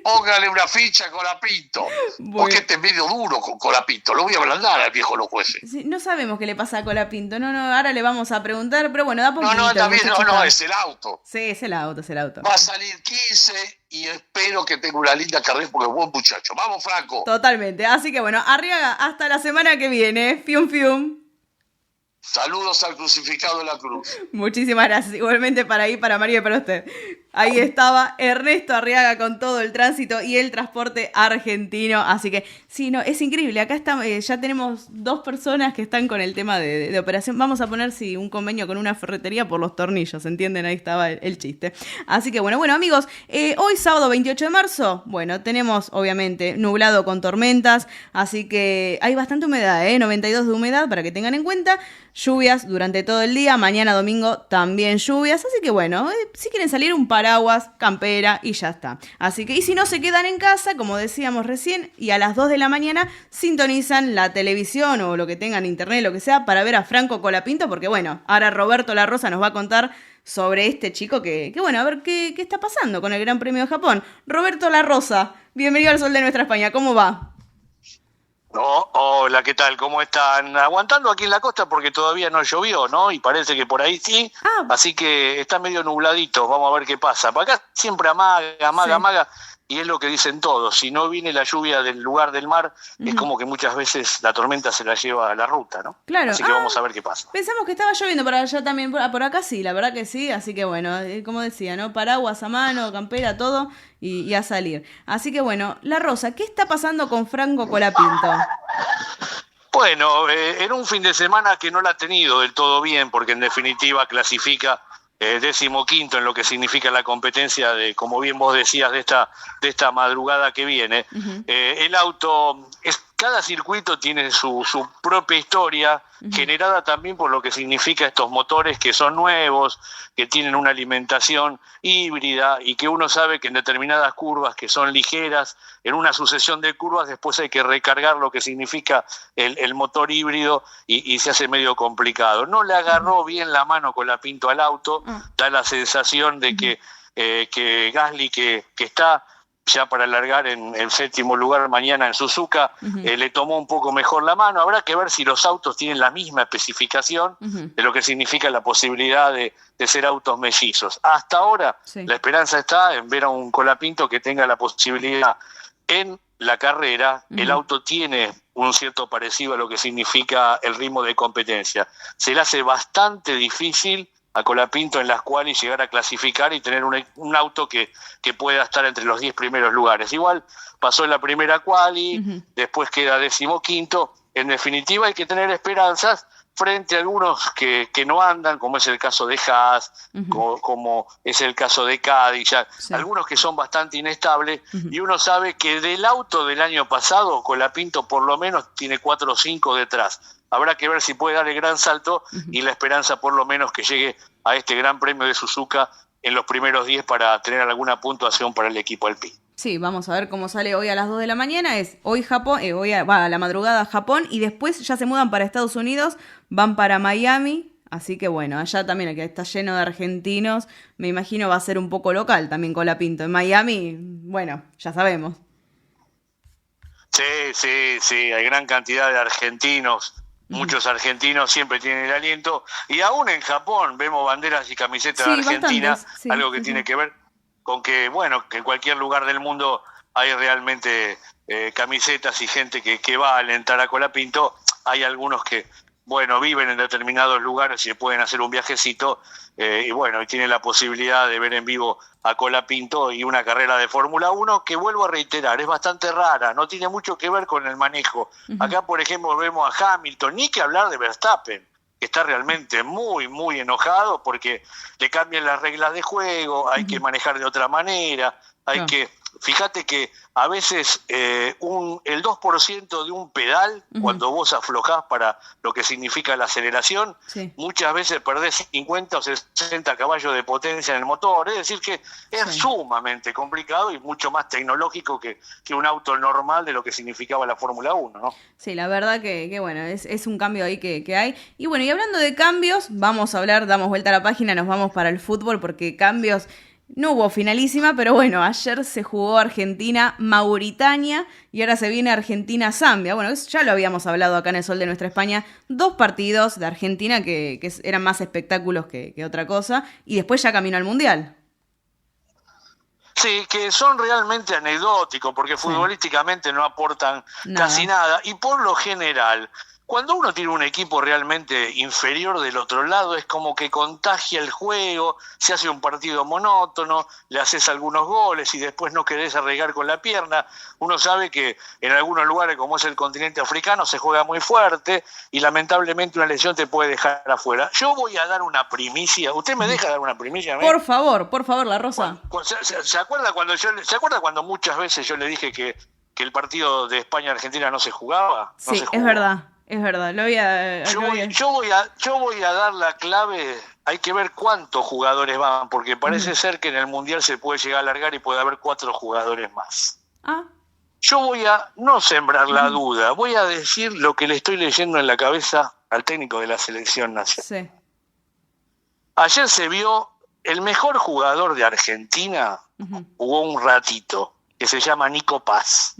Póngale una ficha a Colapinto. Bueno. Porque este es medio duro con Colapinto. Lo voy a ablandar al viejo loco ese. Sí, no sabemos qué le pasa a Colapinto. No, ahora le vamos a preguntar, pero bueno, da poquito. No, también no, es el auto. Sí, es el auto. Va a salir 15 y espero que tenga una linda carrera porque es buen muchacho. Vamos, Franco. Totalmente. Así que bueno, Arriaga, hasta la semana que viene. Fium, fium. Saludos al crucificado de la cruz. Muchísimas gracias. Igualmente para María y para usted. Ahí estaba Ernesto Arriaga con todo el tránsito y el transporte argentino. Así que, sí, no, es increíble. Acá está, ya tenemos 2 personas que están con el tema de operación. Vamos a poner, un convenio con una ferretería por los tornillos, ¿entienden? Ahí estaba el chiste. Así que, bueno, amigos, hoy sábado 28 de marzo, tenemos, obviamente, nublado con tormentas. Así que hay bastante humedad, 92 de humedad, para que tengan en cuenta. Lluvias durante todo el día. Mañana domingo también lluvias. Así que, si quieren salir, un paraguas, campera y ya está. Así que, y si no, se quedan en casa, como decíamos recién, y a las 2 de la mañana sintonizan la televisión o lo que tengan, internet, lo que sea, para ver a Franco Colapinto, porque ahora Roberto La Rosa nos va a contar sobre este chico que a ver qué está pasando con el Gran Premio de Japón. Roberto La Rosa, bienvenido al Sol de Nuestra España, ¿cómo va? Hola, ¿qué tal? ¿Cómo están? Aguantando aquí en la costa porque todavía no llovió, ¿no? Y parece que por ahí sí, así que está medio nubladito, vamos a ver qué pasa. Para acá siempre amaga, y es lo que dicen todos, si no viene la lluvia del lugar del mar, es como que muchas veces la tormenta se la lleva a la ruta, ¿no? Claro. Así que vamos a ver qué pasa. Pensamos que estaba lloviendo para allá también, por acá sí, la verdad que sí, así que como decía, ¿no? Paraguas a mano, campera, todo, y a salir. Así que La Rosa, ¿qué está pasando con Franco Colapinto? Bueno, en un fin de semana que no la ha tenido del todo bien, porque en definitiva clasifica 15º en lo que significa la competencia de, como bien vos decías, de esta madrugada que viene. El auto, cada circuito tiene su propia historia, generada también por lo que significa estos motores que son nuevos, que tienen una alimentación híbrida y que uno sabe que en determinadas curvas que son ligeras, en una sucesión de curvas después hay que recargar lo que significa el motor híbrido y se hace medio complicado. No le agarró bien la mano Colapinto al auto, da la sensación de que Gasly, que está ya para largar en el 7º lugar mañana en Suzuka, le tomó un poco mejor la mano. Habrá que ver si los autos tienen la misma especificación de lo que significa la posibilidad de ser autos mellizos. Hasta ahora la esperanza está en ver a un Colapinto que tenga la posibilidad en la carrera. El auto tiene un cierto parecido a lo que significa el ritmo de competencia. Se le hace bastante difícil a Colapinto en las cuales llegar a clasificar y tener un auto que pueda estar entre los 10 primeros lugares. Igual pasó en la primera quali, después queda 15º. En definitiva hay que tener esperanzas frente a algunos que no andan, como es el caso de Haas, como es el caso de Cadillac, algunos que son bastante inestables, y uno sabe que del auto del año pasado, Colapinto por lo menos tiene 4 o 5 detrás. Habrá que ver si puede dar el gran salto y la esperanza por lo menos que llegue a este Gran Premio de Suzuka en los primeros 10 para tener alguna puntuación para el equipo Alpine. Sí, vamos a ver cómo sale hoy a las 2 de la mañana. Hoy Japón, a la madrugada a Japón y después ya se mudan para Estados Unidos, van para Miami. Así que allá también que está lleno de argentinos, me imagino va a ser un poco local también Colapinto. En Miami, ya sabemos. Sí, hay gran cantidad de argentinos. Muchos argentinos siempre tienen el aliento, y aún en Japón vemos banderas y camisetas de Argentina, algo que tiene que ver con que, que en cualquier lugar del mundo hay realmente camisetas y gente que va a alentar a Colapinto. Hay algunos que, viven en determinados lugares y pueden hacer un viajecito, y tienen la posibilidad de ver en vivo a Colapinto y una carrera de Fórmula 1 que, vuelvo a reiterar, es bastante rara, no tiene mucho que ver con el manejo. Acá, por ejemplo, vemos a Hamilton, ni que hablar de Verstappen, que está realmente muy, muy enojado porque le cambian las reglas de juego, hay que manejar de otra manera, hay que fíjate que a veces el 2% de un pedal, cuando vos aflojás para lo que significa la aceleración, muchas veces perdés 50 o 60 caballos de potencia en el motor. Es decir, que es sumamente complicado y mucho más tecnológico que un auto normal de lo que significaba la Fórmula 1, ¿no? Sí, la verdad que bueno, es un cambio ahí que hay. Y bueno, y hablando de cambios, vamos a hablar, damos vuelta a la página, nos vamos para el fútbol, porque cambios... No hubo finalísima, pero bueno, ayer se jugó Argentina-Mauritania y ahora se viene Argentina-Zambia. Bueno, eso ya lo habíamos hablado acá en el Sol de Nuestra España. 2 partidos de Argentina que eran más espectáculos que otra cosa. Y después ya camino al Mundial. Sí, que son realmente anecdóticos porque futbolísticamente no aportan casi nada. Y por lo general... Cuando uno tiene un equipo realmente inferior del otro lado, es como que contagia el juego, se hace un partido monótono, le haces algunos goles y después no querés arreglar con la pierna. Uno sabe que en algunos lugares, como es el continente africano, se juega muy fuerte y lamentablemente una lesión te puede dejar afuera. Yo voy a dar una primicia. ¿Usted me deja dar una primicia? Por favor, La Rosa. ¿Se acuerda cuando muchas veces yo le dije que el partido de España-Argentina no se jugaba? No se jugó. Es verdad. Es verdad, Yo voy a dar la clave. Hay que ver cuántos jugadores van, porque parece ser que en el Mundial se puede llegar a alargar y puede haber 4 jugadores más. Yo voy a no sembrar la duda, voy a decir lo que le estoy leyendo en la cabeza al técnico de la selección nacional. Ayer se vio el mejor jugador de Argentina, jugó un ratito, que se llama Nico Paz.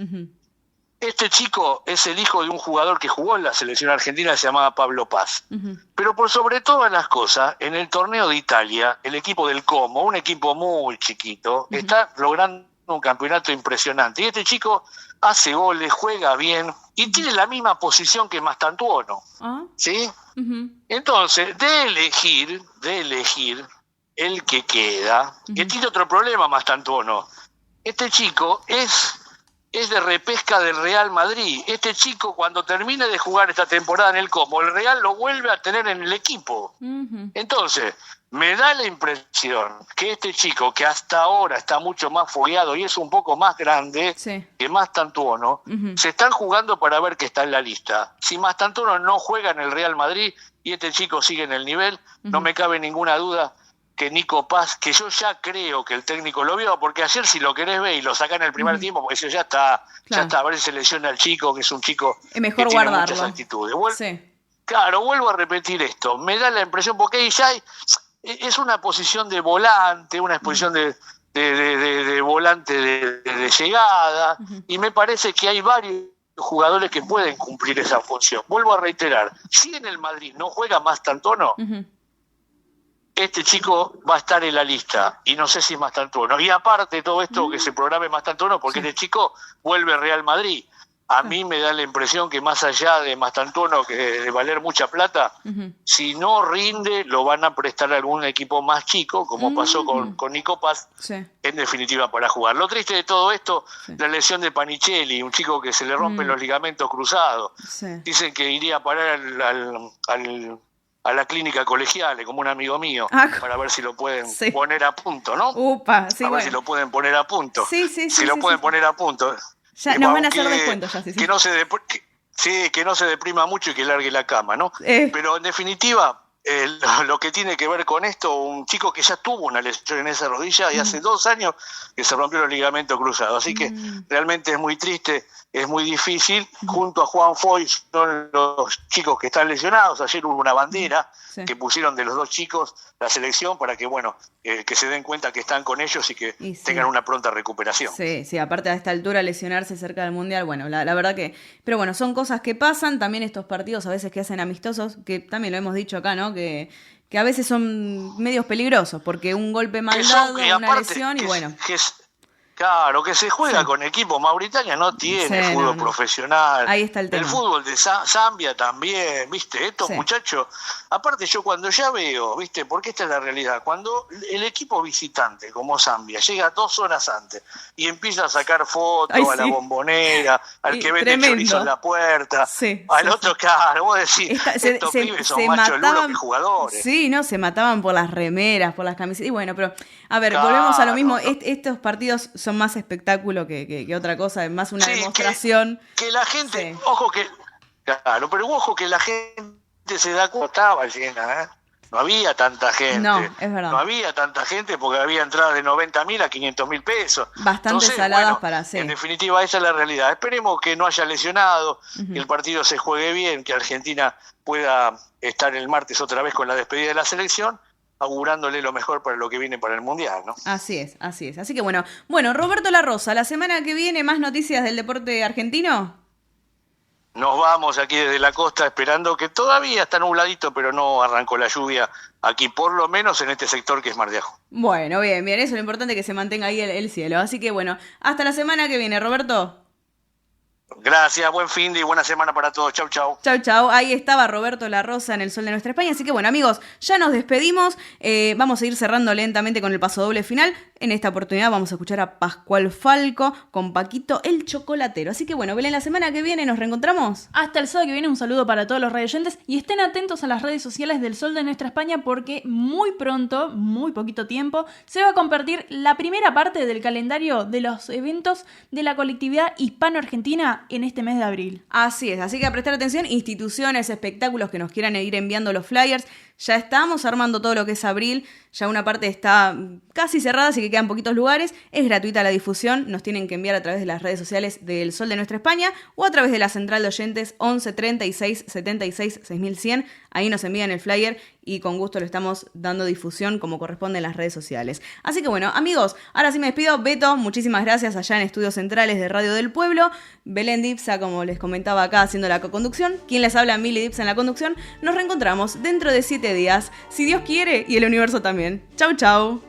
Este chico es el hijo de un jugador que jugó en la selección argentina, se llamaba Pablo Paz. Pero por sobre todas las cosas, en el torneo de Italia, el equipo del Como, un equipo muy chiquito, está logrando un campeonato impresionante. Y este chico hace goles, juega bien y tiene la misma posición que Mastantuono. ¿Sí? Entonces, de elegir el que queda, que tiene otro problema Mastantuono. Este chico es de repesca del Real Madrid. Este chico, cuando termine de jugar esta temporada en el Como, el Real lo vuelve a tener en el equipo. Entonces, me da la impresión que este chico, que hasta ahora está mucho más fogueado y es un poco más grande que Mastantuono, se están jugando para ver que está en la lista. Si Mastantuono no juega en el Real Madrid y este chico sigue en el nivel, no me cabe ninguna duda que Nico Paz, que yo ya creo que el técnico lo vio, porque ayer si lo querés ver y lo saca en el primer tiempo, porque ya está, a ver si se lesiona al chico, que es un chico es mejor que tiene guardarlo. Muchas actitudes. Claro, vuelvo a repetir esto, me da la impresión, porque ya es una posición de volante, una posición de volante de llegada, y me parece que hay varios jugadores que pueden cumplir esa función. Vuelvo a reiterar, si en el Madrid no juega Mastantuono, este chico va a estar en la lista, y no sé si Mastantuono. Y aparte de todo esto, que se programe Mastantuono, porque este chico vuelve Real Madrid. A mí me da la impresión que más allá de Mastantuono, que de valer mucha plata, si no rinde, lo van a prestar a algún equipo más chico, como pasó con Nico Paz, en definitiva para jugar. Lo triste de todo esto, la lesión de Panichelli, un chico que se le rompen los ligamentos cruzados. Dicen que iría a parar a la clínica colegial, como un amigo mío, para ver si lo pueden poner a punto, ¿no? Ver si lo pueden poner a punto. Pueden poner a punto. Ya nos van a hacer descuentos ya, que no se deprima mucho y que largue la cama, ¿no? Pero en definitiva, lo que tiene que ver con esto, un chico que ya tuvo una lesión en esa rodilla y hace 2 años que se rompió el ligamento cruzado. Así que realmente es muy triste, es muy difícil. Junto a Juan Foy son los chicos que están lesionados. Ayer hubo una bandera que pusieron de los 2 chicos la selección para que, que se den cuenta que están con ellos y que tengan una pronta recuperación. Sí, aparte a esta altura lesionarse cerca del Mundial, la verdad que... Pero bueno, son cosas que pasan, también estos partidos a veces que hacen amistosos, que también lo hemos dicho acá, ¿no? Que a veces son medios peligrosos, porque un golpe mal dado, una lesión y bueno... Claro, que se juega con equipo. Mauritania no tiene fútbol profesional. Ahí está el tema. El fútbol de Zambia también, ¿viste? Estos muchachos, aparte yo cuando ya veo, ¿viste? Porque esta es la realidad, cuando el equipo visitante como Zambia llega 2 horas antes y empieza a sacar fotos a la bombonera, al que vende chorizo en la puerta, al otro, claro, vos decís, estos pibes son más cholulos que jugadores. Sí, no, se mataban por las remeras, por las camisetas. Y bueno, pero, a ver, volvemos a lo mismo. Estos partidos son son más espectáculo que otra cosa, es más una demostración. Que la gente, ojo que la gente se da cuenta, estaba llena, no había tanta gente. No, es verdad. No había tanta gente porque había entradas de 90.000 a 500.000 pesos. Bastante saladas para hacer. En definitiva, esa es la realidad. Esperemos que no haya lesionado, que el partido se juegue bien, que Argentina pueda estar el martes otra vez con la despedida de la selección, augurándole lo mejor para lo que viene para el Mundial, ¿no? Así es. Así que bueno, Roberto La Rosa, la semana que viene más noticias del deporte argentino. Nos vamos aquí desde la costa esperando que todavía está nubladito, pero no arrancó la lluvia aquí, por lo menos en este sector que es Mar de Ajó. Bueno, bien, eso es lo importante, que se mantenga ahí el cielo. Así que bueno, hasta la semana que viene, Roberto. Gracias, buen fin de y buena semana para todos. Chau, chau. Chau, chau. Ahí estaba Roberto La Rosa en el Sol de Nuestra España. Así que bueno, amigos, ya nos despedimos. Vamos a ir cerrando lentamente con el pasodoble final. En esta oportunidad vamos a escuchar a Pascual Falco con Paquito el Chocolatero. Así que bueno, Belén, la semana que viene nos reencontramos. Hasta el sábado que viene, un saludo para todos los radioyentes y estén atentos a las redes sociales del Sol de Nuestra España porque muy pronto, muy poquito tiempo, se va a compartir la primera parte del calendario de los eventos de la colectividad hispano-argentina en este mes de abril. Así es, así que a prestar atención, instituciones, espectáculos que nos quieran ir enviando los flyers. Ya estamos armando todo lo que es abril, ya una parte está casi cerrada, así que quedan poquitos lugares. Es gratuita la difusión, nos tienen que enviar a través de las redes sociales del Sol de Nuestra España o a través de la central de oyentes 11 36 76 6100. Ahí nos envían el flyer y con gusto lo estamos dando difusión como corresponde en las redes sociales. Así que bueno, amigos, ahora sí me despido. Beto, muchísimas gracias allá en Estudios Centrales de Radio del Pueblo. Belén Dipsa, como les comentaba acá, haciendo la co-conducción. Quien les habla, Mili Dipsa en la conducción. Nos reencontramos dentro de 7 días, si Dios quiere y el universo también. Chau, chau.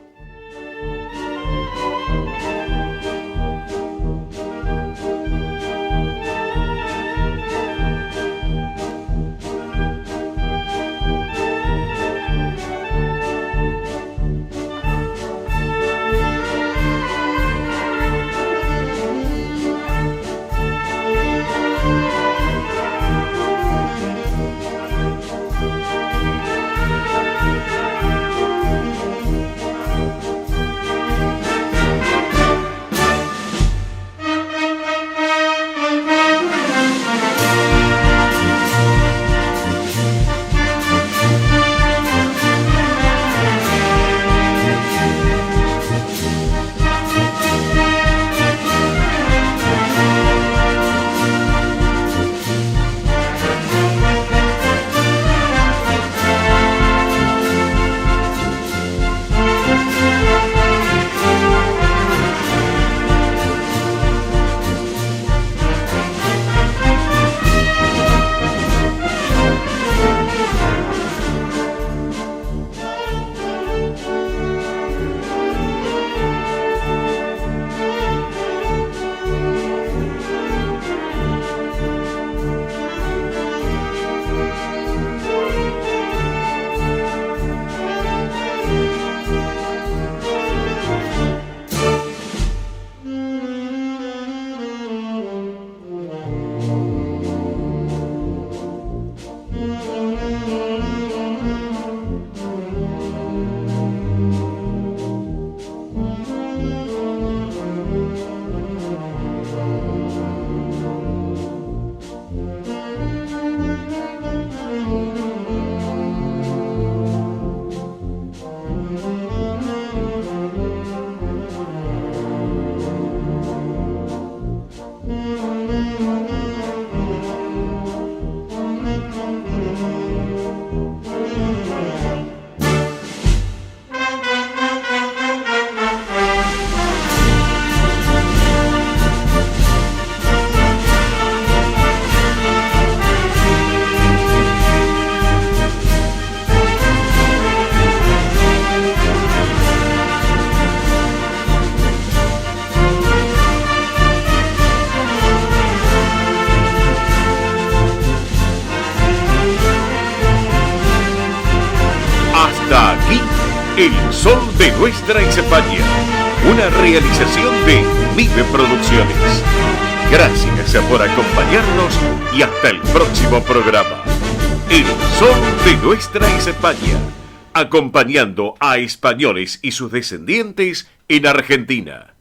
El Sol de Nuestra España, una realización de Vive Producciones. Gracias por acompañarnos y hasta el próximo programa. El Sol de Nuestra España, acompañando a españoles y sus descendientes en Argentina.